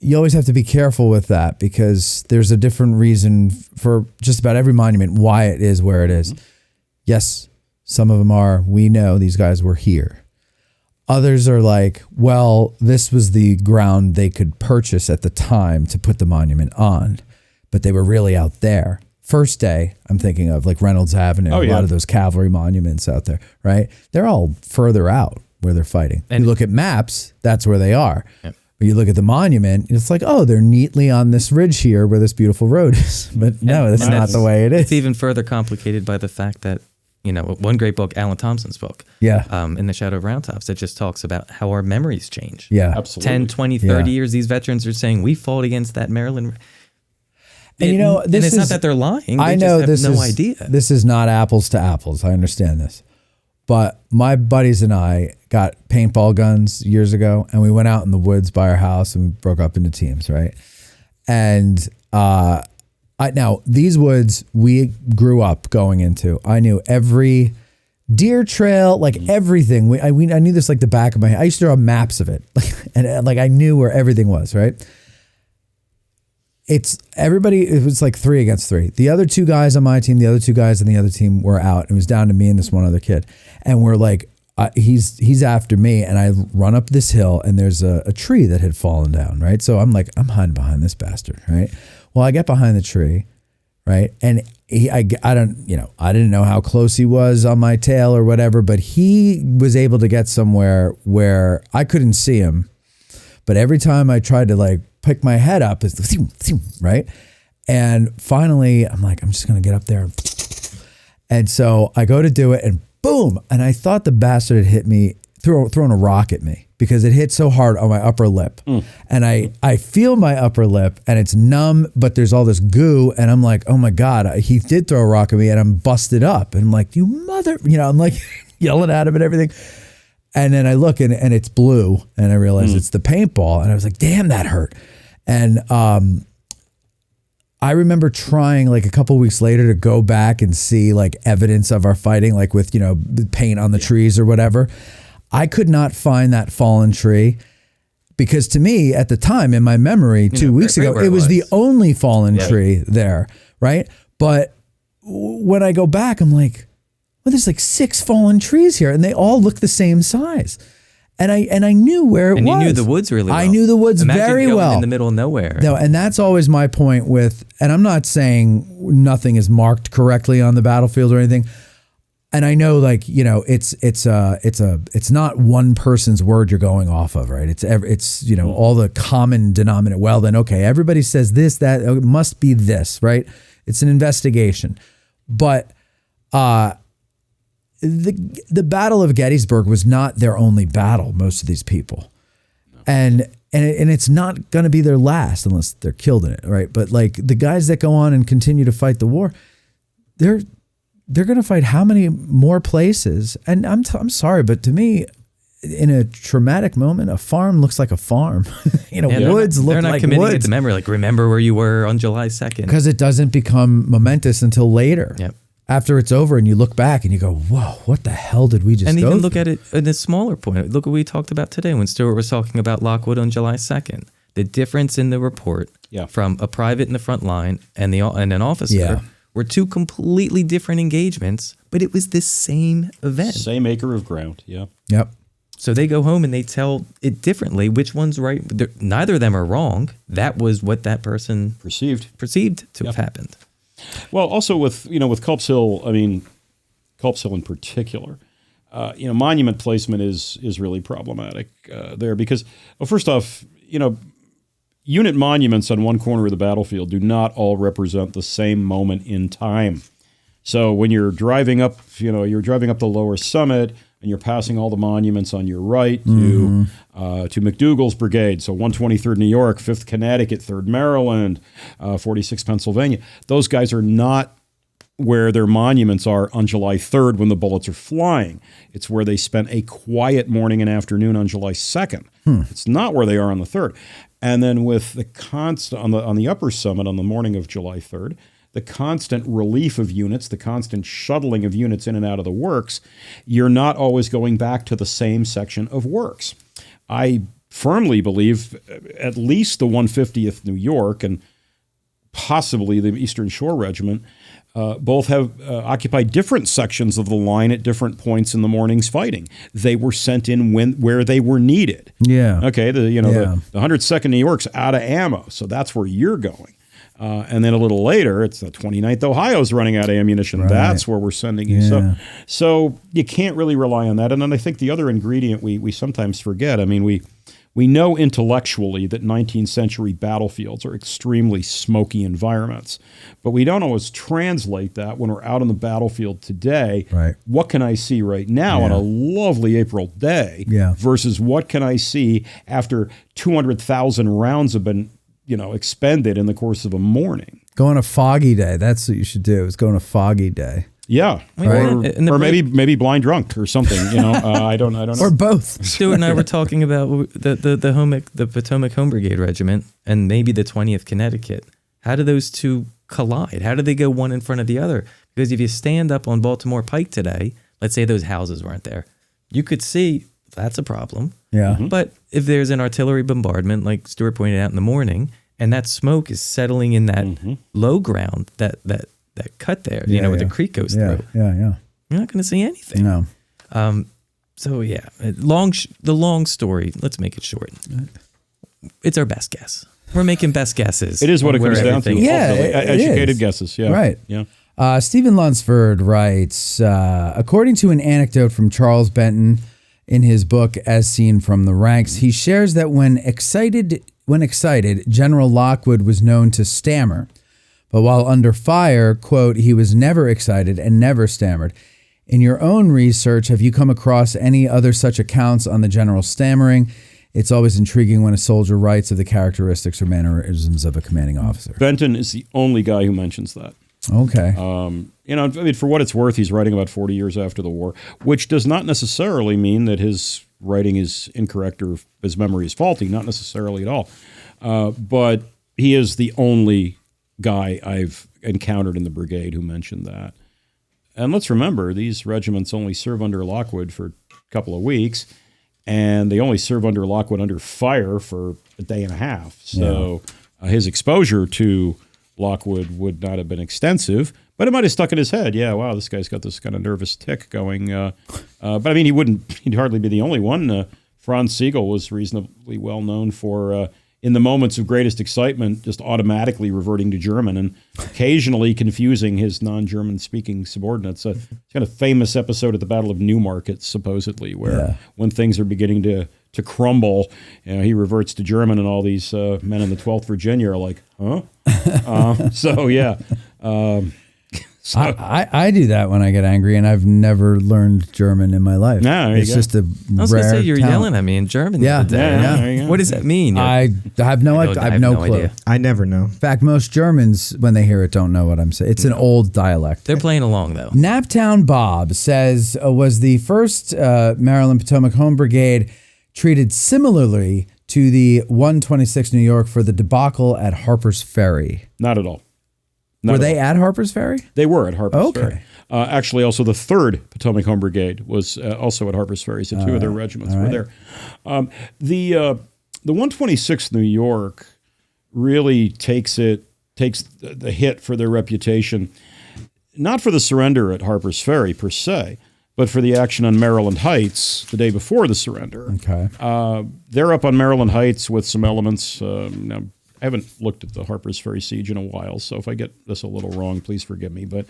you always have to be careful with that because there's a different reason for just about every monument why it is where it is. Yes, some of them are, we know these guys were here. Others are like, well, this was the ground they could purchase at the time to put the monument on, but they were really out there. First day, I'm thinking of like Reynolds Avenue, a lot of those cavalry monuments out there, right? They're all further out where they're fighting. And you look at maps, that's where they are. Yep. But you look at the monument, it's like, oh, they're neatly on this ridge here where this beautiful road is. But no, that's not the way it is. It's even further complicated by the fact that, one great book, Alan Thompson's book, In the Shadow of Round Tops, that just talks about how our memories change. Yeah, absolutely. 10, 20, 30 years, these veterans are saying, we fought against that Maryland. And it's not that they're lying. They just have no idea. This is not apples to apples. I understand this. But my buddies and I got paintball guns years ago, and we went out in the woods by our house and we broke up into teams, right? And now these woods we grew up going into. I knew every deer trail, like everything. I knew this like the back of my head. I used to draw maps of it, and like I knew where everything was, right? It was like 3 against 3. The other 2 guys on my team, the other 2 guys on the other team were out. It was down to me and this one other kid. And we're like, he's after me. And I run up this hill and there's a tree that had fallen down, right? So I'm like, I'm hiding behind this bastard, right? Well, I get behind the tree, right? And I didn't know how close he was on my tail or whatever, but he was able to get somewhere where I couldn't see him. But every time I tried to like pick my head up, it's right? And finally, I'm like, I'm just going to get up there. And so I go to do it and boom. And I thought the bastard had hit me, thrown a rock at me because it hit so hard on my upper lip. And I feel my upper lip and it's numb, but there's all this goo. And I'm like, oh my God, he did throw a rock at me and I'm busted up. And I'm like, you mother, I'm like yelling at him and everything. And then I look and it's blue and I realize it's the paintball. And I was like, damn, that hurt. And I remember trying like a couple of weeks later to go back and see like evidence of our fighting, like with, the paint on the trees or whatever. I could not find that fallen tree because to me at the time in my memory 2 weeks ago, it was the only fallen tree there. Right. But when I go back, I'm like, well, there's like 6 fallen trees here and they all look the same size. And I knew where it was. And you knew the woods really well. I knew the woods Imagine very going well. in the middle of nowhere. No, and that's always my point with, and I'm not saying nothing is marked correctly on the battlefield or anything. And I know, like, you know, it's not one person's word you're going off of, right? It's you know, all the common denominator. Well, then, okay, everybody says this, that, it must be this, right? It's an investigation. But the Battle of Gettysburg was not their only battle, most of these people. And it's not going to be their last unless they're killed in it, right? But like the guys that go on and continue to fight the war, they're going to fight how many more places? And I'm sorry, but to me, in a traumatic moment, a farm looks like a farm. You know, woods look like woods. They're not committing it to memory. Like, remember where you were on July 2nd. Because it doesn't become momentous until later. Yep. After it's over and you look back and you go, whoa, what the hell did we just And go even through? look at it in a smaller point. Look what we talked about today when Stuart was talking about Lockwood on July 2nd. The difference in the report from a private in the front line and an officer were two completely different engagements, but it was the same event. Same acre of ground, Yep. So they go home and they tell it differently. Which one's right? Neither of them are wrong. That was what that person perceived to have happened. Well, also with Culp's Hill, I mean, Culp's Hill in particular, monument placement is really problematic there because, well, first off, unit monuments on one corner of the battlefield do not all represent the same moment in time. So when you're driving up, the lower summit and you're passing all the monuments on your right to McDougall's Brigade, so 123rd New York, 5th Connecticut, 3rd Maryland, 46th Pennsylvania. Those guys are not where their monuments are on July 3rd when the bullets are flying. It's where they spent a quiet morning and afternoon on July 2nd. It's not where they are on the 3rd. And then with the constant on the upper summit on the morning of July 3rd, the constant relief of units, the constant shuttling of units in and out of the works, you're not always going back to the same section of works. I firmly believe at least the 150th New York and possibly the Eastern Shore Regiment both have occupied different sections of the line at different points in the morning's fighting. They were sent in where they were needed. Yeah. Okay. The 102nd New York's out of ammo, so that's where you're going. And then a little later, it's the 29th Ohio's running out of ammunition. Right. That's where we're sending you. Yeah. So you can't really rely on that. And then I think the other ingredient we sometimes forget, I mean, we know intellectually that 19th century battlefields are extremely smoky environments, but we don't always translate that when we're out on the battlefield today. Right. What can I see right now on a lovely April day versus what can I see after 200,000 rounds have been expended in the course of a morning? Go on a foggy day. That's what you should do, is go on a foggy day. Yeah, right. or maybe blind drunk or something. I don't know. Or both. Stuart and I were talking about the Potomac Home Brigade Regiment and maybe the 20th Connecticut. How do those two collide? How do they go one in front of the other? Because if you stand up on Baltimore Pike today, let's say those houses weren't there, you could see that's a problem. Yeah. But if there's an artillery bombardment, like Stuart pointed out in the morning, and that smoke is settling in that low ground, that cut there, where the creek goes through. Yeah. You're not going to see anything. No. The long story, let's make it short. It's our best guess. We're making best guesses. It is what it comes down to. Yeah, educated guesses. Yeah. Right. Yeah. Stephen Lunsford writes, according to an anecdote from Charles Benton in his book, As Seen from the Ranks, he shares that when excited, General Lockwood was known to stammer. But while under fire, quote, he was never excited and never stammered. In your own research, have you come across any other such accounts on the general's stammering? It's always intriguing when a soldier writes of the characteristics or mannerisms of a commanding officer. Benton is the only guy who mentions that. Okay. For what it's worth, he's writing about 40 years after the war, which does not necessarily mean that his writing is incorrect or his memory is faulty, not necessarily at all. But he is the only guy I've encountered in the brigade who mentioned that. And let's remember, these regiments only serve under Lockwood for a couple of weeks, and they only serve under Lockwood under fire for a day and a half. So his exposure to Lockwood would not have been extensive, but it might have stuck in his head. Yeah, wow, this guy's got this kind of nervous tick going. But I mean, he'd hardly be the only one. Franz Siegel was reasonably well known for, in the moments of greatest excitement, just automatically reverting to German and occasionally confusing his non-German speaking subordinates. It's kind of famous episode at the Battle of Newmarket, supposedly, where when things are beginning to crumble, he reverts to German, and all these men in the 12th Virginia are like, huh? So I do that when I get angry, and I've never learned German in my life. It's just a I was rare gonna say you're talent. yelling at me in German. Yeah. The other day. Yeah. What does that mean? I have no clue. idea. I never know. In fact, most Germans, when they hear it, don't know what I'm saying. It's an old dialect. They're playing along though. Naptown Bob says, was the 1st Maryland Potomac Home Brigade treated similarly to the 126th New York for the debacle at Harper's Ferry? not at all. Were they at Harper's Ferry? They were at Harper's Ferry. Actually, also the 3rd Potomac Home Brigade was also at Harper's Ferry, so two of their regiments were there. The 126th New York really takes the hit for their reputation, not for the surrender at Harper's Ferry per se, but for the action on Maryland Heights the day before the surrender. Okay. They're up on Maryland Heights with some elements. Now, I haven't looked at the Harper's Ferry siege in a while, so if I get this a little wrong, please forgive me. But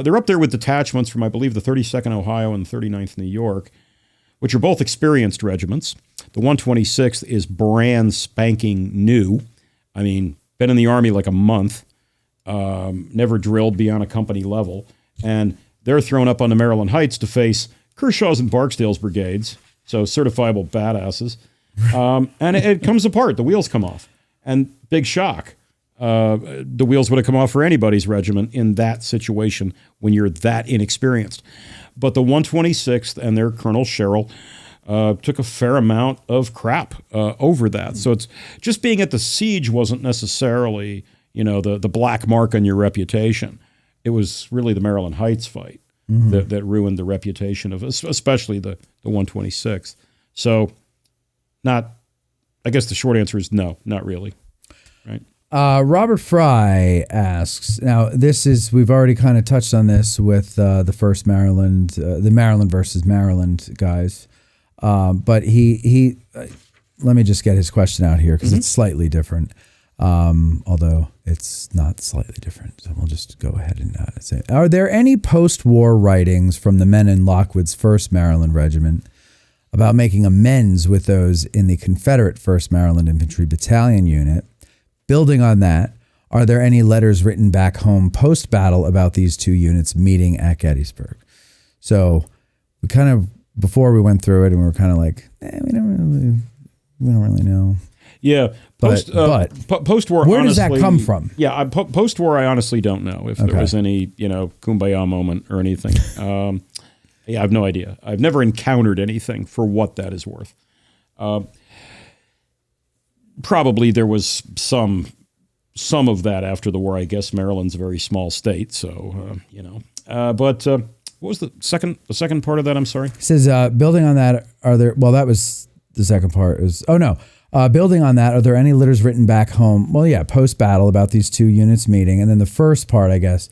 they're up there with detachments from, I believe, the 32nd Ohio and the 39th New York, which are both experienced regiments. The 126th is brand spanking new. I mean, been in the Army like a month, never drilled beyond a company level. And they're thrown up on the Maryland Heights to face Kershaw's and Barksdale's brigades, so certifiable badasses. And it comes apart. The wheels come off. And big shock. The wheels would have come off for anybody's regiment in that situation when you're that inexperienced. But the 126th and their Colonel Sherrill took a fair amount of crap over that. So it's just being at the siege wasn't necessarily, the black mark on your reputation. It was really the Maryland Heights fight that ruined the reputation of, especially the 126th. So I guess the short answer is no, not really. Right. Robert Fry asks, now we've already kind of touched on this with the 1st Maryland, the Maryland versus Maryland guys. But he let me just get his question out here because it's slightly different. Although it's not slightly different. So we'll just go ahead and say, are there any post-war writings from the men in Lockwood's 1st Maryland Regiment about making amends with those in the Confederate 1st Maryland Infantry Battalion Unit? Building on that, are there any letters written back home post-battle about these two units meeting at Gettysburg? So we kind of, before we went through it, and we were kind of like, we don't really know. Yeah, post-war. Where honestly, does that come from? Yeah, post-war, I honestly don't know if there was any, kumbaya moment or anything. Yeah, I have no idea. I've never encountered anything for what that is worth. Probably there was some of that after the war. I guess Maryland's a very small state, so But what was the second part of that? I'm sorry. It says building on that, that was the second part. Building on that, are there any letters written back home? Well, yeah, post-battle about these two units meeting, and then the first part, I guess.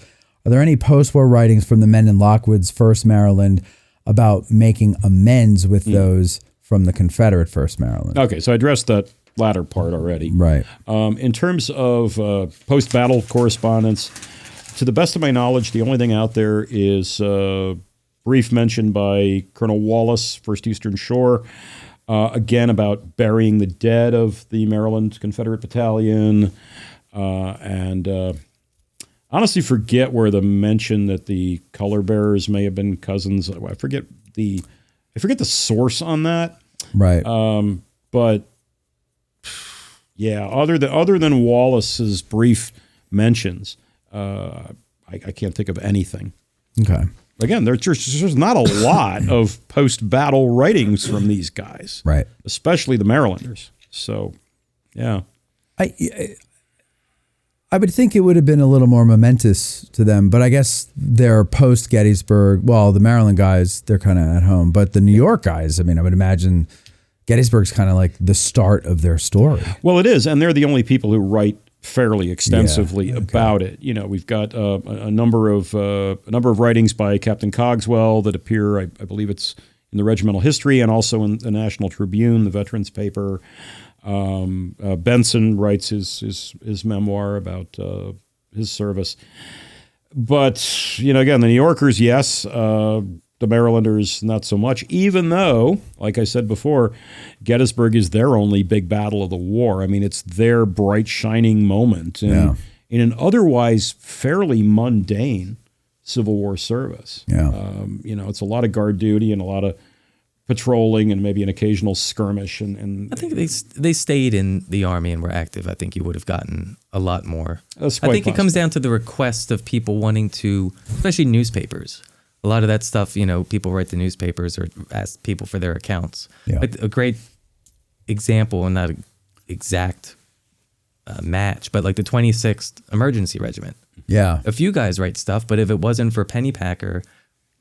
Are there any post-war writings from the men in Lockwood's 1st Maryland about making amends with those from the Confederate 1st Maryland? Okay, so I addressed that latter part already. Right. In terms of post-battle correspondence, to the best of my knowledge, the only thing out there is brief mention by Colonel Wallace, 1st Eastern Shore, again about burying the dead of the Maryland Confederate Battalion, and honestly forget where the mention that the color bearers may have been cousins. I forget the source on that. Right. But yeah, other than Wallace's brief mentions, I can't think of anything. Okay. Again, there's not a lot of post-battle writings from these guys, right? Especially the Marylanders. So, yeah. I would think it would have been a little more momentous to them, but I guess they're post-Gettysburg. Well, the Maryland guys, they're kind of at home, but the New York guys, I mean, I would imagine Gettysburg's kind of like the start of their story. Well, it is, and they're the only people who write fairly extensively about it. We've got a number of writings by Captain Cogswell that appear. I believe it's in the regimental history and also in the National Tribune, the veterans paper. Benson writes his memoir about his service. But, again, the New Yorkers, yes. The Marylanders, not so much, even though, like I said before, Gettysburg is their only big battle of the war. I mean, it's their bright, shining moment in an otherwise fairly mundane Civil War service. Yeah. It's a lot of guard duty and a lot of patrolling and maybe an occasional skirmish. And I think they stayed in the Army and were active. I think you would have gotten a lot more. That's I quite think it comes down to the request of people wanting to, especially newspapers. A lot of that stuff, people write the newspapers or ask people for their accounts. Yeah. Like a great example, and not an exact match, but like the 26th Emergency Regiment. Yeah. A few guys write stuff, but if it wasn't for Pennypacker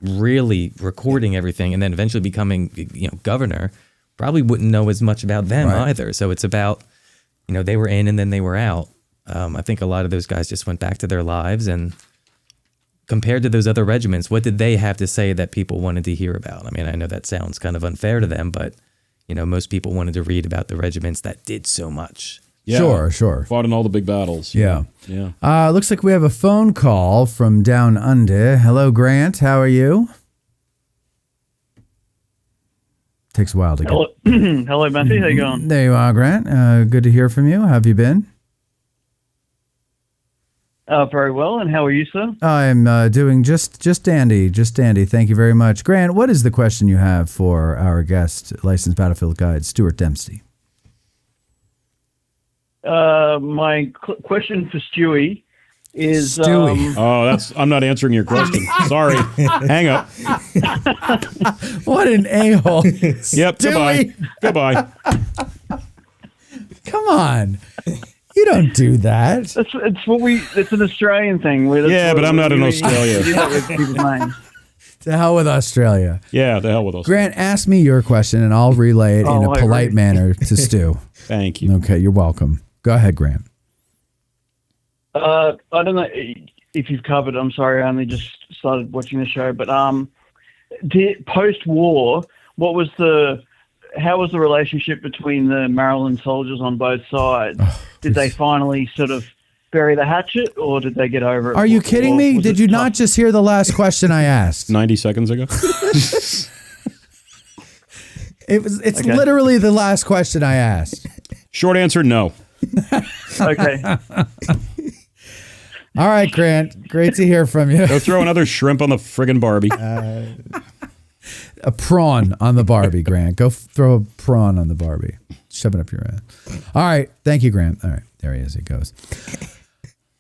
really recording everything and then eventually becoming, governor, probably wouldn't know as much about them either. So it's about, they were in and then they were out. I think a lot of those guys just went back to their lives, and compared to those other regiments, what did they have to say that people wanted to hear about? I mean, I know that sounds kind of unfair to them, but, most people wanted to read about the regiments that did so much. Yeah, Sure. Fought in all the big battles. Yeah. Yeah. Looks like we have a phone call from down under. Hello, Grant. How are you? Takes a while to get. Hello, Matthew. How you going? There you are, Grant. Good to hear from you. How have you been? Very well. And how are you, sir? I'm doing just dandy. Thank you very much. Grant, what is the question you have for our guest, licensed battlefield guide, Stuart Dempsey? My question for Stewie is... I'm not answering your question. Sorry. Hang up. What an a-hole. Yep, goodbye. Come on. You don't do that. It's an Australian thing. But I'm not in Australia. We do that with people's names. To hell with Australia. Yeah, to hell with Australia. Grant, ask me your question and I'll relay it in a polite manner to Stu. Thank you. Okay, you're welcome. Go ahead, Grant. I don't know if you've covered. I'm sorry, I only just started watching the show. But post-war, how was the relationship between the Maryland soldiers on both sides? Did they finally sort of bury the hatchet, or did they get over it? Are you kidding me? Did you not just hear the last question I asked? 90 seconds ago? It's literally the last question I asked. Short answer, no. Okay. All right, Grant. Great to hear from you. Go throw another shrimp on the friggin' Barbie. A prawn on the Barbie, Grant. Go throw a prawn on the Barbie. Shove it up your ass. All right. Thank you, Grant. All right. There he is. It goes.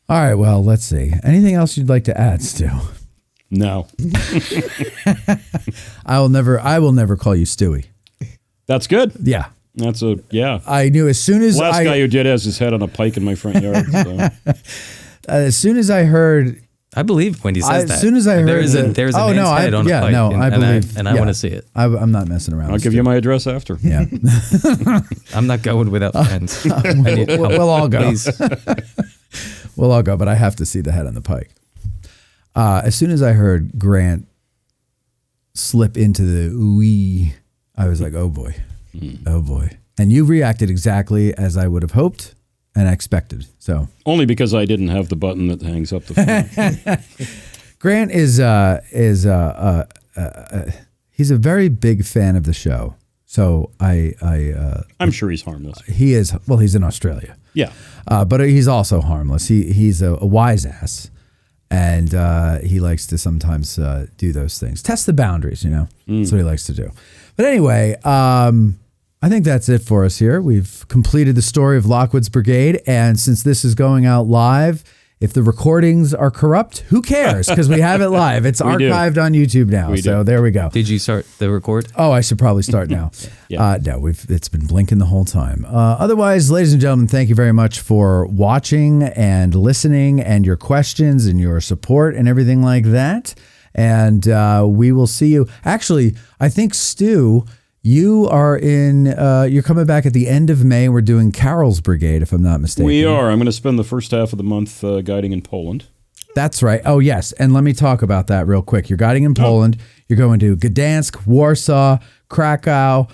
All right. Well, let's see. Anything else you'd like to add, Stu? No. I will never call you Stewie. That's good. Yeah. I knew as soon as last guy who did has his head on a pike in my front yard. So. As soon as I heard, I believe when he says that. As soon as I heard, there's a man's head on a pike, I believe, and I want to see it. I'm not messing around. I'll give you my address after. Yeah, I'm not going without friends. We'll all go. Please. We'll all go, but I have to see the head on the pike. As soon as I heard Grant slip into the ooey, I was like, oh boy. Oh boy. And you reacted exactly as I would have hoped and expected. So only because I didn't have the button that hangs up the phone. Grant is he's a very big fan of the show. So I'm sure he's harmless. He is. Well, he's in Australia. Yeah. But he's also harmless. He's a wise ass. And he likes to sometimes do those things. Test the boundaries, That's what he likes to do. But anyway, I think that's it for us here. We've completed the story of Lockwood's Brigade. And since this is going out live, if the recordings are corrupt, who cares? Because we have it live. It's archived on YouTube now. So there we go. Did you start the record? Oh, I should probably start now. No, it's been blinking the whole time. Otherwise, ladies and gentlemen, thank you very much for watching and listening and your questions and your support and everything like that. And we will see you. Actually, I think, Stu, you are you're coming back at the end of May. We're doing Carol's Brigade, if I'm not mistaken. We are. I'm going to spend the first half of the month guiding in Poland. That's right. Oh, yes. And let me talk about that real quick. You're guiding in Poland. You're going to Gdansk, Warsaw, Krakow.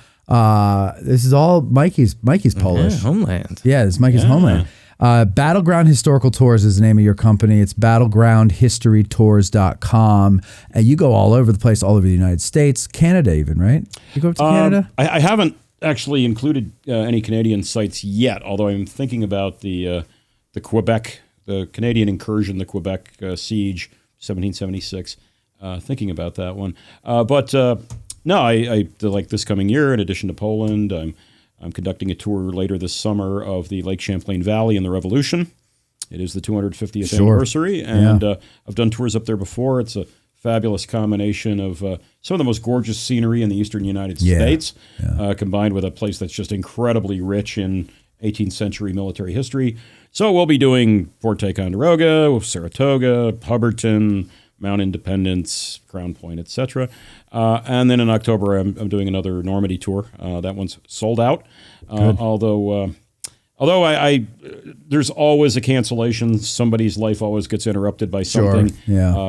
This is all Mikey's Polish. Yeah, homeland. Yeah, this is Mikey's homeland. Battleground Historical Tours is the name of your company. It's battlegroundhistorytours.com. And you go all over the place, all over the United States, Canada even, right? You go up to Canada? I haven't actually included any Canadian sites yet, although I'm thinking about the Quebec, the Canadian incursion, the Quebec siege, 1776. Thinking about that one. But no, I like this coming year, in addition to Poland, I'm conducting a tour later this summer of the Lake Champlain Valley and the Revolution. It is the 250th anniversary, and I've done tours up there before. It's a fabulous combination of some of the most gorgeous scenery in the eastern United States, combined with a place that's just incredibly rich in 18th century military history. So we'll be doing Fort Ticonderoga, Saratoga, Hubbardton, Mount Independence, Crown Point, etc. And then in October, I'm doing another Normandy tour. That one's sold out. Although I there's always a cancellation. Somebody's life always gets interrupted by something.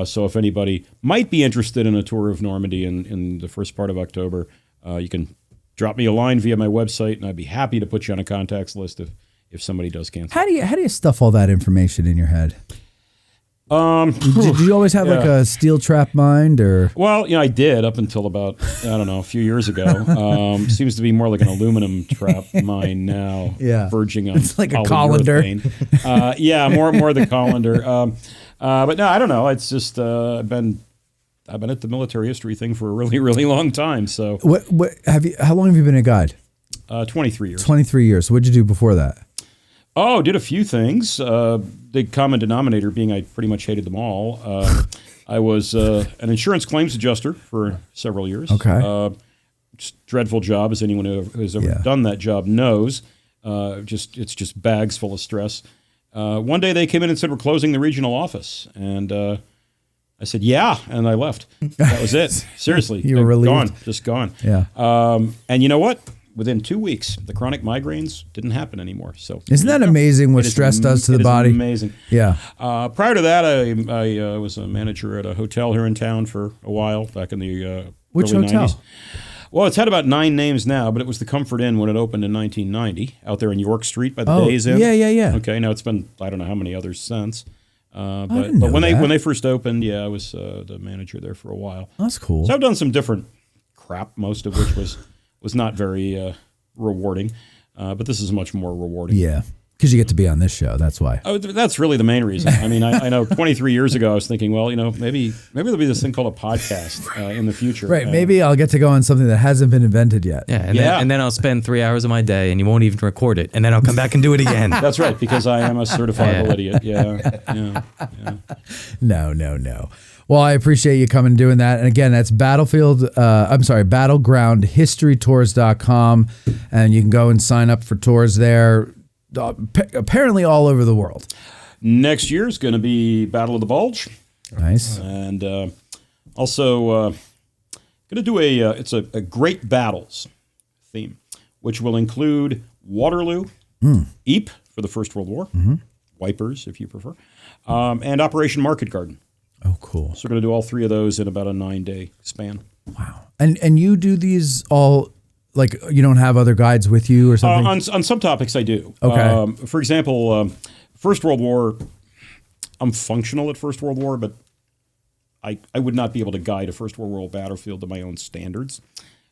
So if anybody might be interested in a tour of Normandy in the first part of October, you can drop me a line via my website, and I'd be happy to put you on a contacts list if somebody does cancel. How do you stuff all that information in your head? Did you always have like a steel trap mind, or? Well, I did up until about, a few years ago. Seems to be more like an aluminum trap mind now. Verging on it's like a colander. More the colander. But no, I don't know. It's just I've been at the military history thing for a really, really long time. So how long have you been a guide? 23 years. 23 years. So what'd you do before that? Oh, did a few things. The common denominator being I pretty much hated them all. I was an insurance claims adjuster for several years. Okay. Just dreadful job, as anyone who has ever done that job knows. It's just bags full of stress. One day they came in and said, we're closing the regional office. And I said, yeah, and I left. That was it. Seriously. You were relieved. Gone, just gone. Yeah. And you know what? Within 2 weeks, the chronic migraines didn't happen anymore. So isn't that amazing what stress does to the body? Amazing. Yeah. Prior to that, I was a manager at a hotel here in town for a while, back in the Which early hotel? 90s. Well, it's had about 9 names now, but it was the Comfort Inn when it opened in 1990, out there in York Street by the Days Inn. Yeah. Okay, now it's been, I don't know how many others since. But didn't know when that. they first opened, I was the manager there for a while. That's cool. So I've done some different crap, most of which was not very rewarding, but this is much more rewarding. Yeah, because you get to be on this show. That's why. Oh, that's really the main reason. I mean, I know 23 years ago I was thinking, well, maybe there'll be this thing called a podcast in the future. Right. Maybe I'll get to go on something that hasn't been invented yet. Yeah. And then I'll spend 3 hours of my day, and you won't even record it, and then I'll come back and do it again. That's right, because I am a certifiable idiot. Yeah. No. Well, I appreciate you coming and doing that. And again, that's battlegroundhistorytours.com. And you can go and sign up for tours there, apparently all over the world. Next year is going to be Battle of the Bulge. Nice. And also going to do it's a great battles theme, which will include Waterloo, Ypres for the First World War, Wipers if you prefer, and Operation Market Garden. Oh, cool. So we're going to do all 3 of those in about a 9-day span. Wow. And you do these all, like, you don't have other guides with you or something? On some topics I do. Okay. For example, First World War, I'm functional at First World War, but I would not be able to guide a First World War battlefield to my own standards.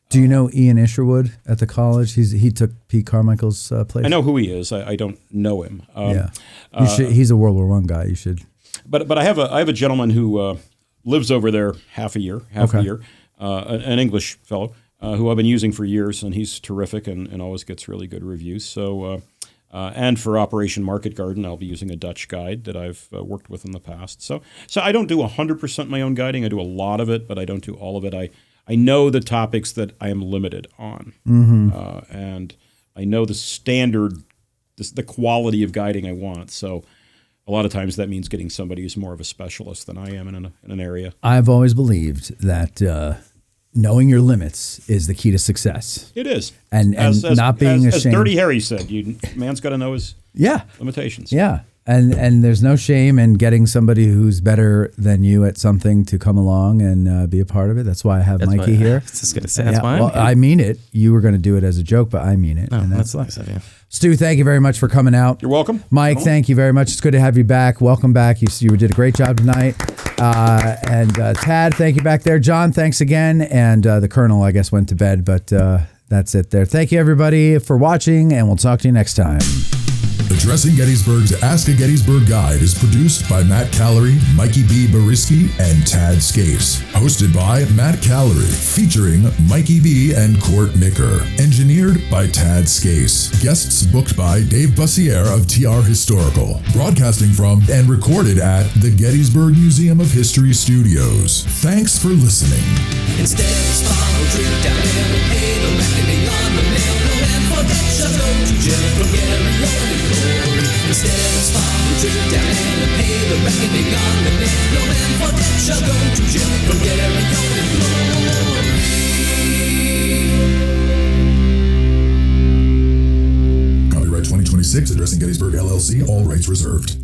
Do you know Ian Isherwood at the college? He took Pete Carmichael's place. I know who he is. I don't know him. He's a World War I guy. You should. But I have a gentleman who lives over there half a year, an English fellow who I've been using for years, and he's terrific and always gets really good reviews. So, and for Operation Market Garden, I'll be using a Dutch guide that I've worked with in the past. So I don't do 100% my own guiding. I do a lot of it, but I don't do all of it. I know the topics that I am limited on, and I know the standard, the quality of guiding I want. So a lot of times that means getting somebody who's more of a specialist than I am in an area. I've always believed that knowing your limits is the key to success. It is. And not being ashamed. As Dirty Harry said, man's got to know his limitations. Yeah. And there's no shame in getting somebody who's better than you at something to come along and be a part of it. That's why I have Mikey here. I was just going to say, that's why well, I mean it. You were going to do it as a joke, but I mean it. Oh, and that's nice of you. Stu, thank you very much for coming out. You're welcome. Mike, thank you very much. It's good to have you back. Welcome back. You did a great job tonight. And Tad, thank you back there. John, thanks again. And the Colonel, I guess, went to bed, but that's it there. Thank you, everybody, for watching, and we'll talk to you next time. Addressing Gettysburg's Ask a Gettysburg Guide is produced by Matt Callery, Mikey B. Bariski, and Tad Skase. Hosted by Matt Callery, featuring Mikey B. and Court Nicker. Engineered by Tad Skase. Guests booked by Dave Bussiere of TR Historical. Broadcasting from and recorded at the Gettysburg Museum of History Studios. Thanks for listening. Instead of small drink down there and pay the reckoning on the mail. No man forget shall go to jail from Gary and glory. Instead of small drink down there and pay the reckoning on the mail. No man forget shall go to jail from Gary and glory. Copyright 2026, Addressing Gettysburg LLC, all rights reserved.